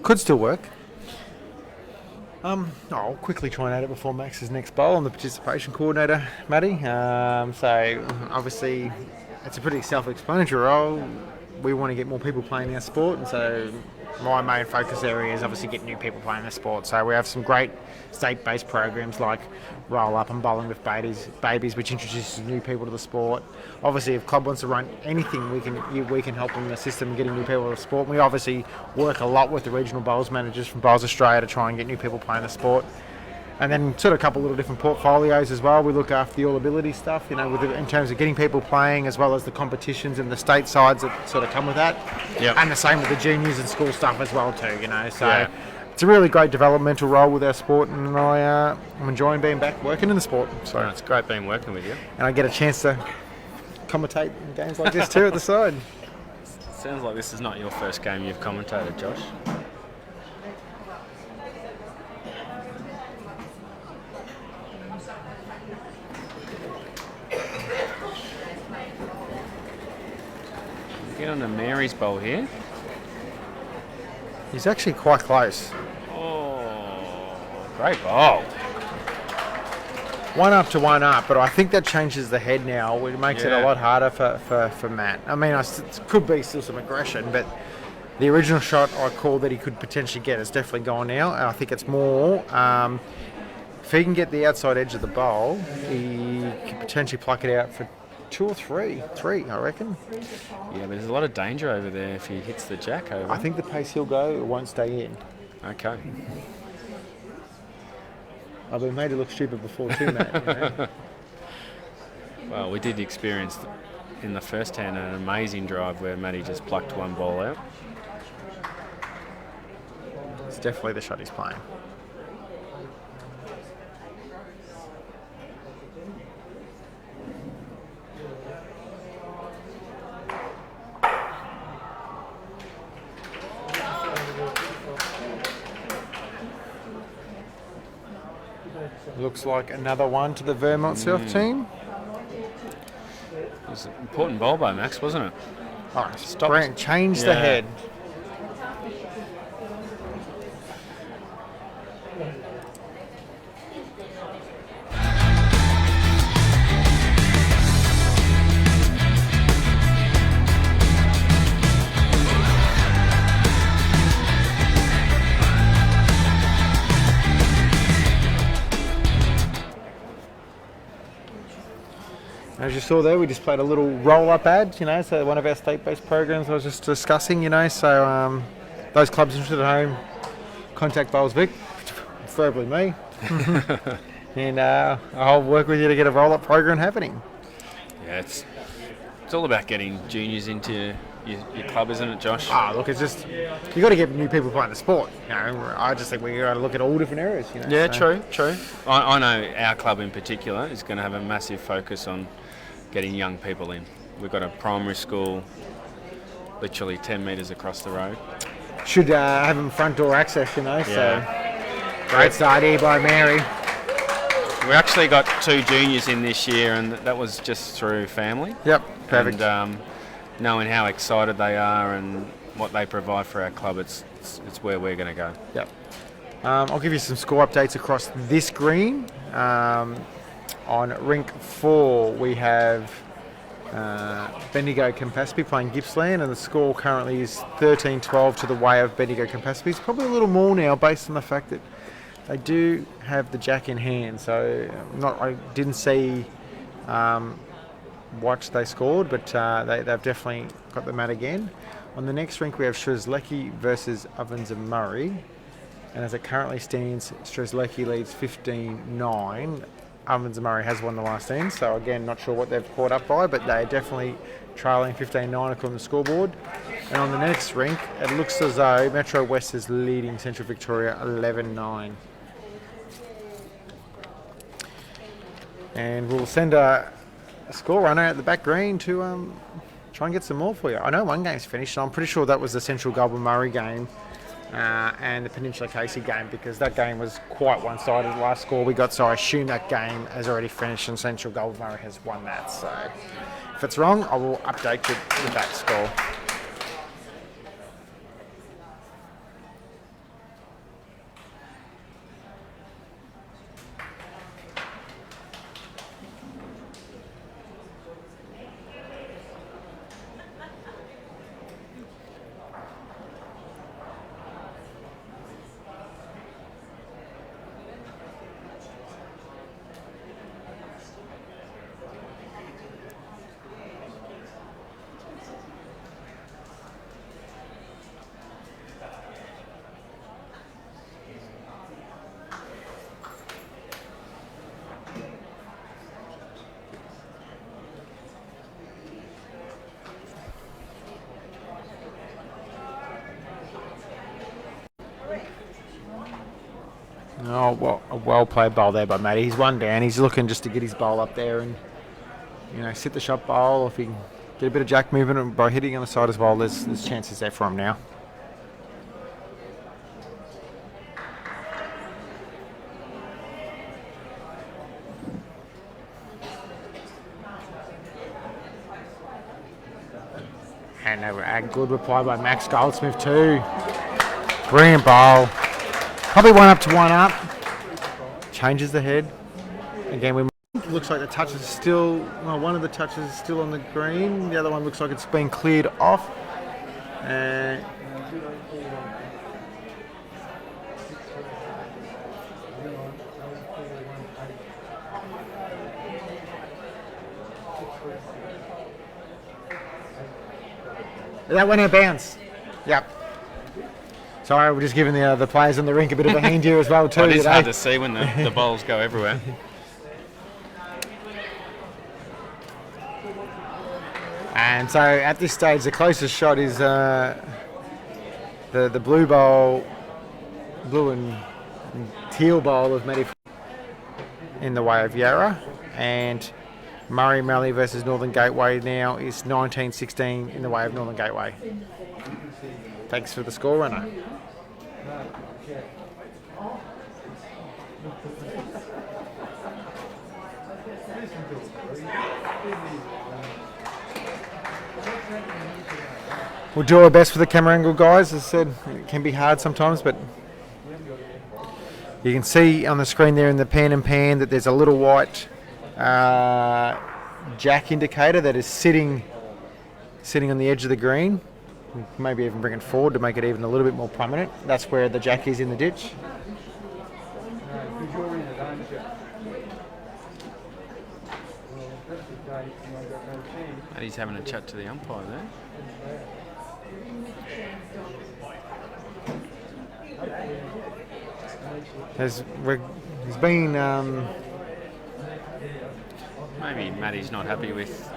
Could still work. I'll quickly try and add it before Max's next bowl. I'm the participation coordinator, Matty. So obviously it's a pretty self-explanatory role. We want to get more people playing our sport, and so my main focus area is obviously getting new people playing the sport. So we have some great state-based programs like Roll Up and Bowling with Babies, which introduces new people to the sport. Obviously, if club wants to run anything, we can help them assist them in getting new people to the sport. We obviously work a lot with the regional bowls managers from Bowls Australia to try and get new people playing the sport. And then sort of a couple little different portfolios as well. We look after the all-ability stuff, in terms of getting people playing, as well as the competitions and the state sides that sort of come with that. Yep. And the same with the juniors and school stuff as well too, So Yeah. it's a really great developmental role with our sport, and I'm enjoying being back working in the sport. So, It's great being working with you. and I get a chance to commentate in games like this too at the side. Sounds like this is not your first game you've commentated, Josh. Get on to Mary's bowl here. He's actually quite close. Oh, great bowl. 1 up to 1 up, but I think that changes the head now. It makes it a Yeah. lot harder for Matt. I mean, it could be still some aggression, but the original shot I called that he could potentially get is definitely gone now. And I think it's more, if he can get the outside edge of the bowl, he could potentially pluck it out for 2 or 3. 3, I reckon. Yeah, but there's a lot of danger over there if he hits the jack over. I think the pace he'll go, it won't stay in. Okay. I've been made to look stupid before too, Matt. Well, we did experience in the first hand an amazing drive where Matty just plucked one ball out. It's definitely the shot he's playing. Looks like another one to the Vermont South team. It was an important ball by Max, wasn't it? Oh, Stopped. Brent changed the Yeah. head. As you saw there, we just played a little roll-up ad, so one of our state-based programs I was just discussing, so those clubs interested at home, contact Bowls Vic, preferably me, and I'll work with you to get a roll-up program happening. Yeah, it's all about getting juniors into your club, isn't it, Josh? Look, it's just, you got to get new people playing the sport, I just think we got to look at all different areas, Yeah, so. true. I know our club in particular is going to have a massive focus on getting young people in. We've got a primary school literally 10 metres across the road. Should have them front door access, so Yeah. great start here by Mary. We actually got 2 juniors in this year, and that was just through family. Yep, perfect. And knowing how excited they are and what they provide for our club, it's where we're going to go. Yep. I'll give you some score updates across this green. On rink 4, we have Bendigo Campaspe playing Gippsland, and the score currently is 13-12 to the way of Bendigo Campaspe. It's probably a little more now based on the fact that they do have the jack in hand. So I didn't see what they scored, but they've definitely got the mat again. On the next rink, we have Strzelecki versus Ovens and Murray. And as it currently stands, Strzelecki leads 15-9. Ovens and Murray has won the last end, so again, not sure what they've caught up by, but they're definitely trailing 15-9 according to the scoreboard. And on the next rink, it looks as though Metro West is leading Central Victoria 11-9. And we'll send a score runner at the back green to try and get some more for you. I know one game's finished, and I'm pretty sure that was the Central Goulburn Murray game. And the Peninsula Casey game, because that game was quite one-sided. The last score we got, so I assume that game has already finished and Central Goulburn Murray has won that. So if it's wrong, I will update you with that score. Oh, a well-played bowl there by Matty. He's one down. He's looking just to get his bowl up there and, sit the shot bowl. If he can get a bit of jack movement by hitting on the side as well, there's chances there for him now. And a good reply by Max Goldsmith too. Brilliant bowl. Probably one up. Changes the head. Again, looks like the touch is still, one of the touches is still on the green. The other one looks like it's been cleared off. That went out of bounds. Yep. Sorry, we're just giving the players on the rink a bit of a hand here as well too. It is hard to see when the bowls go everywhere. And so at this stage, the closest shot is the blue and teal bowl of Matty in the way of Yarra, and Murray Mallee versus Northern Gateway now is 19-16 in the way of Northern Gateway. Thanks for the score runner. We'll do our best for the camera angle, guys. As I said, it can be hard sometimes, but you can see on the screen there in the pan and pan that there's a little white jack indicator that is sitting on the edge of the green. Maybe even bring it forward to make it even a little bit more prominent. That's where the jack is in the ditch. And he's having a chat to the umpire there. There's been... Maybe Matty's not happy with...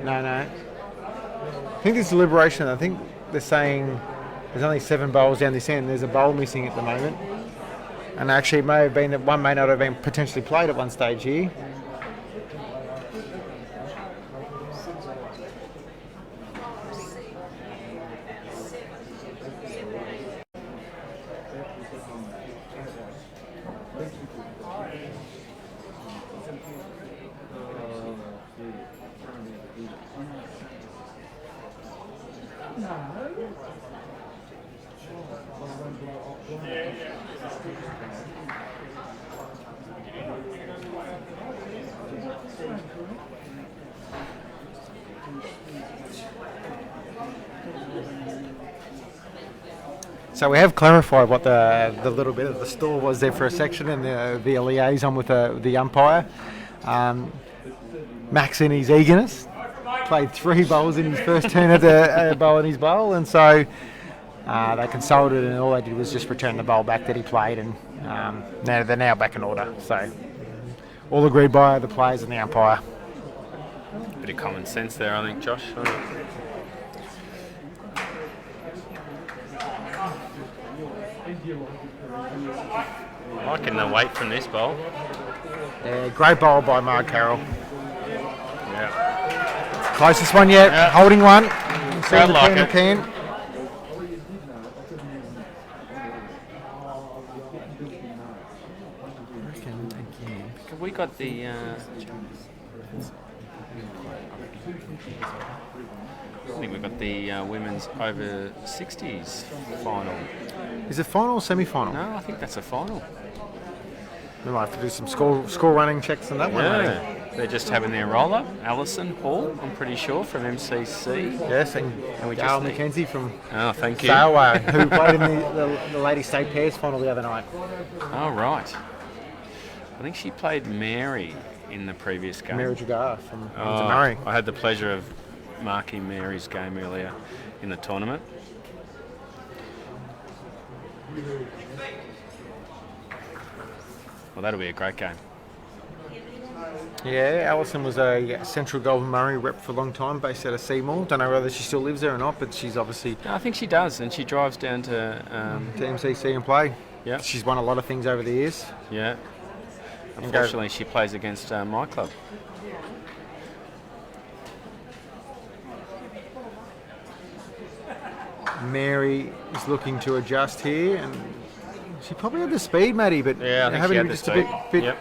No. I think it's deliberation. I think they're saying there's only 7 bowls down this end. There's a bowl missing at the moment. And actually it may have been that one may not have been potentially played at one stage here. So we have clarified what the little bit of the stall was there for a section, and the liaison with the umpire. Max, in his eagerness, played 3 bowls in his first turn at the bowl in his bowl, and so they consulted, and all they did was just return the bowl back that he played, and now they're now back in order. So all agreed by the players and the umpire. Bit of common sense there, I think, Josh. Liking the weight from this bowl. Yeah, great bowl by Marg, Carroll. Yeah. Closest one yet, Yeah. holding one. Crowd like it. Can. Have we got the... I think we've got the women's over 60s final. Is it final or semi-final? No, I think that's a final. We might have to do some score running checks on that one. Maybe. Yeah, they're just having their roller. Alison Hall, I'm pretty sure, from MCC. Yes, and we Gail just need- McKenzie from Oh, thank you. Farley, who played in the Lady State Pairs final the other night. Oh, right. I think she played Mary in the previous game. Mary Jagar from Oh, Murray. I had the pleasure of marking Mary's game earlier in the tournament. Well, that'll be a great game. Yeah, Alison was a Central Golden Murray rep for a long time, based out of Seymour. Don't know whether she still lives there or not, but she's obviously No, I think she does, and she drives down to... to MCC and play. Yeah. She's won a lot of things over the years. Yeah. Unfortunately, she plays against my club. Mary is looking to adjust here, and she probably had the speed, Matty, but Yeah, I think having she had him the just speed. a bit Yep.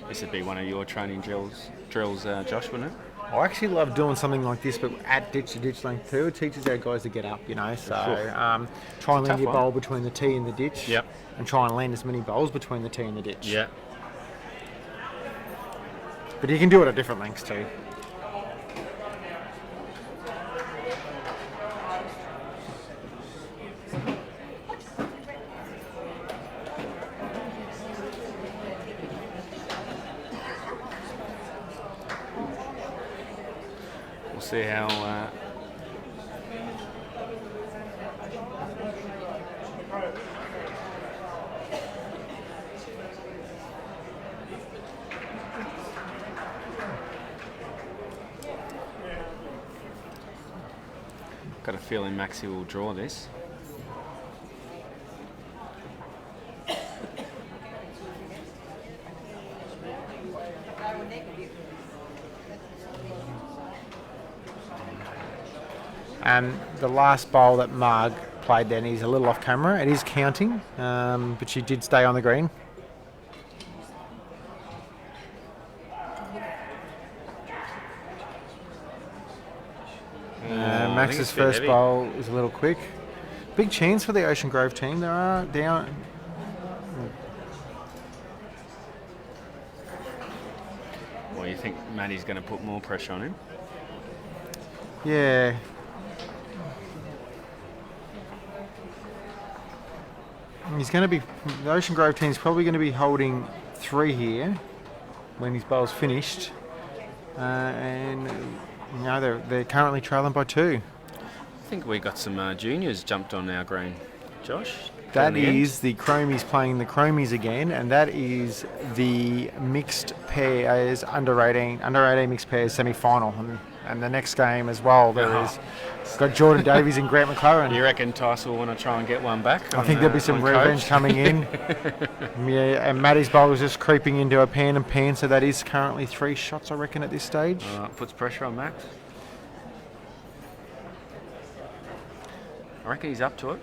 This would be one of your training drills, Josh, wouldn't it? I actually love doing something like this, but at ditch to ditch length too. It teaches our guys to get up, you know. So try and land tough your one. bowl between the tee and the ditch. Yep. And try and land as many bowls between the tee and the ditch. Yeah. But you can do it at different lengths too. We'll see how... Got a feeling Maxi will draw this. The last bowl that Marg played then, he's a little off camera. It is counting, but she did stay on the green. I think Max's it's a bit first heavy. bowl is a little quick. Big chance for the Ocean Grove team. They are down. Well, you think Maddie's going to put more pressure on him? Yeah. He's going to be. The Ocean Grove team's probably going to be holding 3 here when his bowl's finished, and you know they're currently trailing by 2. I think we got some juniors jumped on our green. Josh? That in the end? is the Chromies playing the Chromies again, and that is the mixed pairs under 18 mixed pairs semi-final, and the next game as well. There is it's got Jordan Davies and Grant McLaren. You reckon Tice will want to try and get one back? I think there'll be some revenge coming in. Yeah, and Matty's bowl is just creeping into a pan and pan, so that is currently 3 shots, I reckon, at this stage. Puts pressure on Max. I reckon he's up to it.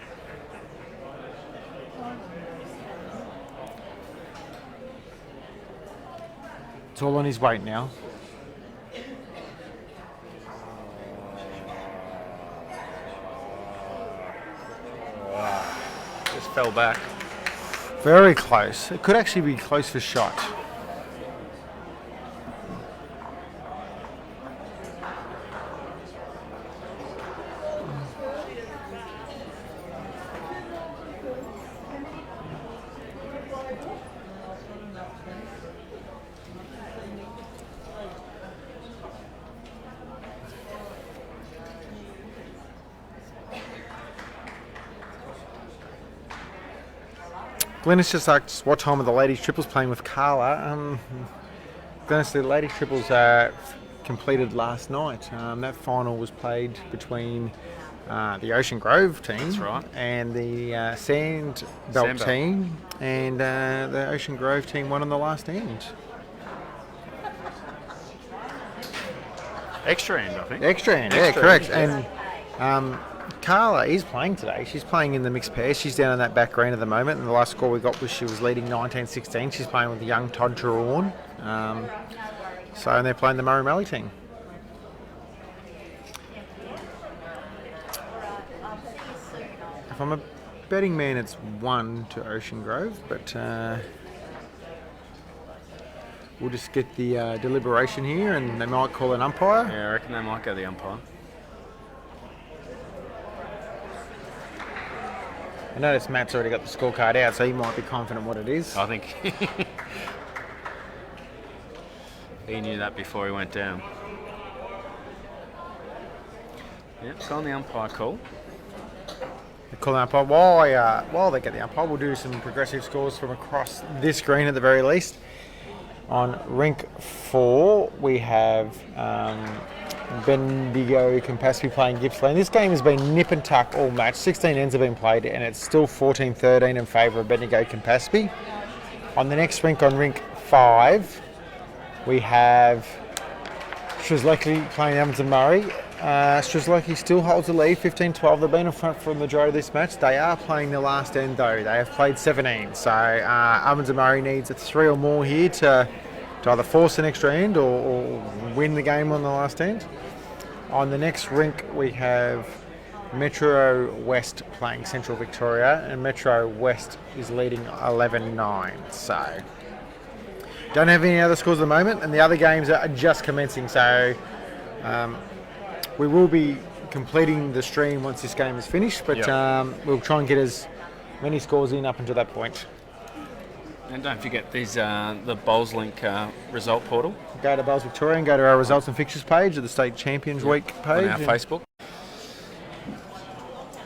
It's all on his weight now. fell back. Very close. It could actually be close for shot. Glennis just asked what time are the ladies triples playing with Carla. Glennis, the ladies triples completed last night. That final was played between the Ocean Grove team That's right. and the Sand Belt Sandbelt. team, and the Ocean Grove team won on the last end. Extra end, I think. Extra end, yeah, Extra correct. end, And Carla is playing today. She's playing in the mixed pair. She's down in that back green at the moment, and the last score we got was she was leading 19-16. She's playing with the young Todd Terawn. And they're playing the Murray Mallee team. If I'm a betting man, it's 1 to Ocean Grove, but we'll just get the deliberation here, and they might call an umpire. Yeah, I reckon they might go the umpire. I notice Matt's already got the scorecard out, so he might be confident what it is. I think he knew that before he went down. Yeah, it's on the umpire call. They call an umpire. While they get the umpire, we'll do some progressive scores from across this green at the very least. On rink 4, we have Bendigo Campaspe playing Gippsland. This game has been nip and tuck all match. 16 ends have been played, and it's still 14-13 in favour of Bendigo Campaspe. On the next rink, on rink 5, we have Strzelecki playing Edmonton Murray. Strzelecki still holds the lead, 15-12. They've been in front for the majority of this match. They are playing the last end though. They have played 17. So Edmonton Murray needs a 3 or more here to either force an extra end or win the game on the last end. On the next rink, we have Metro West playing Central Victoria, and Metro West is leading 11-9. So don't have any other scores at the moment, and the other games are just commencing. So we will be completing the stream once this game is finished, but we'll try and get as many scores in up until that point. And don't forget these the Bowls Link result portal Go to Bowls Victoria and go to our results and fixtures page of the State Champions Week page. on our Facebook.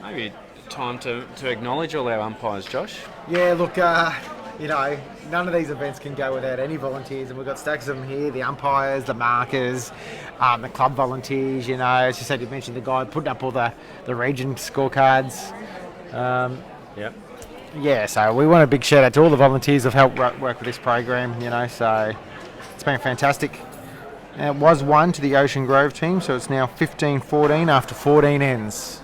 Maybe time to acknowledge all our umpires, Josh. Yeah, look, none of these events can go without any volunteers, and we've got stacks of them here, the umpires, the markers, the club volunteers, as you said, you mentioned the guy putting up all the region scorecards. Yep. Yeah, so we want a big shout out to all the volunteers who've helped work with this program, so it's been fantastic. And it was 1 to the Ocean Grove team, so it's now 15-14 after 14 ends.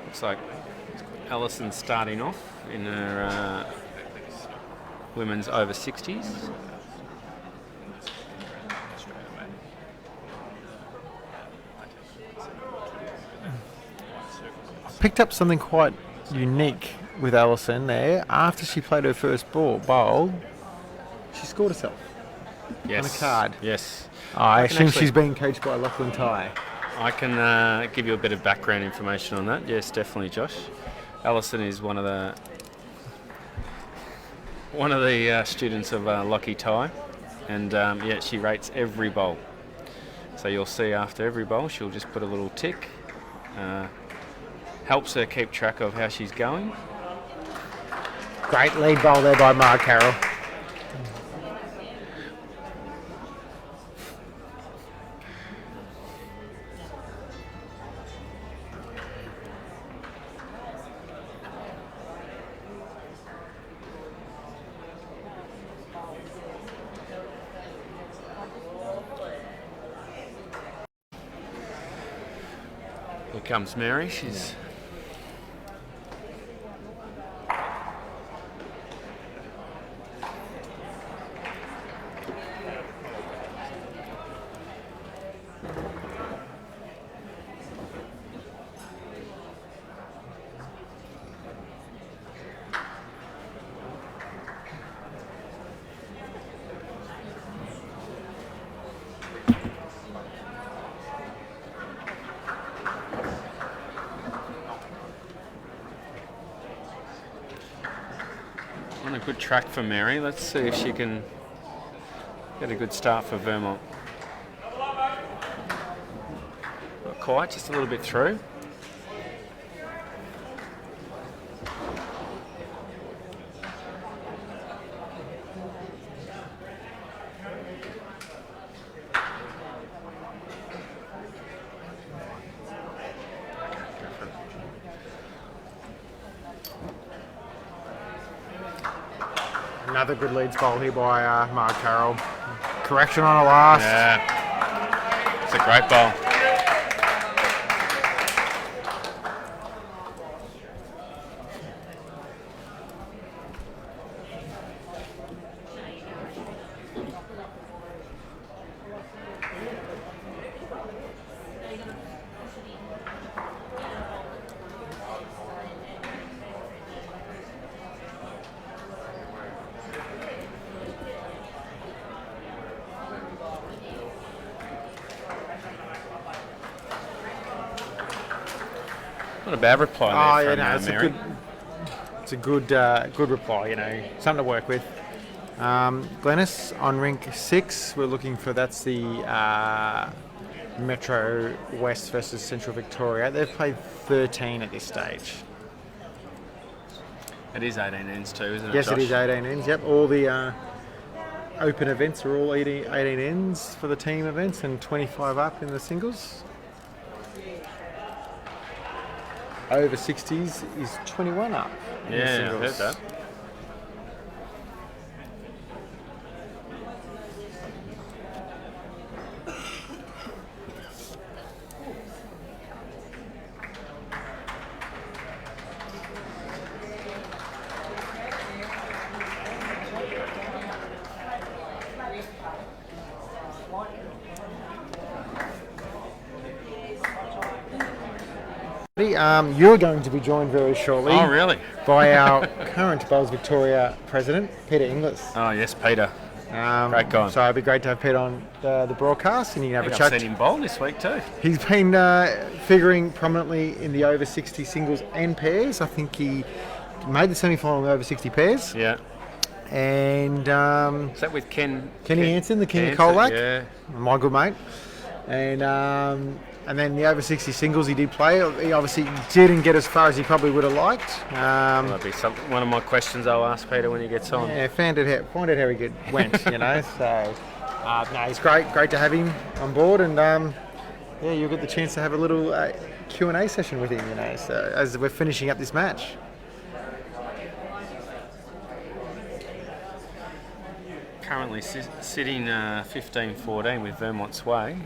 Looks like Alison's starting off in her women's over 60s. Picked up something quite unique with Alison there. After she played her first bowl, she scored herself Yes. on a card. Yes. I can assume actually- she's being coached by Lachlan Ty. I can give you a bit of background information on that. Yes, definitely, Josh. Alison is one of the students of Lockie Ty, and she rates every bowl. So you'll see after every bowl, she'll just put a little tick. Helps her keep track of how she's going. Great lead bowl there by Marg, Carroll. Here comes Mary. She's on a good track for Mary. Let's see if she can get a good start for Vermont. Not quite, just a little bit through. Another good leads bowl here by Marg Carroll. Correction on a last. Yeah, it's a great bowl. Not a bad reply there from Mary. It's a good reply. You know, something to work with. Glennis on rink 6. We're looking for that's the Metro West versus Central Victoria. They've played 13 at this stage. It is 18 ends too, isn't it? Yes, Josh? it is 18 ends. Yep, all the open events are all 18 ends for the team events and 25 up in the singles. Over 60s is 21 up. In the Yeah, I singles. heard that. You're going to be joined very shortly Oh, really? by our current Bowls Victoria president, Peter Inglis. Oh, yes, Peter. Great guy. So it'd be great to have Peter on the broadcast, and you can have I a think I've chat. seen him bowl this week too. He's been figuring prominently in the over 60 singles and pairs. I think he made the semi-final in the over 60 pairs. Yeah. And Is that with Kenny Hansen, the King of Hansen, Colac, Yeah. my good mate. And then the over 60 singles he did play. He obviously didn't get as far as he probably would have liked. That'll be one of my questions I'll ask Peter when he gets on. Yeah, find out how he went, you know. So, no, he's great to have him on board, and yeah, you'll get the chance to have a little Q&A session with him, you know. So as we're finishing up this match. Currently sitting 15-14 with Vermont sway.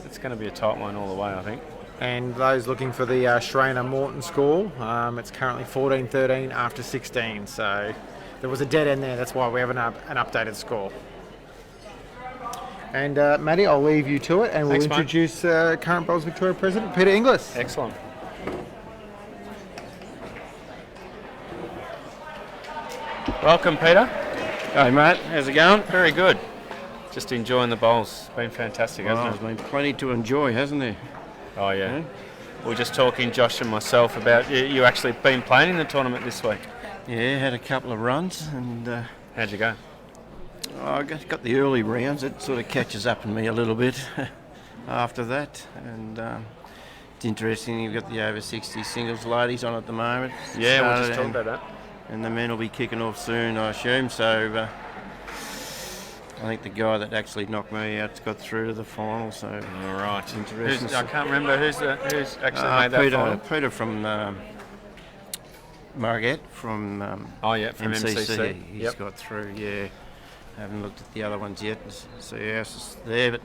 It's going to be a tight one all the way, I think. And those looking for the Schraner-Morton score, it's currently 14-13 after 16. So there was a dead end there. That's why we have an updated score. And Matty, I'll leave you to it, and we'll Thanks, mate. introduce current Bowls Victoria President Peter Inglis. Excellent. Welcome, Peter. Hey mate, how's it going? Very good. Just enjoying the bowls. Been fantastic, Well, hasn't there's it? been plenty to enjoy, hasn't there? Oh, yeah. Yeah. We were just talking, Josh and myself, about you actually been playing in the tournament this week. Yeah, had a couple of runs, and How'd you go? I got the early rounds. It sort of catches up in me a little bit after that, and it's interesting. You've got the over 60 singles ladies on at the moment. Yeah, we'll just Started, talk about that. and the men will be kicking off soon, I assume. So I think the guy that actually knocked me out's got through to the final. So All right. interesting. I can't remember who's actually made that final. Peter from Marg from Oh, yeah, from MCC. He's Yep. got through, yeah. Haven't looked at the other ones yet to see how else is there, but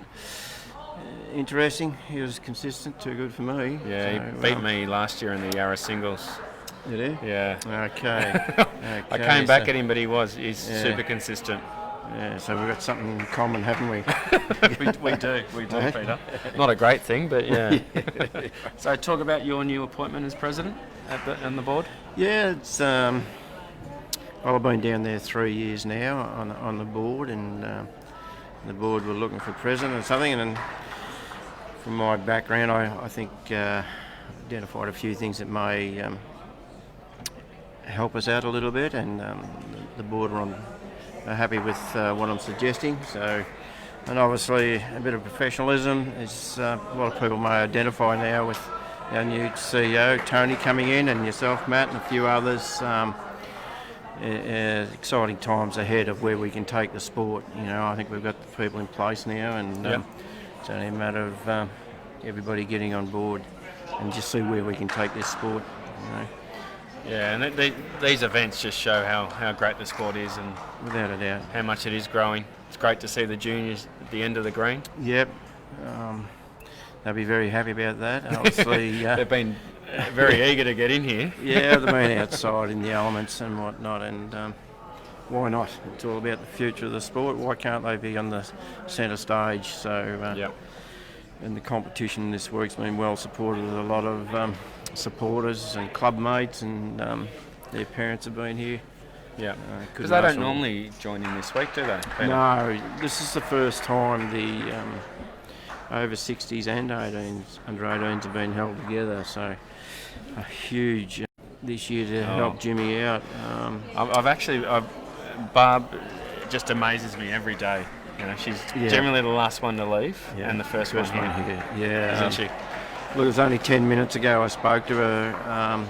interesting. He was consistent, too good for me. Yeah, So, he beat me last year in the Yarra singles. Did he? Yeah. Okay. I came back so, at him, but he's Yeah. super consistent. Yeah, so we've got something in common, haven't we? we do, Eh? Peter. Not a great thing, but yeah. So talk about your new appointment as president on the board. Yeah, it's well, I've been down there 3 years now on the board, and the board were looking for president or something, and then from my background, I think identified a few things that may help us out a little bit, and the board are happy with what I'm suggesting. So, and obviously a bit of professionalism is a lot of people may identify now with our new CEO Tony coming in, and yourself, Matt, and a few others. Exciting times ahead of where we can take the sport. I think we've got the people in place now, and it's only a matter of everybody getting on board and just see where we can take this sport. Yeah, and these events just show how great the sport is, and without a doubt, how much it is growing. It's great to see the juniors at the end of the green. Yep, they'll be very happy about that. And obviously, they've been very eager to get in here. Yeah, they've been outside in the elements and whatnot, and why not? It's all about the future of the sport. Why can't they be on the centre stage? So, and the competition this week's been well supported with a lot of supporters and club mates, and their parents have been here. Yeah, because they don't normally join in this week, do they, Peter? No, this is the first time the over 60s and 18s, under 18s have been held together, so a huge this year to help Jimmy out. Barb just amazes me every day. She's generally the last one to leave and the first one here. Yeah, isn't she? Look, it was only 10 minutes ago I spoke to her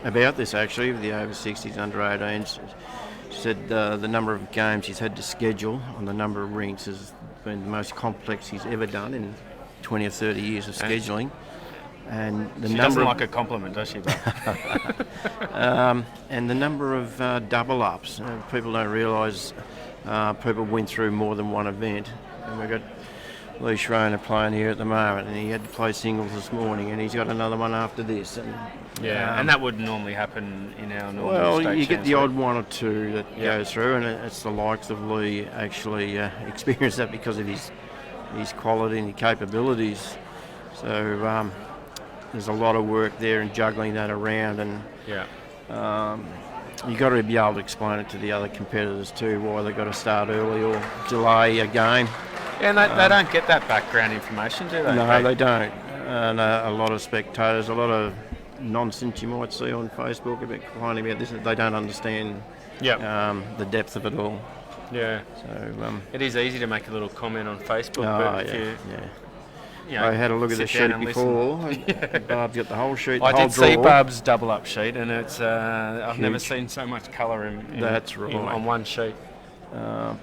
about this, actually, with the over 60s, under 18s. She said the number of games he's had to schedule on the number of rinks has been the most complex he's ever done in 20 or 30 years of scheduling. And the she number doesn't like a compliment, does she? And the number of double-ups. People don't realise people win through more than one event. And we've got Lee Schroner playing here at the moment, and he had to play singles this morning, and he's got another one after this. And and that wouldn't normally happen in our normal Well, you get the odd one or two that goes through, and it's the likes of Lee actually experience that because of his quality and his capabilities. So there's a lot of work there in juggling that around, and you've got to be able to explain it to the other competitors too, why they've got to start early or delay a game. Yeah, and they don't get that background information, do they? No, they don't. And a lot of spectators, a lot of nonsense you might see on Facebook about complaining about this, that they don't understand the depth of it all. Yeah. So it is easy to make a little comment on Facebook, but if I had a look at the sheet before. Barb's got the whole sheet. I did see Barb's double-up sheet, and it's I've never seen so much colour on one sheet.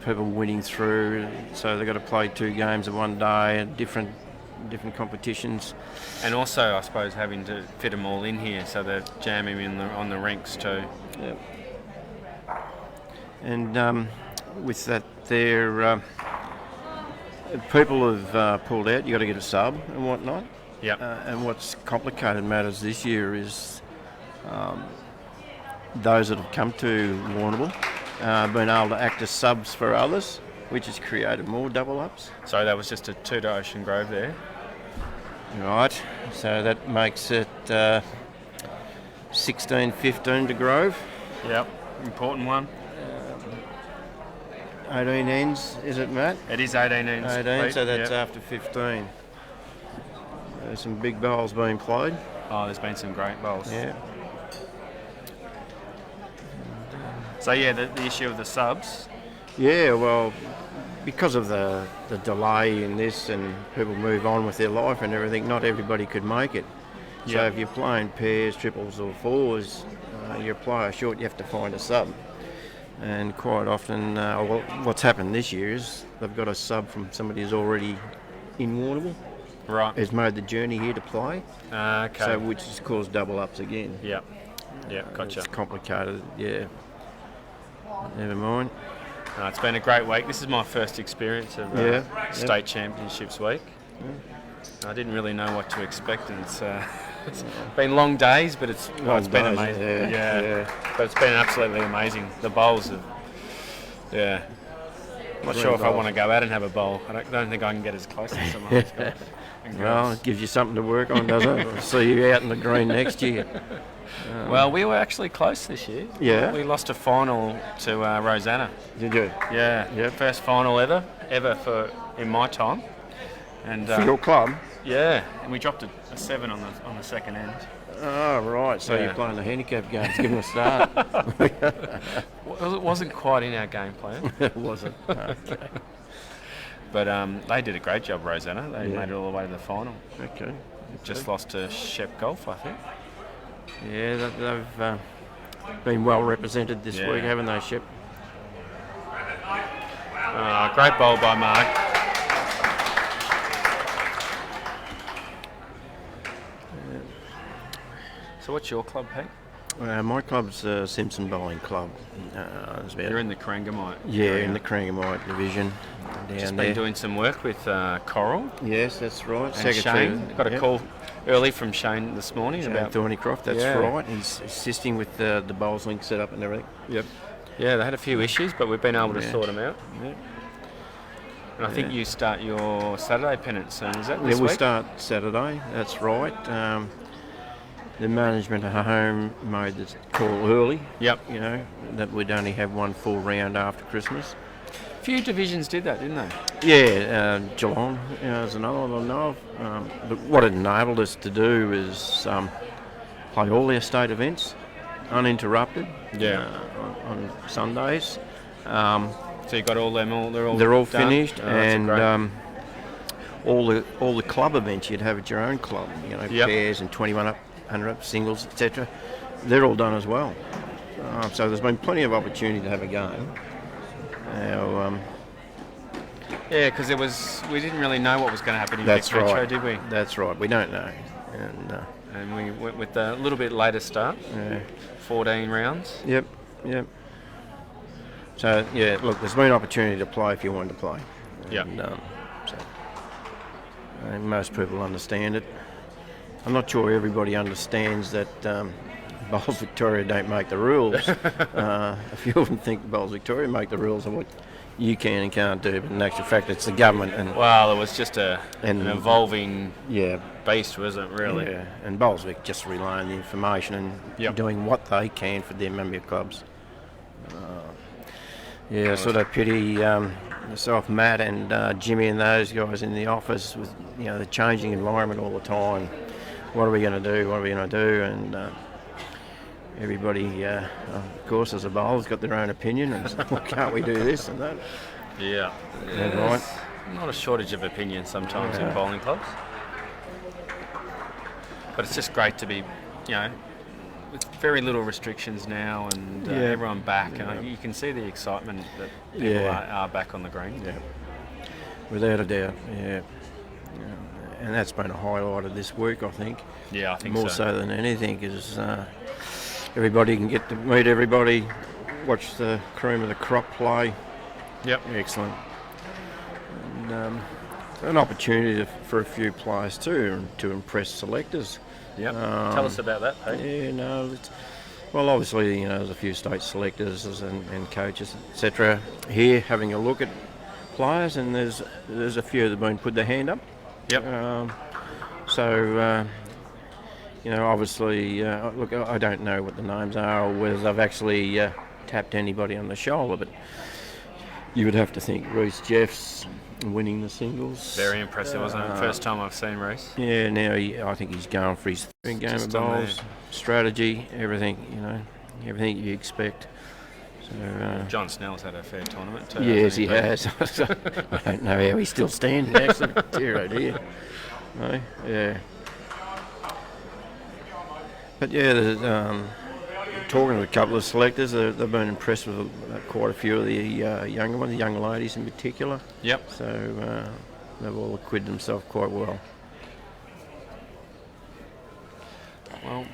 People winning through, so they've got to play 2 games in one day, different competitions. And also, I suppose, having to fit them all in here, so they're jamming on the rinks too. Yep. And with that, there. People have pulled out. You got to get a sub and whatnot. Yeah. And what's complicated matters this year is those that have come to Warrnambool been able to act as subs for others, which has created more double ups. So that was just a 2 to Ocean Grove there. Right. So that makes it 16-15 to Grove. Yep. Important one. 18 ends, is it, Matt? It is 18 ends. 18, so that's after 15. There's some big bowls being played. Oh, there's been some great bowls. Yeah. So, the issue of the subs. Yeah, well, because of the delay in this and people move on with their life and everything, not everybody could make it. So if you're playing pairs, triples or fours, you're a player short, you have to find a sub. And quite often, what's happened this year is they've got a sub from somebody who's already in Warrnambool. Right. Has made the journey here to play. Okay. So which has caused double ups again. Yep. Yep, gotcha. It's complicated, yeah. Never mind. It's been a great week. This is my first experience of State Championships week. Yeah. I didn't really know what to expect, and it's been long days, but it's been amazing. Yeah. But it's been absolutely amazing. The bowls have, Not sure if I want to go out and have a bowl. I don't think I can get as close as some others. Well, it gives you something to work on, doesn't it? I'll see you out in the green next year. Well, we were actually close this year. Yeah. We lost a final to Rosanna. Did you? Yeah. Yep. First final ever in my time. And for your club? Yeah. And we dropped a 7 on the second end. Oh, right. So Yeah. you're playing the handicap game to give them a start. Well, it wasn't quite in our game plan. It wasn't. Okay. But they did a great job, Rosanna. They Yeah. made it all the way to the final. Okay. Just lost to Shep Golf, I think. Yeah, they've been well represented this Yeah. week, haven't they, Shep? Great bowl by Marg. So what's your club, Pete? My club's Simpson Bowling Club. It's about- You're in the Corangamite. yeah, area. in the Corangamite division. Down Just there. been doing some work with Carroll Yes, that's right. and Secretary. Shane. Got a Yep. call early from Shane this morning Shane about. Thornycroft, that's Yeah. right. He's assisting with the bowls link setup and everything. Yep. Yeah, they had a few issues, but we've been able to Yeah. sort them out. Yeah. And I think you start your Saturday pennant soon. Is that Yeah, this we week? start Saturday, that's right. The management at home made the call early, Yep. you know, that we'd only have one full round after Christmas. A few divisions did that, didn't they? Yeah, Geelong is another one I know of. But what it enabled us to do is play all the estate events uninterrupted Yeah. on Sundays. So you got all them all. They're all. They're all done? finished, Oh, that's and great. all the club events you'd have at your own club, you know, Yep. pairs and 21 up, 100 up, singles, etc. They're all done as well. So there's been plenty of opportunity to have a game. Now, Yeah, because we didn't really know what was going to happen in that's Vic Metro, right. did we? That's right. We don't know, And we went with a little bit later start, yeah. 14 rounds. Yep. So yeah, look, there's been opportunity to play if you want to play. Yep. And, so, and most people understand it. I'm not sure everybody understands that Bowls Victoria don't make the rules. A few of them think Bowls Victoria make the rules of what you can and can't do, but in actual fact, it's the government and Well, it was just an And- evolving yeah. beast, wasn't it, really? Yeah, and Bolswick just relaying the information and Yep. doing what they can for their member clubs. Yeah, sort of pity myself, Matt, and Jimmy, and those guys in the office with the changing environment all the time. What are we going to do? What are we going to do? And everybody, of course, as a bowler's got their own opinion, and well, can't we do this and that? Yeah. Yeah, There's not a shortage of opinions sometimes in bowling clubs. But it's just great to be, with very little restrictions now and Yeah. everyone back. And you can see the excitement that people Yeah. are back on the green. Yeah, without a doubt. Yeah. And that's been a highlight of this week, I think. Yeah, I think More so than anything, is everybody can get to meet everybody, watch the cream of the crop play. Yep. Excellent. And an opportunity for a few players too to impress selectors. Yep. Tell us about that, Pete. Yeah, no, well, obviously, there's a few state selectors and coaches, etc. here having a look at players, and there's a few that have been put their hand up. Yep. Obviously, look, I don't know what the names are or whether they've actually tapped anybody on the shoulder, but you would have to think Reece Jeffs winning the singles. Very impressive, wasn't it? First time I've seen Reece. Yeah, now I think he's going for his third game of Just on bowls, strategy, everything, everything you expect. So, John Snell's had a fair tournament too. yes, he hasn't has. I don't know how he's still standing, actually. Dear, oh dear. No? Yeah. But yeah, talking to a couple of selectors, they've been impressed with quite a few of the younger ones, the young ladies in particular. Yep. So they've all acquitted themselves quite well. Well,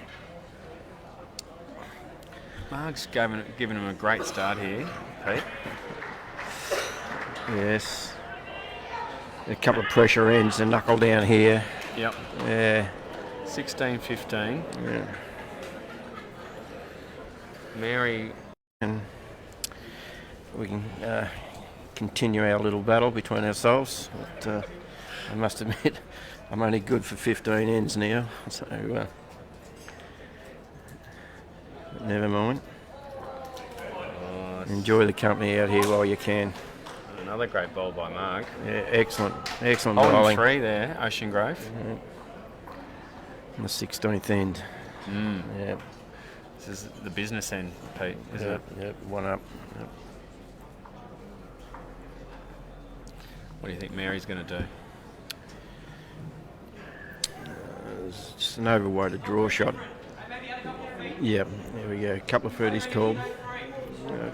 Marg's given him a great start here, Pete. Yes. A couple of pressure ends, a knuckle down here. Yep. Yeah. 16-15. Yeah. Mary. And we can continue our little battle between ourselves. But I must admit, I'm only good for 15 ends now, so but never mind. Enjoy the company out here while you can. Another great bowl by Marg. Yeah, excellent Holding bowling. 3 there, Ocean Grove. On the 16th end. Yeah. This is the business end, Pete, isn't it? Yep. 1 up. Yep. What do you think Mary's going to do? It's just an overweighted draw shot. Yeah, there we go. A couple of 30s called. Yeah.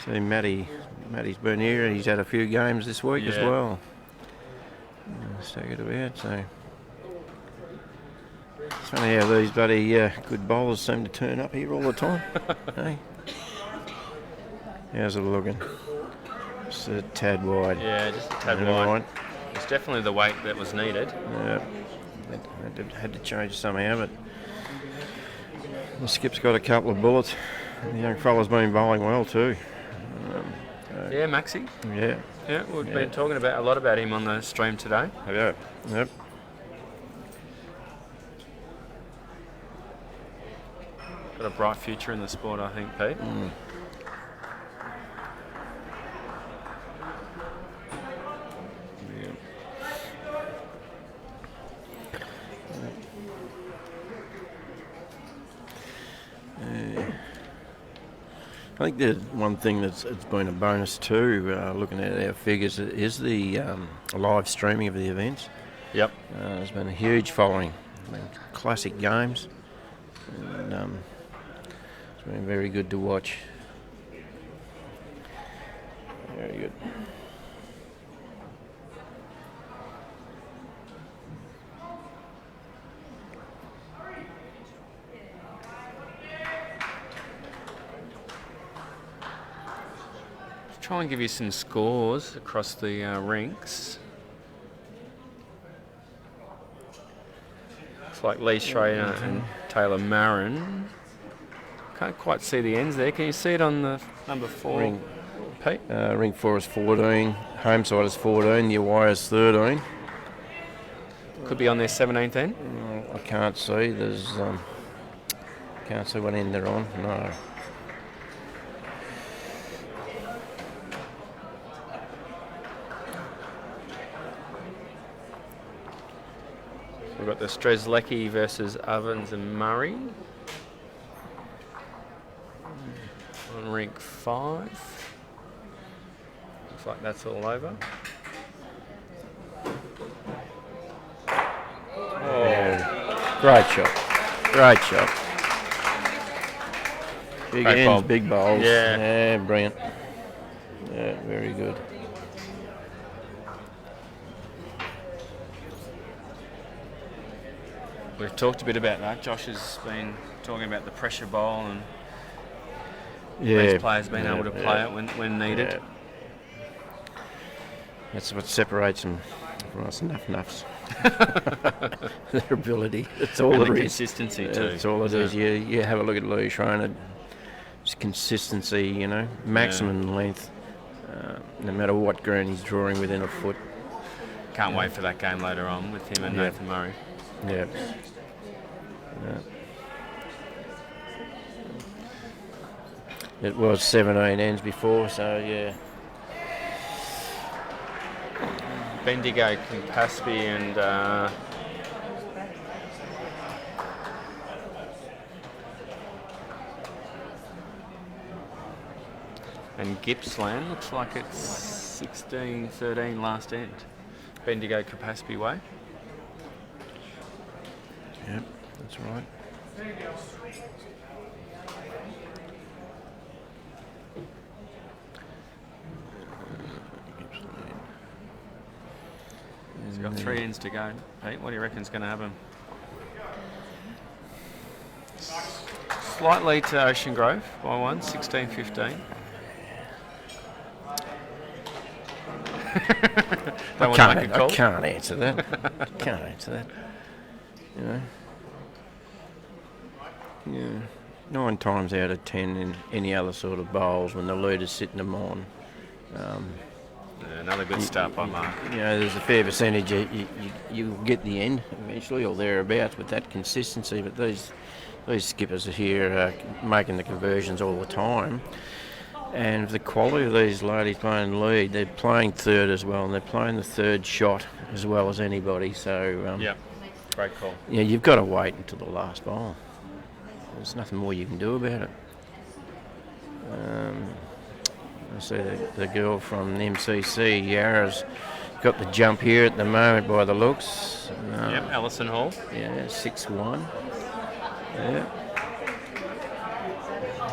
See, Matty's been here. He's had a few games this week as well. Staggered about, so it's funny how these bloody good bowlers seem to turn up here all the time. Hey, how's it looking? Just a tad wide. Yeah, just a tad Yeah, wide. It's definitely the weight that was needed. Yeah, had to change somehow, but the skip's got a couple of bullets. The young fella's been bowling well too. Yeah, Maxi. Yeah. Yeah, we've been talking about a lot about him on the stream today. Yeah. Yep. Got a bright future in the sport, I think, Pete. I think the one thing it's been a bonus too, looking at our figures, is the live streaming of the events. Yep. There's been a huge following. Classic games, and it's been very good to watch. Very good. Try and give you some scores across the rinks. Looks like Lee Schrader and Taylor Marin. Can't quite see the ends there. Can you see it on the number 4, Ring. Pete? Ring 4 is 14, home side is 14, the away is 13. Could be on their 17th end. I can't see. There's can't see what end they're on. No. We've got the Strzelecki versus Ovens and Murray on rink 5. Looks like that's all over. Oh, great shot. Great shot. Big Great ends, bowl. big bowls. Yeah. Yeah, brilliant. Yeah, very good. We've talked a bit about that. Josh has been talking about the pressure bowl and these players being able to play it when needed. Yeah. That's what separates them from us nuffs. Their ability. That's all And it the is. consistency too. That's all it isn't is. You have a look at Lee Schrader. It's consistency, maximum length. No matter what ground he's drawing within a foot. Can't wait for that game later on with him and Nathan Murray. Yeah. It was 17 ends before, so yeah. Bendigo, Campaspe and Gippsland. Looks like it's 16-13 last end. Bendigo, Campaspe way. Yep, that's right. He's got 3 ends to go. Pete, what do you reckon's going to happen? Slight lead to Ocean Grove by 1, 16-15. Don't want to make a call. I can't answer that. Can't answer that. Yeah. 9 times out of 10 in any other sort of bowls when the leader's sitting them on. Another good start by Marg. There's a fair percentage you get the end eventually or thereabouts with that consistency, but these skippers are here making the conversions all the time. And the quality of these ladies playing lead, they're playing third as well, and they're playing the third shot as well as anybody. So Yep. Great call. yeah, you've got to wait until the last bowl. There's nothing more you can do about it. I see the girl from the MCC, Yarra's got the jump here at the moment by the looks. Yep, Alison Hall. Yeah, 6-1. Yeah.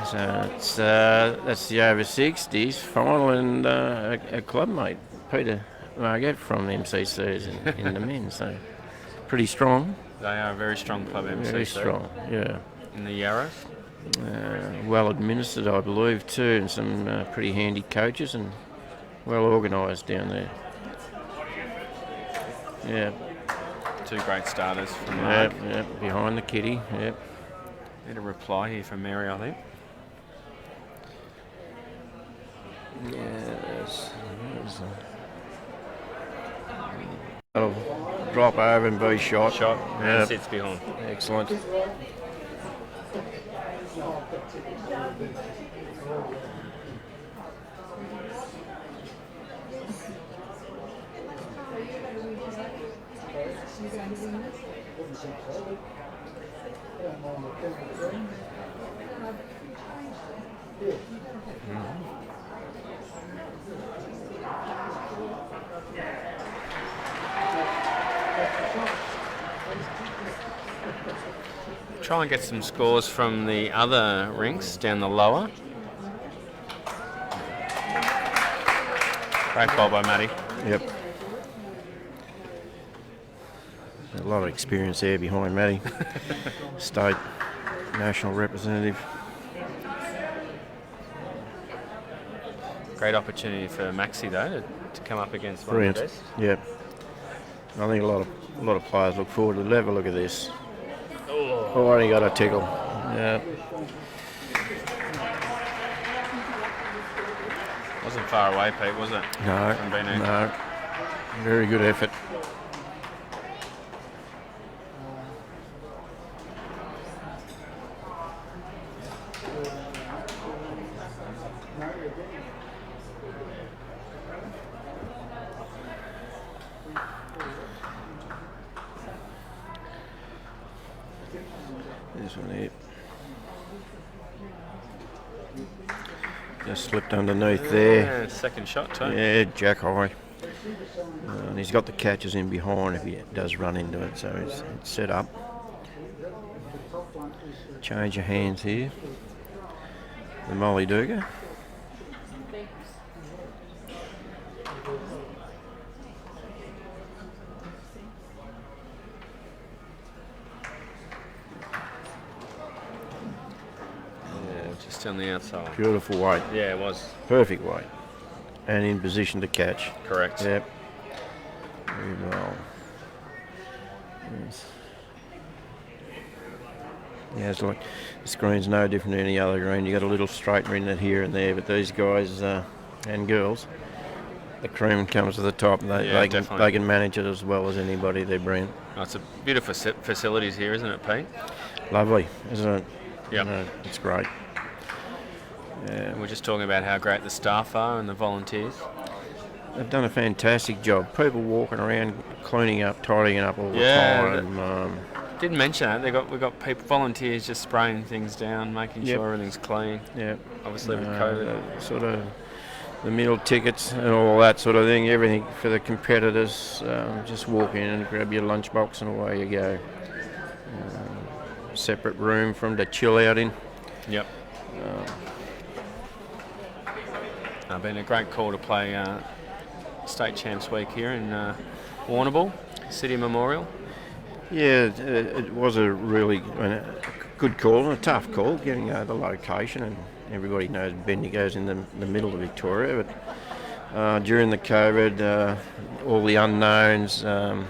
So that's the over 60s final, and a club mate, Peter Marg from the MCCs in the men. So pretty strong. They are a very strong club, MCC. Very strong, yeah. In the Yarra. Well administered, I believe, too, and some pretty handy coaches, and well organised down there. Yeah. Two great starters from Marg. Yep, behind the kitty, yep. Need a reply here from Mary, I think. Yes. That'll drop over and be shot. And Yep. sits behind. Excellent. Try and get some scores from the other rinks down the lower. Great ball by Matty. Yep. A lot of experience there behind Matty. State national representative. Great opportunity for Maxi though to come up against one Brilliant. of the best. Yep. I think a lot of players look forward to have a look at this. Oh, already got a tickle. Yeah. Wasn't far away, Pete, was it? No. From being in. No. Very good effort. This one here. Just slipped underneath there. Yeah, second shot too. Yeah, jack high. And he's got the catches in behind if he does run into it, so it's set up. Change your hands here. The Molly Duga. Just on the outside. Beautiful weight. Yeah, it was. Perfect weight. And in position to catch. Correct. Yep. Very well. Yes. Yeah, it's like this green's no different than any other green. You got a little straightener in it here and there, but these guys and girls, the cream comes to the top, and they can manage it as well as anybody. They're brilliant. Oh, it's a beautiful facilities here, isn't it, Pete? Lovely, isn't it? Yep. No, it's great. Yeah. And we're just talking about how great the staff are and the volunteers. They've done a fantastic job. People walking around, cleaning up, tidying up all the time. Didn't mention it. We've got people, volunteers, just spraying things down, making sure everything's clean. Yeah. Obviously with COVID. Sort of the meal tickets and all that sort of thing. Everything for the competitors. Just walk in and grab your lunchbox and away you go. Separate room for them to chill out in. Yep. Been a great call to play State Champs Week here in Warrnambool, City Memorial. Yeah, it was a really good call and a tough call, getting the location, and everybody knows Bendigo's in the middle of Victoria, but during the COVID, all the unknowns, there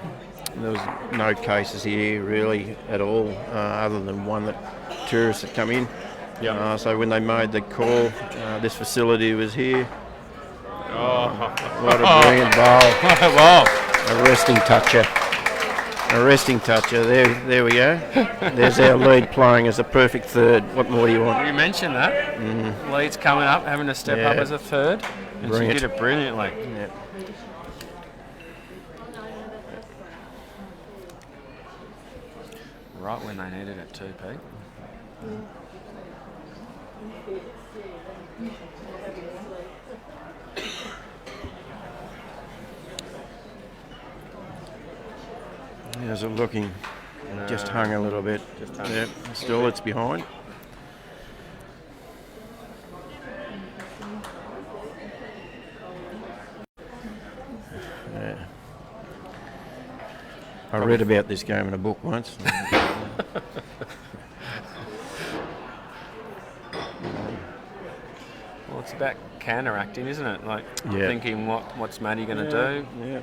was no cases here really at all, other than one that tourists had come in. Yep. So when they made the call, this facility was here. Oh, what a brilliant bowl. Wow. A resting toucher. A resting toucher. There we go. There's our lead playing as a perfect third. What more do you want? You mentioned that. Leeds coming up, having to step up as a third. And Brilliant. she did it brilliantly. Yeah. Right when they needed it too, Pete. How's it looking? Just hung a little bit. Just hung. Yep. Still, it's behind. Yeah. I read about this game in a book once. Well, it's about counteracting, isn't it? Like Yeah. thinking, what's Maddie going to do? Yeah.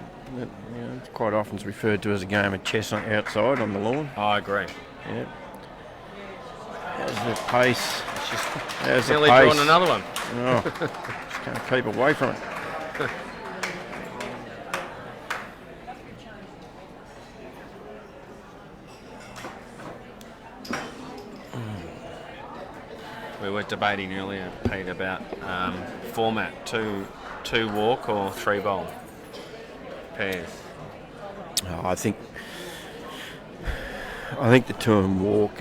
It's quite often referred to as a game of chess outside on the lawn. I agree. Yeah. How's the pace? How's the Nearly pace? drawn another one. Oh, just can't keep away from it. We were debating earlier, Pete, about format: two walk or 3 bowl pairs. Oh, I think the 2 and walk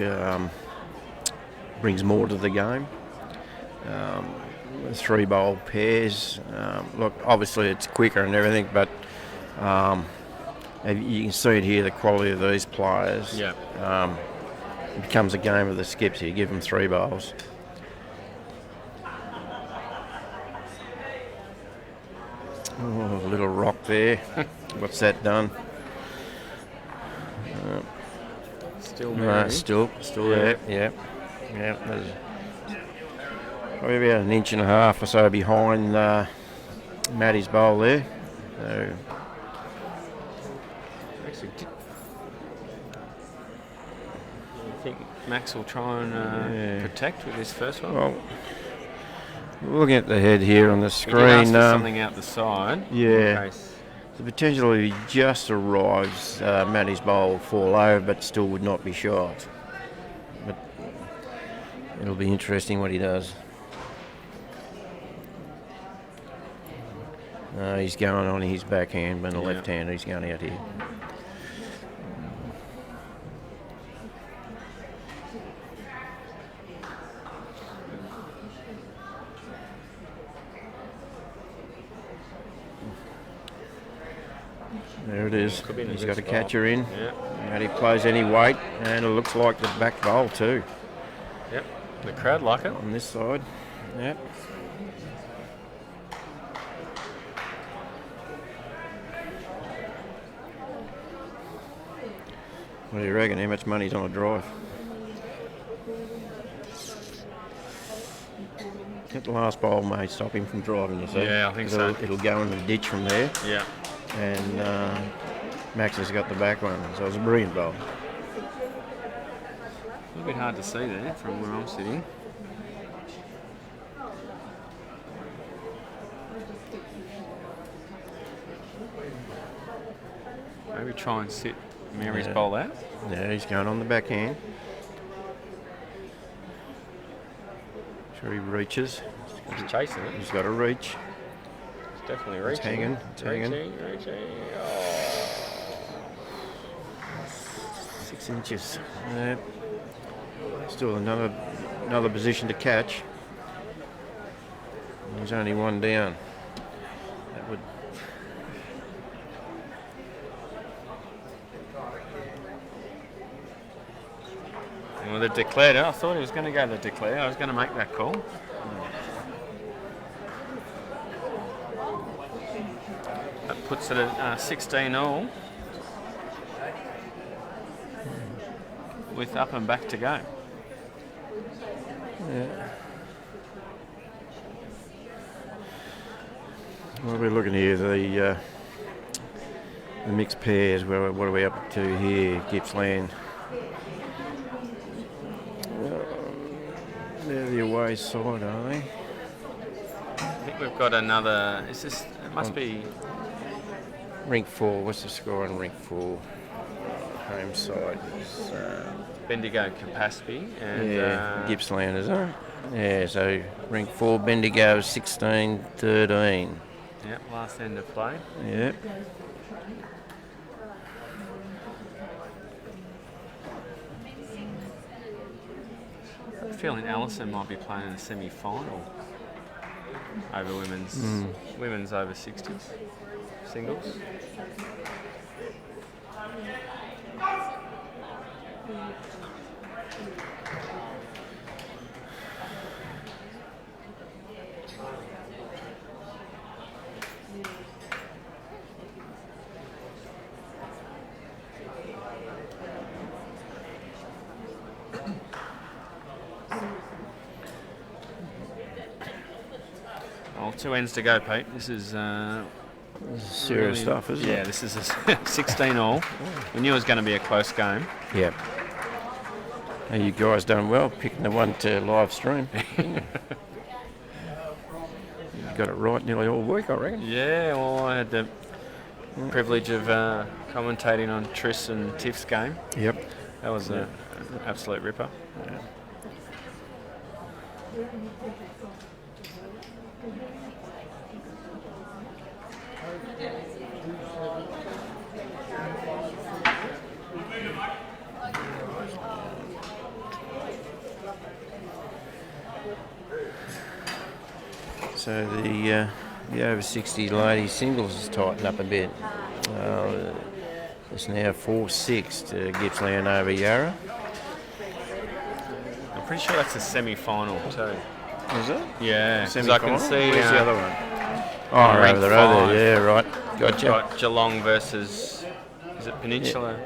brings more to the game. The 3 bowl pairs. Look, obviously it's quicker and everything, but you can see it here, the quality of these players. Yeah. It becomes a game of the skips. You give them 3 bowls. Oh, a little rock there. What's that done? Still No, Mary. still there. Yeah. There's probably about an inch and a half or so behind Maddie's bowl there. So, Actually, do you think Max will try and protect with this first one? well, looking at the head here on the He did ask screen, for something out the side. yeah. In case. the potential he just arrives, Maddie's bowl will fall over, but still would not be shot. But it'll be interesting what he does. He's going on his backhand, but the left hand he's going out here. There it is. Could be in a He's good got a spot. catcher in. Yeah. And he plays any weight, and it looks like the back bowl too Yep. The crowd like it. on this side. Yep. What do you reckon? How much money's on a drive? That last bowl may stop him from driving, you see. Yeah, I think so. It'll go in the ditch from there, Yeah. and Max has got the back one, so it was a brilliant bowl. A little bit hard to see there from where I'm sitting. Maybe try and sit Mary's Yeah. bowl out. Yeah, he's going on the backhand. Sure he reaches. He's chasing it. He's got to reach. It's definitely It's reaching. hanging, it's hanging. Reaching. Oh. 6 inches. Yeah. Still another position to catch. There's only one down. That would. Well, the declared it. I thought he was going to go to declare. I was going to make that call. That puts it at 16 all. With up and back to go. What are we looking here? The mixed pairs. What are we up to here? Gippsland. They're the away side, are they? I think we've got another. Is this? It must be. Rink 4. What's the score on rink 4? home side is Bendigo Capaspy and Gippsland, is it? Yeah, so ring 4, Bendigo 16-13. last end of play. Yep. I'm feeling Allison might be playing in the semi-final over women's over 60s singles. Well, 2 ends to go, Pete. This is Serious stuff, isn't it? Yeah, this is a 16 all. We knew it was going to be a close game. Yep. Hey, you guys done well picking the one to live stream. You got it right nearly all week, I reckon. Yeah, well, I had the privilege of commentating on Tris and Tiff's game. Yep. That was an absolute ripper. Yeah. So the over 60 ladies singles has tightened up a bit. It's now 4-6 to Gippsland over Yarra. I'm pretty sure that's a semi-final too. Is it? Yeah, because I can see. Where's the other one? Oh, rank over there, 5. yeah, right. Gotcha. Got Geelong versus, is it Peninsula?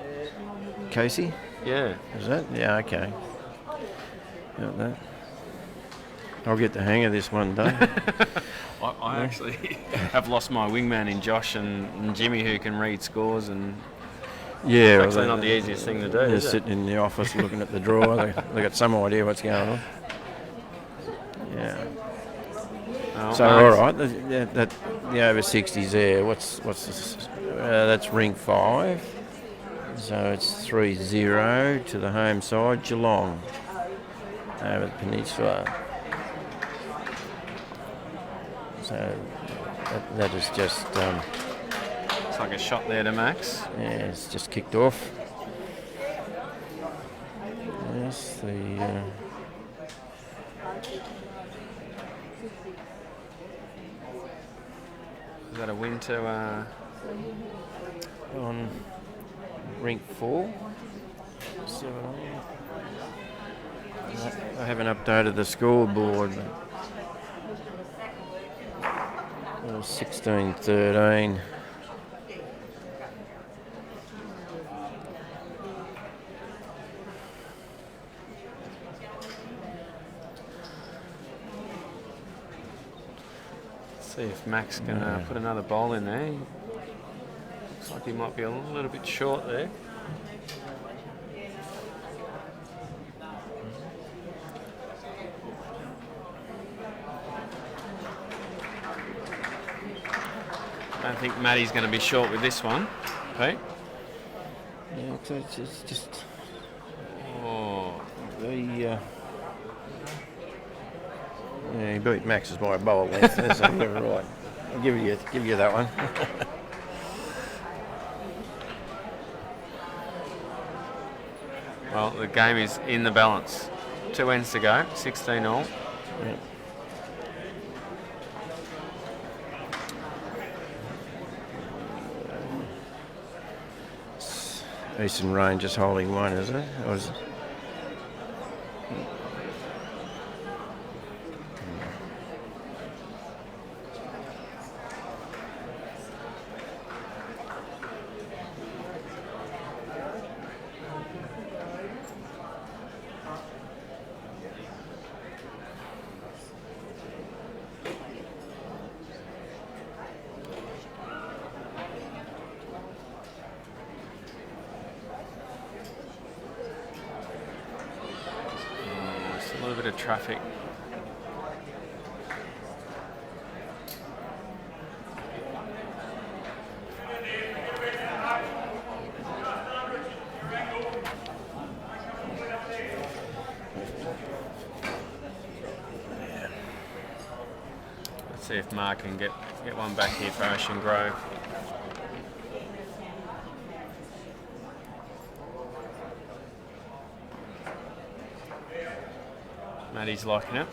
Casey, Yeah. is that? Yeah, okay. Got that. I'll get the hang of this one day. I actually have lost my wingman in Josh and Jimmy, who can read scores, and Yeah, it's actually not the easiest thing to do. They're Is it? sitting in the office looking at the drawer. They got some idea what's going on. Yeah. Oh, So all right, the over 60s there. What's this? That's ring 5. So it's 3-0 to the home side, Geelong over the Peninsula. So that is just It's like a shot there to Max. yeah, it's just kicked off. Yes, the Is that a win to? on rink 4. So I haven't updated the scoreboard. 16-13. See if Max can put another bowl in there. Looks like he might be a little bit short there. I don't think Matty's going to be short with this one, Pete. Yeah, so it's just Oh, the yeah, he beat Max's by a bowl length. That's right. I'll give you that one. well, the game is in the balance. 2 ends to go, 16 all. Yeah. Eastern Rangers holding one, is it? Or is it? Just a little bit of traffic. See if Marg can get one back here for Ocean Grove. Matty's liking it.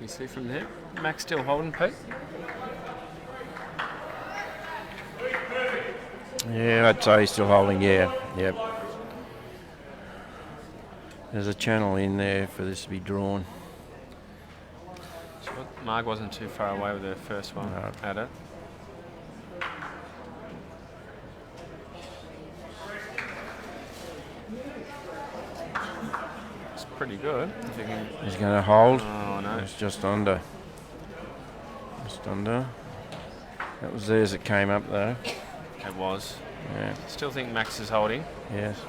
You see from there, Max still holding, Pete? Yeah, I'd say he's still holding, yeah. Yep. There's a channel in there for this to be drawn. So Marg wasn't too far away with the first one at it. It's pretty good. If you can... He's going to hold. Oh no. It's just under. Just under. That was theirs that came up though. It was. Yeah. Still think Max is holding. Yes.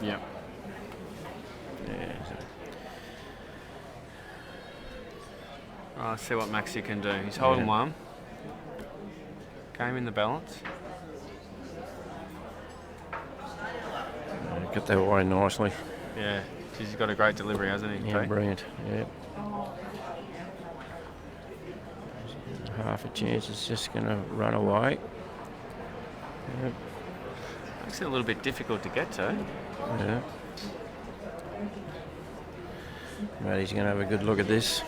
Yeah. Let's see what Maxi can do. He's holding one. Game in the balance. Got that away nicely. Yeah. He's got a great delivery, hasn't he? Yeah, Pete? brilliant. Yeah. Half a chance it's just going to run away. Yep. Makes it a little bit difficult to get to. Yeah. Matty's going to have a good look at this.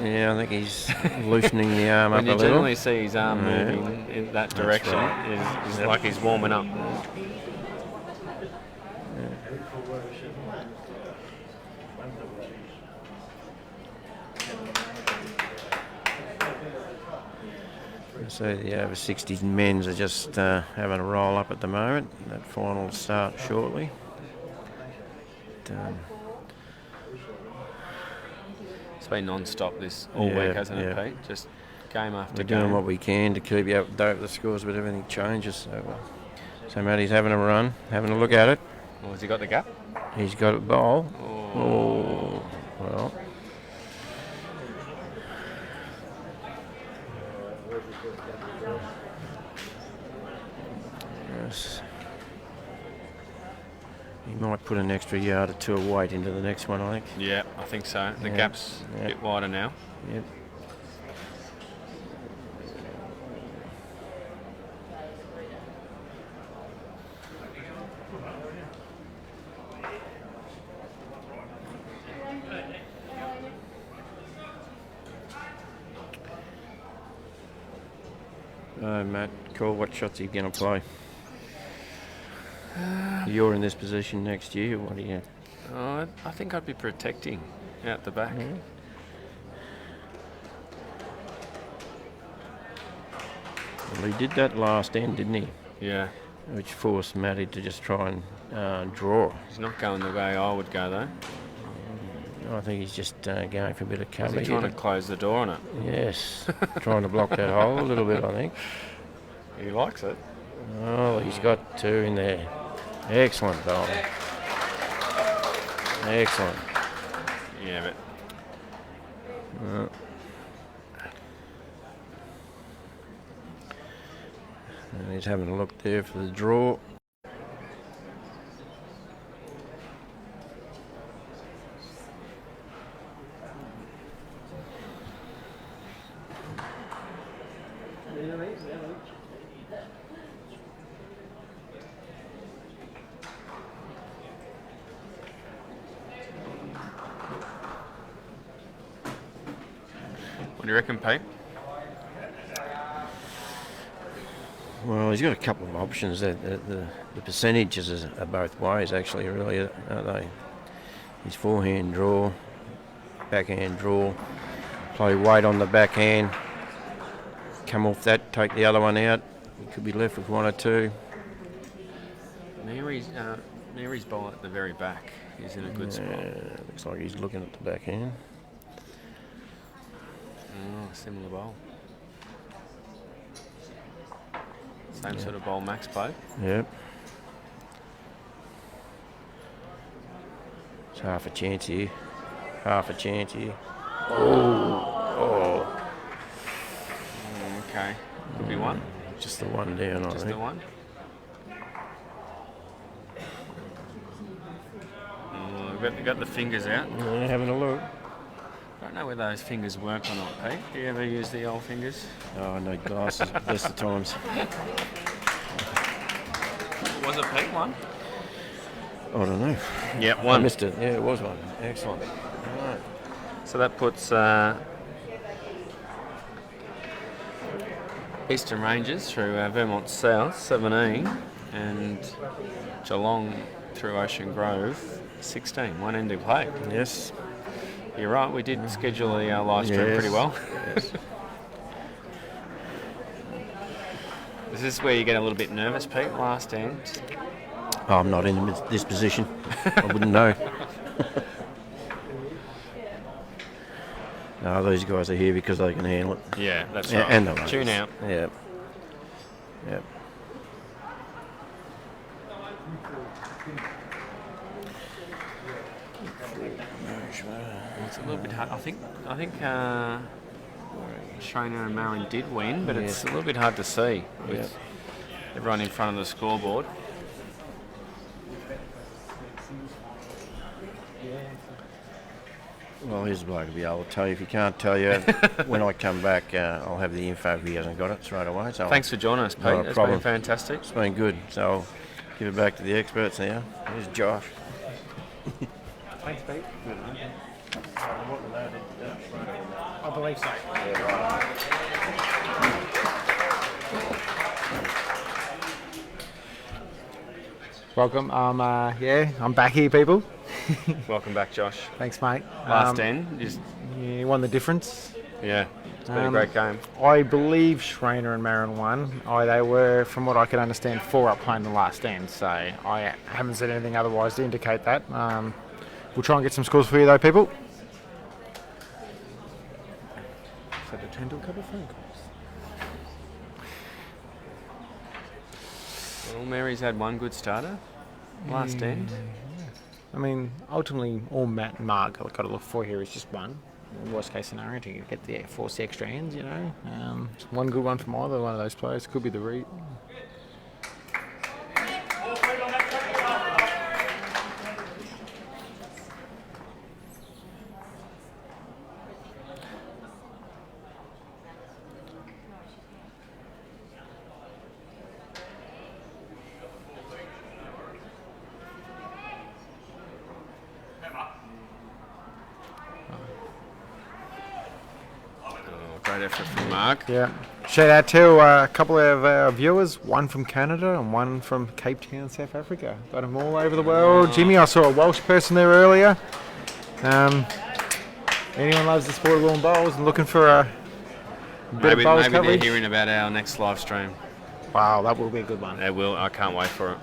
Yeah, I think he's loosening the arm up a When you little. generally see his arm moving in that direction, it's like he's warming up. So the over 60s men's are just having a roll up at the moment. That final will start shortly. It's been non-stop this all week, hasn't it, Pete? Just game after We're game. doing what we can to keep you up to date with the scores, but everything changes. So Matty's having a run, having a look at it. Oh, has he got the gap? He's got it bowl. Oh. Well. Yes. He might put an extra yard or two of weight into the next one, I think. Yeah, I think so. The gap's a bit wider now. Yep. Matt, call what shots are you going to play? You're in this position next year. What do you? I think I'd be protecting out the back. Mm-hmm. Well, he did that last end, didn't he? Yeah. Which forced Matty to just try and draw. He's not going the way I would go, though. I think he's just going for a bit of cover. Is he trying to close the door on it? Yes, trying to block that hole a little bit, I think. He likes it. Oh, he's got two in there. Excellent bowling. Excellent. Yeah, but And he's having a look there for the draw. what do you reckon, Pete? Well, he's got a couple of options. The percentages are both ways, actually, really, aren't they? His forehand draw, backhand draw, play weight on the backhand, come off that, take the other one out. He could be left with one or two. Mary's ball at the very back. He's in a good spot. Looks like he's looking at the backhand. Oh, similar bowl. Same sort of bowl Max played. Yep. It's half a chance here. Half a chance here. Oh. Okay. Could be one. Just the one down, I Just think. the one. Oh, we've got the fingers out. Yeah, having a look. I don't know whether those fingers work or not, Pete. Do you ever use the old fingers? Oh, I need glasses. Best of times. Was it Pete one? I don't know. Yeah, I one. missed it. Yeah, it was one. Excellent. All right. So that puts Eastern Rangers through Vermont South 17 and Geelong through Ocean Grove 16. One end to play. Yes. You're right, we did schedule the live stream Yes. pretty well. Yes. Is this where you get a little bit nervous, Pete, last end? Oh, I'm not in this position. I wouldn't know. No, these guys are here because they can handle it. Yeah, that's Yeah, right. and the Tune runners. out. Yep. Yep. It's a little bit hard. I think Shona and Marin did win, but it's a little bit hard to see with everyone in front of the scoreboard. Well, here's a bloke to be able to tell you. If he can't tell you, when I come back, I'll have the info if he hasn't got it straight away. So Thanks for joining us, Pete. Not a It's problem. been fantastic. It's been good. So I'll give it back to the experts now. Here's Josh. Thanks, Pete. I believe so. Welcome. I'm back here, people. Welcome back, Josh. Thanks, mate. Last end, just, You won the difference. yeah, it's been a great game. I believe Schreiner and Marin won. They were, from what I could understand, 4 up playing the last end, so I haven't said anything otherwise to indicate that. We'll try and get some scores for you, though, people. So to attend to a couple of phone calls. Well, Mary's had one good starter last end. I mean, ultimately, all Matt and Marg have got to look for here is just one. Worst case scenario to get the force the extra hands, you know. One good one from either one of those players could be the read. Great effort from Mark. Yeah. Shout out to a couple of our viewers, one from Canada and one from Cape Town, South Africa. Got them all over the world. Jimmy, I saw a Welsh person there earlier. Anyone loves the sport of lawn bowls and looking for a bit of bowls Maybe they're coverage? hearing about our next live stream. Wow, that will be a good one. They will. I can't wait for it.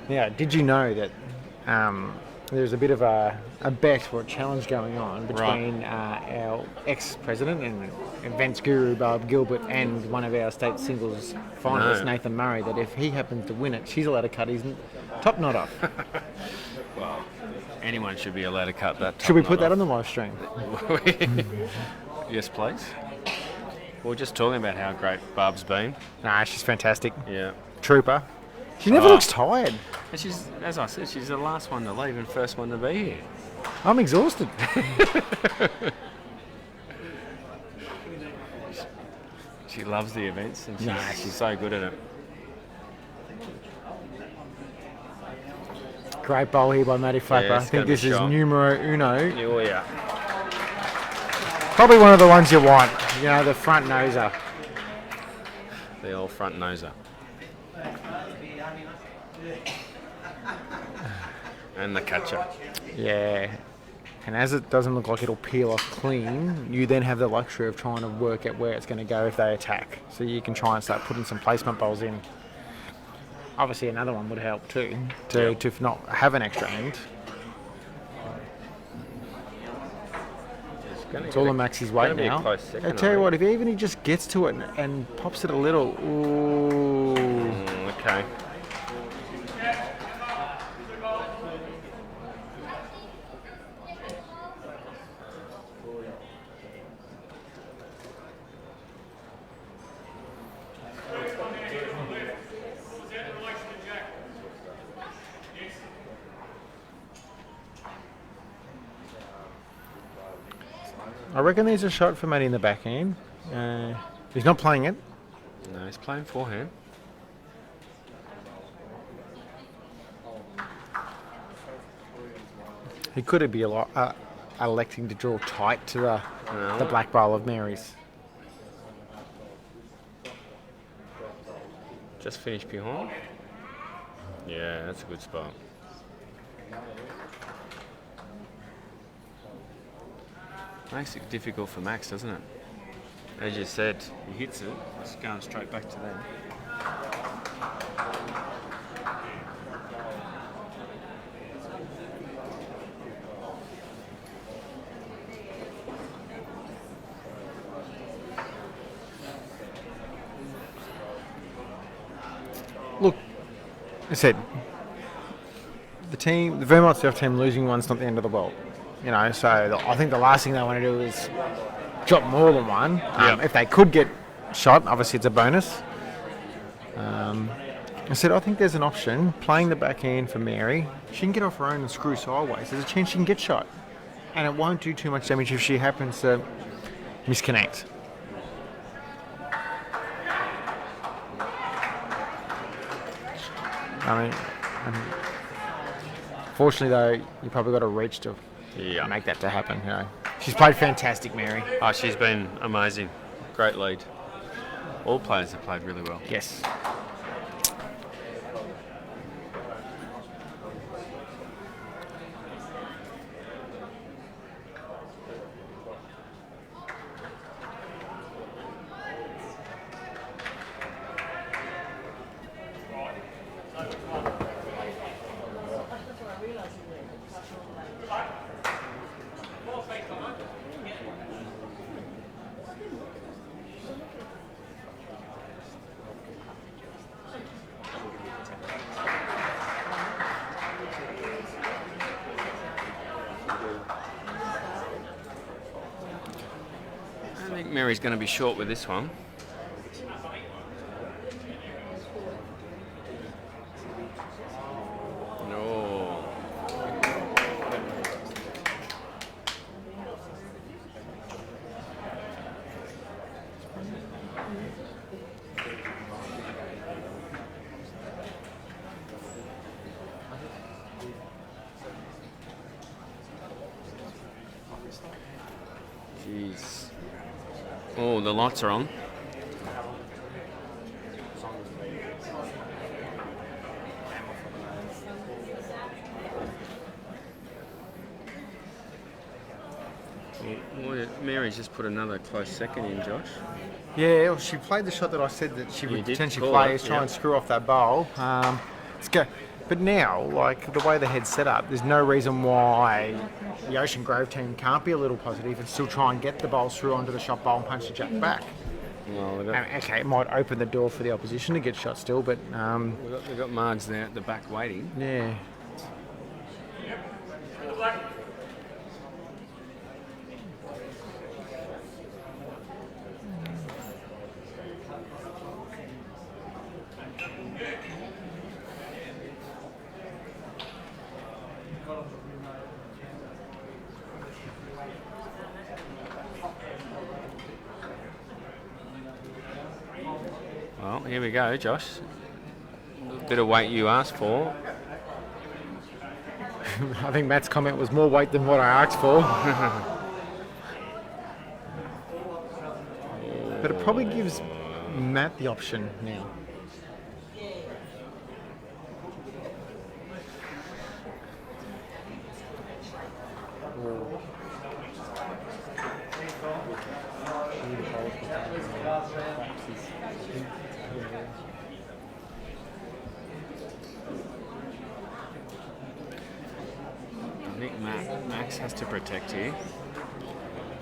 Yeah, did you know that there's a bit of a bet or a challenge going on between our ex-president and events guru Barb Gilbert and one of our state singles finalists, No. Nathan Murray, that if he happens to win it, she's allowed to cut his top knot off. anyone should be allowed to cut that. Should we put that on the live stream? Yes, please. We were just talking about how great Barb's been. Nah, she's fantastic. Yeah. Trooper. She never looks tired. And she's, as I said, she's the last one to leave and first one to be here. I'm exhausted. She loves the events and she's so good at it. Great bowl here by Matty Flapper. I it's think gonna be this is strong. numero uno. Oh, yeah. Probably one of the ones you want. You know, the front noser. The old front noser. And the catcher. Yeah. And as it doesn't look like it'll peel off clean, you then have the luxury of trying to work out where it's going to go if they attack. So you can try and start putting some placement bowls in. Obviously another one would help too, to not have an extra end. It's all a Maxi's weight now. I tell you what, if even he just gets to it and pops it a little, ooh. Okay. I reckon there's a shot for Matty in the backhand. He's not playing it. No, he's playing forehand. He could be electing to draw tight to the black bowl of Mary's. Just finished behind. Yeah, that's a good spot. Makes it difficult for Max, doesn't it? As you said, he hits it, it's going straight back to them. Look, I said, the Vermont Surf team losing one's not the end of the world. You know, so I think the last thing they want to do is drop more than one. If they could get shot, obviously it's a bonus. I said, I think there's an option, playing the backhand for Mary. She can get off her own and screw sideways. There's a chance she can get shot. And it won't do too much damage if she happens to misconnect. I mean, fortunately though, you probably got to reach to make that to happen. You know, she's played fantastic, Mary. Oh, she's been amazing. Great lead. All players have played really well. Yes. I think Mary's going to be short with this one. No. Jeez. Oh, the lights are on. Mary's just put another close second in, Josh. Yeah, well, she played the shot that I said that she would did potentially call play, it, is try yeah. and screw off that bowl. Let's go. But now, like the way the head's set up, there's no reason why the Ocean Grove team can't be a little positive and still try and get the bowls through onto the shot bowl and punch the jack back. Well, Okay, it might open the door for the opposition to get shot still, but we've got Margs there at the back waiting. yeah. here we go, Josh. A bit of weight you asked for. I think Matt's comment was more weight than what I asked for. But it probably gives Matt the option now. I think Max has to protect here.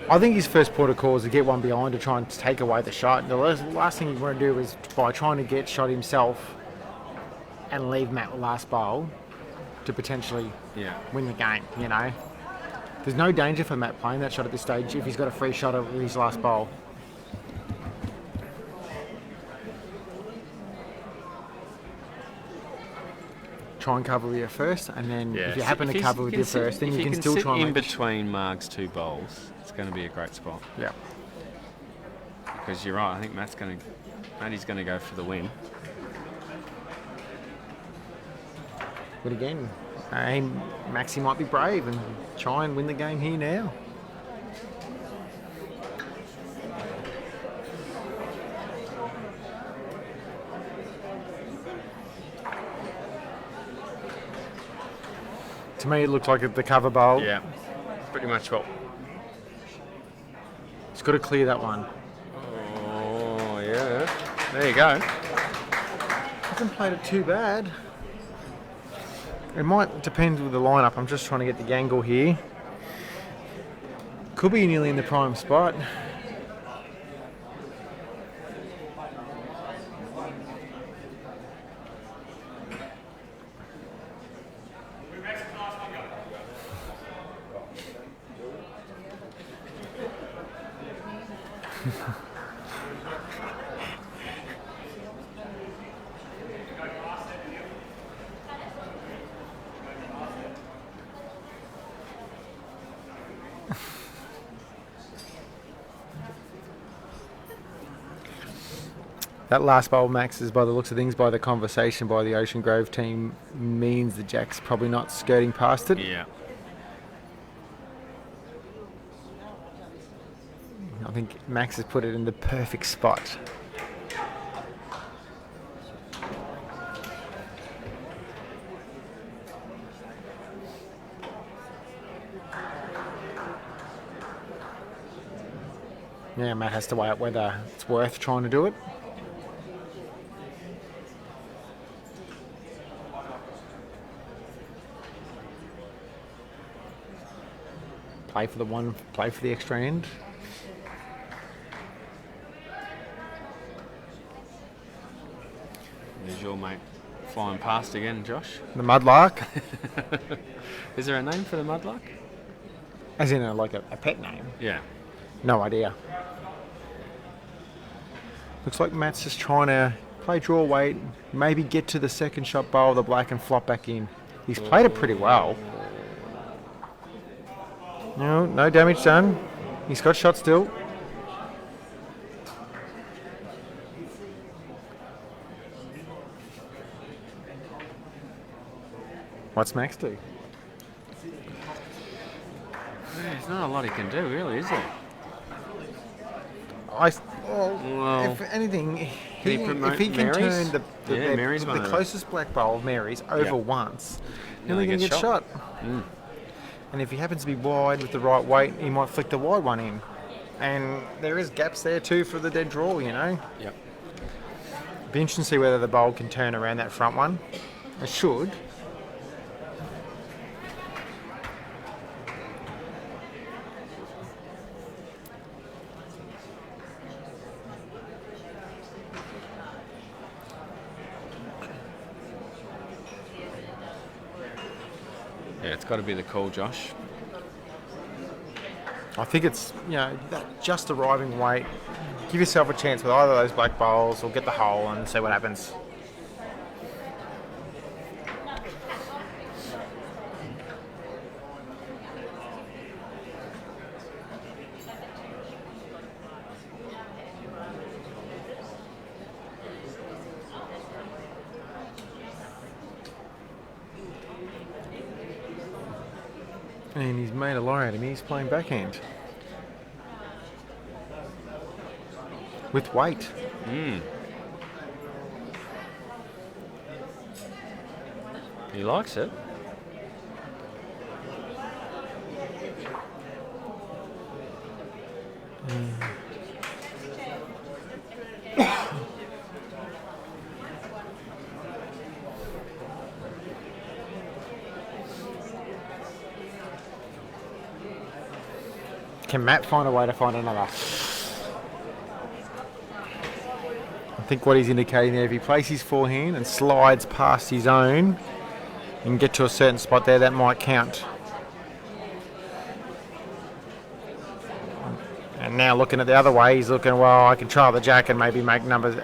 I think his first port of call is to get one behind to try and take away the shot. The last thing you want to do is by trying to get shot himself and leave Matt the last bowl to potentially win the game, you know. There's no danger for Matt playing that shot at this stage if he's got a free shot at his last bowl. Try and cover with your first, and then if you happen to cover with your first, then you can still try and in between Marg's two bowls. It's going to be a great spot. Yeah. Because you're right. I think Matty's going to go for the win. But again, Maxi might be brave and try and win the game here now. To me, it looked like the cover bowl. Yeah, pretty much what. He's got to clear that one. Oh, yeah. There you go. Hasn't played it too bad. It might depend with the lineup. I'm just trying to get the angle here. Could be nearly in the prime spot. That last bowl, Max, is by the looks of things, by the conversation by the Ocean Grove team, means the Jack's probably not skirting past it. Yeah. I think Max has put it in the perfect spot. Yeah, Matt has to weigh up whether it's worth trying to do it. Play for the one, play for the extra end. There's your mate flying past again, Josh. The mudlark. Is there a name for the mudlark? As in a pet name? Yeah. No idea. Looks like Matt's just trying to play draw weight, maybe get to the second shot bowl of the black and flop back in. He's played it pretty well. No damage done. He's got shot still. What's Max do? There's not a lot he can do, really, is there? Well, if anything, can he promote if he can Mary's? turn Mary's one the of closest black bowl of Mary's over once, then he can get shot. And if he happens to be wide with the right weight, he might flick the wide one in. And there is gaps there too for the dead draw, you know. Yep. Be interesting to see whether the bowl can turn around that front one. It should. Yeah, it's got to be the call, Josh. I think it's, that just arriving weight. Give yourself a chance with either of those black bowls or get the hole and see what happens. And he's made a lie out of me. He's playing backhand. With weight. He likes it. Can Matt find a way to find another? I think what he's indicating there, if he plays his forehand and slides past his own and get to a certain spot there, that might count. And now looking at the other way, he's looking, well, I can try the jack and maybe make numbers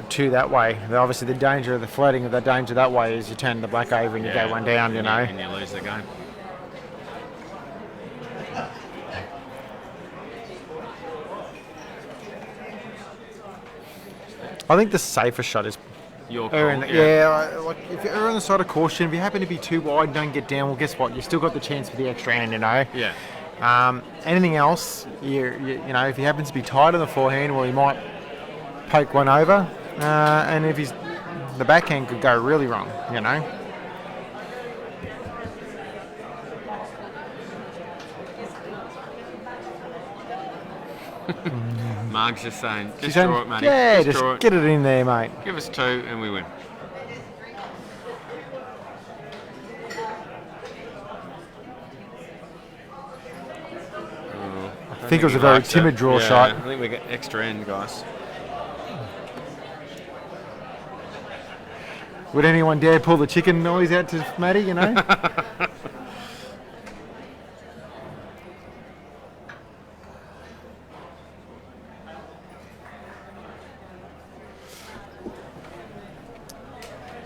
2 that way. Obviously, the danger of the flirting of the danger that way is you turn the black over and you go one down, you know. And you lose the game. I think the safer shot is Your err call. like if you err on the side of caution, if you happen to be too wide and don't get down, well, guess what? You've still got the chance for the extra hand, you know. Yeah. Anything else, you know, if he happens to be tight on the forehand, well, he might poke one over, and if the backhand could go really wrong, you know. Marg's just saying, She's just draw it, Matty. yeah, just draw just it. get it in there, mate. Give us 2 and we win. I think it was a very timid draw shot. I think we get extra end, guys. Would anyone dare pull the chicken noise out to Matty, you know?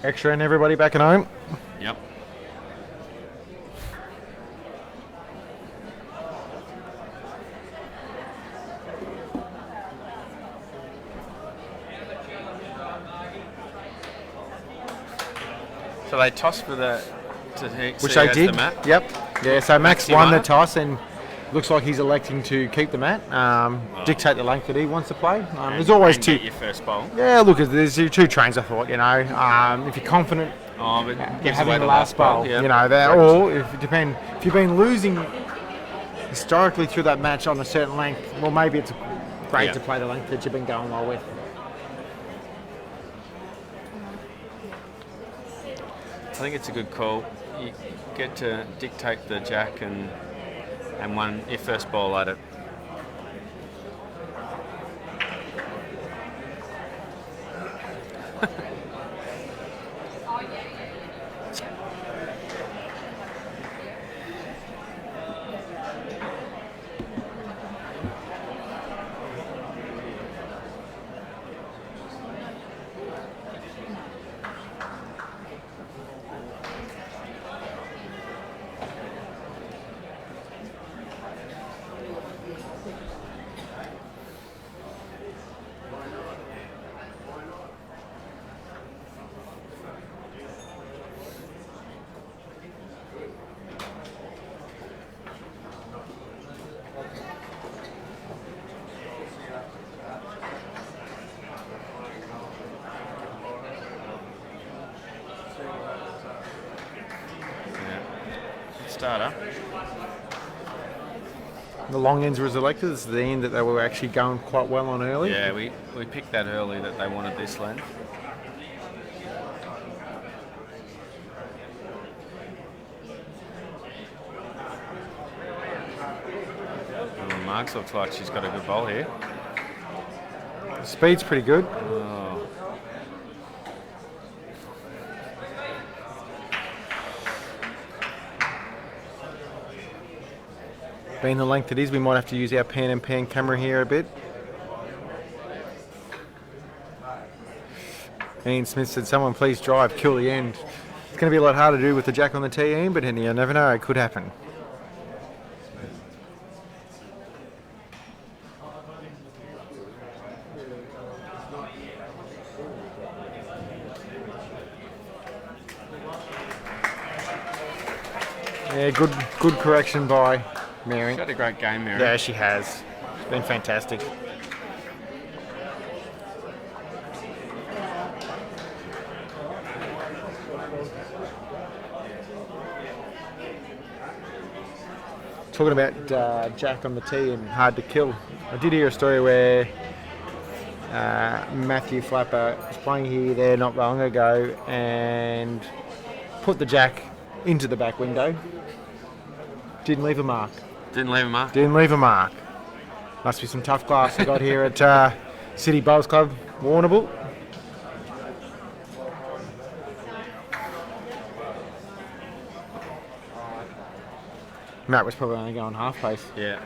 Extra and everybody back at home. Yep. So they toss for the Which they did. The mat. Yep. Yeah, so Max Maxi won the won it. toss and looks like he's electing to keep the mat, dictate the length that he wants to play. There's always and two. get your first bowl. Yeah, look, there's 2 trains, I thought, you know. If you're confident Oh, but gives having away the the last bowl, yeah. you know, that, or if you've been losing historically through that match on a certain length, well, maybe it's great Yeah. to play the length that you've been going well with. I think it's a good call. You get to dictate the jack and won your first ball at it. Starter. The long ends was elected. It's the end that they were actually going quite well on early. Yeah, we picked that early that they wanted this length. Marg looks like she's got a good bowl here. Speed's pretty good. Oh. Being the length it is, we might have to use our pan and pan camera here a bit. Ian Smith said, someone please drive, kill the end. It's going to be a lot harder to do with the jack on the tee, Ian, but you never know, it could happen. Yeah, good correction by Mary. She's had a great game, Mary. Yeah, she has. It's been fantastic. Talking about Jack on the tee and hard to kill. I did hear a story where Matthew Flapper was playing here there not long ago and put the Jack into the back window. Didn't leave a mark. Didn't leave him, Mark. Didn't leave a mark. Must be some tough class we got here at City Bowls Club, Warrnambool. Matt was probably only going half pace. Yeah.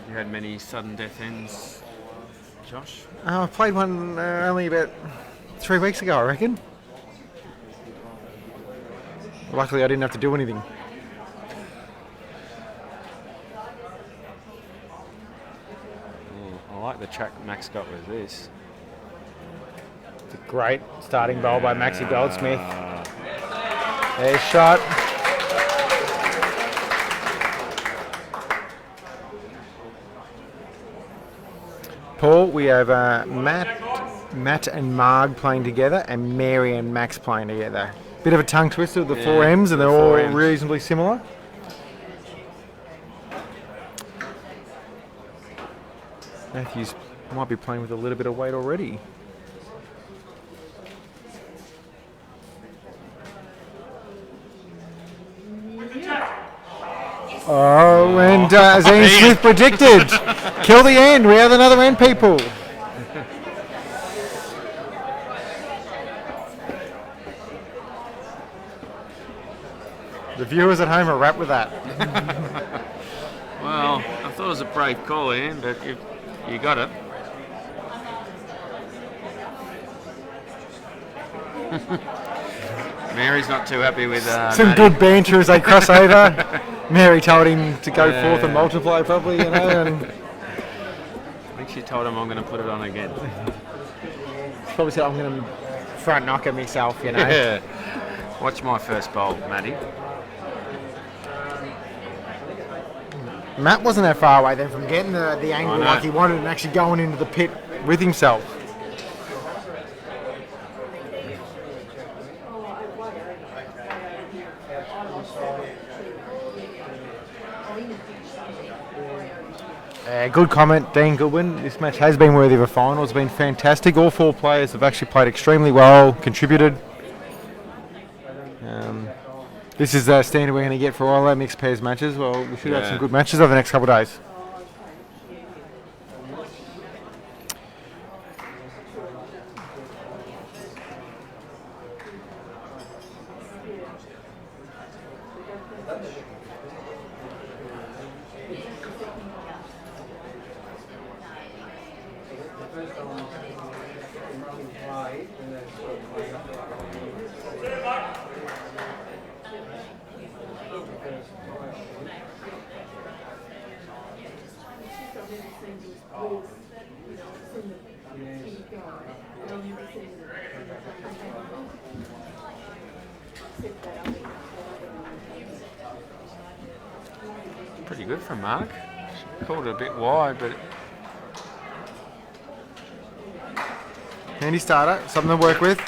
You had many sudden death ends, Josh? I played one only about 3 weeks ago, I reckon. Luckily, I didn't have to do anything. I like the track Max got with this. It's a great starting bowl by Maxi Goldsmith. There's shot. Paul, we have Matt and Marg playing together, and Mary and Max playing together. Bit of a tongue twister with the four M's, and they're all reasonably similar. Matthews might be playing with a little bit of weight already. Oh, and as Ian Smith predicted, kill the end. We have another end, people. The viewers at home are wrapped with that. Well, I thought it was a brave call, Ian, but you got it. Mary's not too happy with Some Matty. good banter as they cross over. Mary told him to go forth and multiply, probably, you know. And I think she told him I'm going to put it on again. probably said, I'm going to front knocker myself, you know. Yeah. Watch my first bowl, Matty. Matt wasn't that far away then from getting the angle like he wanted and actually going into the pit with himself. Good comment, Dean Goodwin. This match has been worthy of a final. It's been fantastic. All four players have actually played extremely well, contributed. This is the standard we're going to get for all our mixed pairs matches. Well, we should have some good matches over the next couple of days. Pretty good from Marg. Called it a bit wide, but Handy starter, something to work with.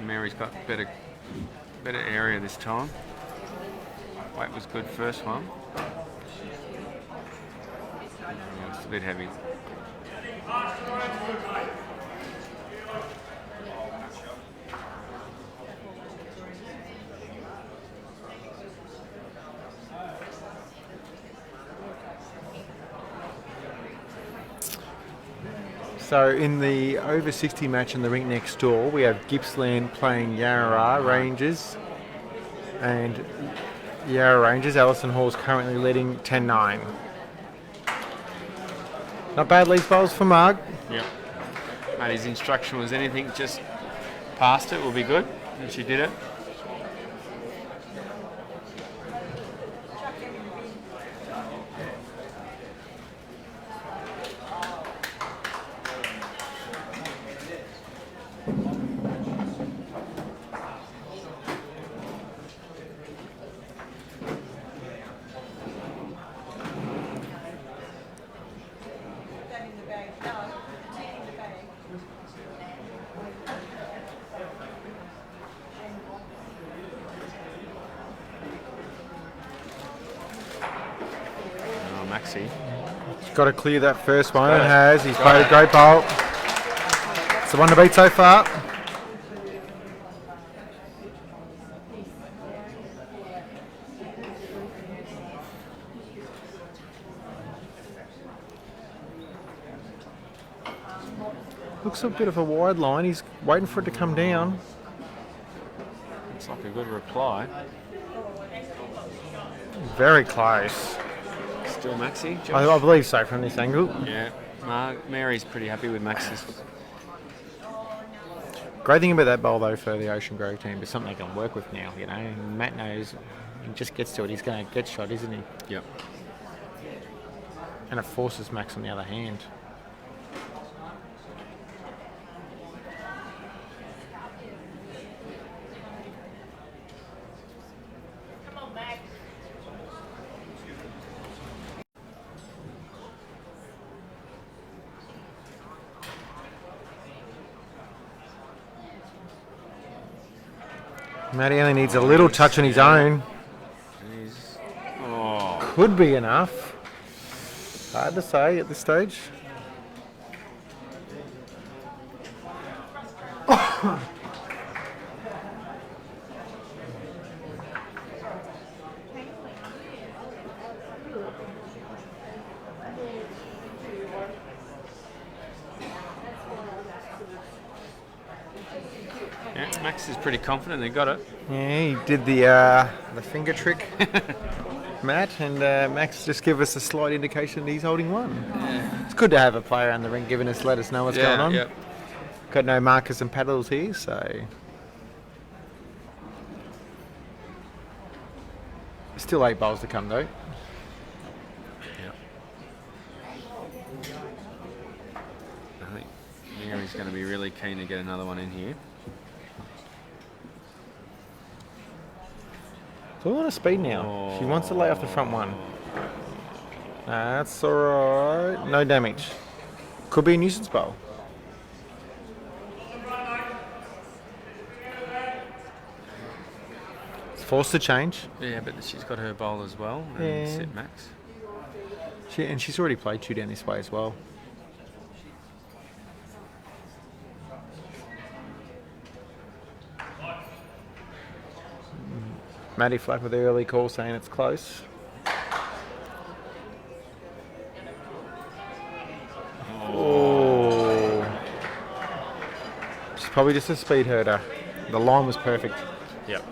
Mary's got better area this time. Weight was good first one. Yeah, it's a bit heavy. So in the over 60 match in the rink next door, we have Gippsland playing Yarra Rangers. And Yarra Rangers, Alison Hall's currently leading 10-9. Not bad lead bowls for Marg. Yep. Matty's instruction was anything, just past it will be good, and she did it. Oh, Maxi. He's got to clear that first one, got and it. has. He's Got played it. a great bowl. It's the one to beat so far. Looks a bit of a wide line. He's waiting for it to come down. It's like a good reply. Very close. Still Maxi, Josh? I believe so from this angle. Yeah. Mary's pretty happy with Maxi's. Great thing about that bowl though for the Ocean Grove team is something they can work with now. You know, and Matt knows he just gets to it. He's going to get shot, isn't he? Yep. And it forces Max on the other hand. Matty only needs a little touch on his own. Oh, Could be enough. Hard to say at this stage. yeah, Max is pretty confident they got it. Yeah, he did the finger trick, Matt, and Max just give us a slight indication that he's holding one. Yeah. It's good to have a player around the ring giving us, let us know what's going on. Yep. Got no markers and paddles here, so still 8 bowls to come though. Yep. I think Mary's going to be really keen to get another one in here. So we want to speed now. She wants to lay off the front one. That's alright. No damage. Could be a nuisance bowl. It's forced to change. Yeah, but she's got her bowl as well. And Yeah. sit Max. And she's already played 2 down this way as well. Matty flack with the early call saying it's close. Oh. She's probably just a speed herder. The line was perfect. Yep.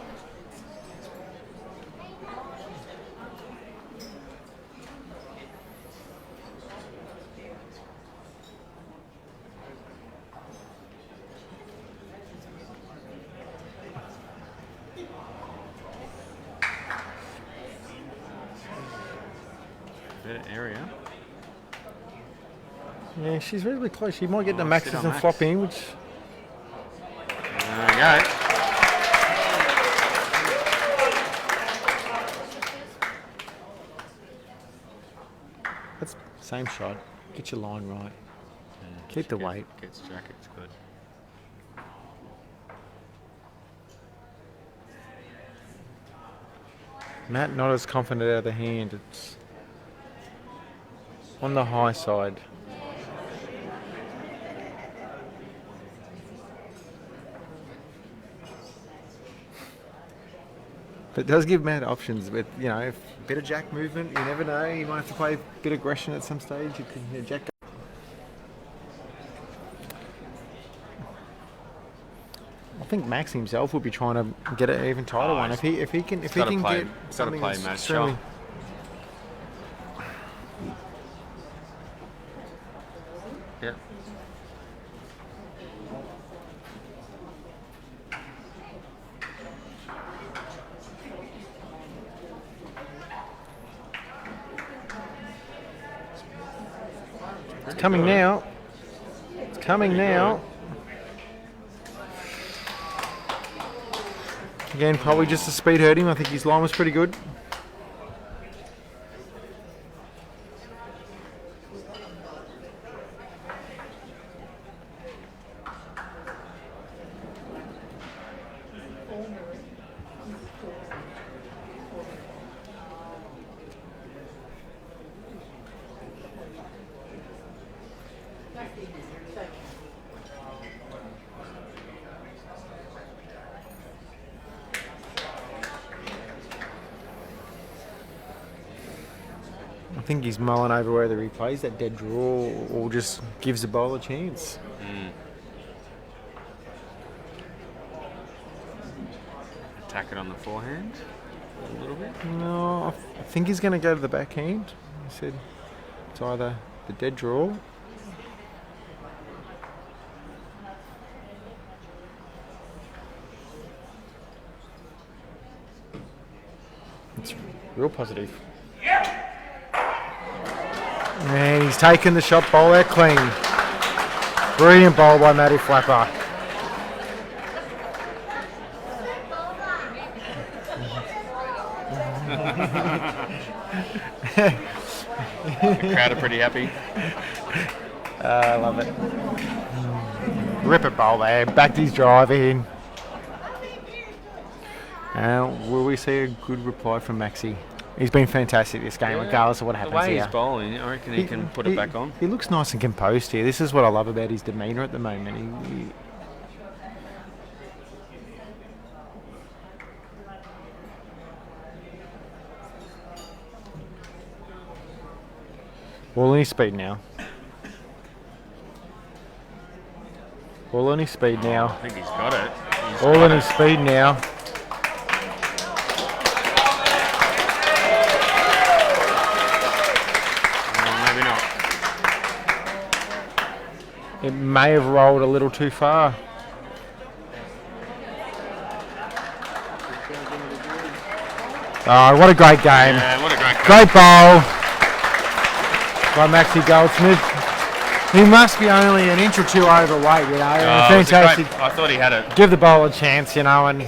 Better area. Yeah, she's really close. She might get the Oh, maxes sit on and Max. flop in, which There we go. that's same shot. Get your line right. Keep the weight. Gets jackets good. Matt not as confident out of the hand. It's on the high side. But it does give Matt options with, you know, if bit of jack movement, you never know. You might have to play a bit of aggression at some stage. You can jack. I think Max himself will be trying to get an even tighter one. If he can gotta get play something Matt that's shot. extremely. Yep. It's coming now. It's coming now. Again, probably just the speed hurt him. I think his line was pretty good. I think he's mulling over whether he plays that dead draw or just gives the bowler a chance. Attack it on the forehand a little bit. No, I think he's going to go to the backhand. He said it's either the dead draw. It's real positive. And he's taken the shot bowl out clean. Brilliant bowl by Matty Flapper. The crowd are pretty happy. I love it. Rip it bowl there. Backed his drive in. Will we see a good reply from Maxi? He's been fantastic this game, regardless of what happens The way here. he's bowling, I reckon he can put it back on. He looks nice and composed here. This is what I love about his demeanour at the moment. All in his speed now. All in his speed now. I think he's got it. All in his speed now. Maybe not. It may have rolled a little too far. Oh, what a great game. Yeah, what a Great bowl by Maxi Goldsmith. He must be only an inch or two overweight, you know. Fantastic. I thought he had it. Give the bowler a chance, you know, and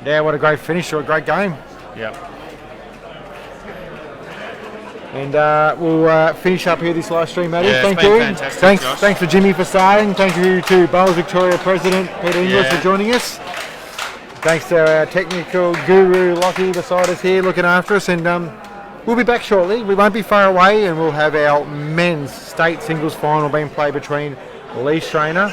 yeah, what a great finish to a great game. Yep. And we'll finish up here this live stream, Matty. Yeah, Thank it's been you. fantastic, Josh. Thanks for Jimmy for starting. Thank you to Bowls Victoria President Peter Inglis for joining us. Thanks to our technical guru Lockie beside us here looking after us, and we'll be back shortly. We won't be far away, and we'll have our men's state singles final being played between Lee Strainer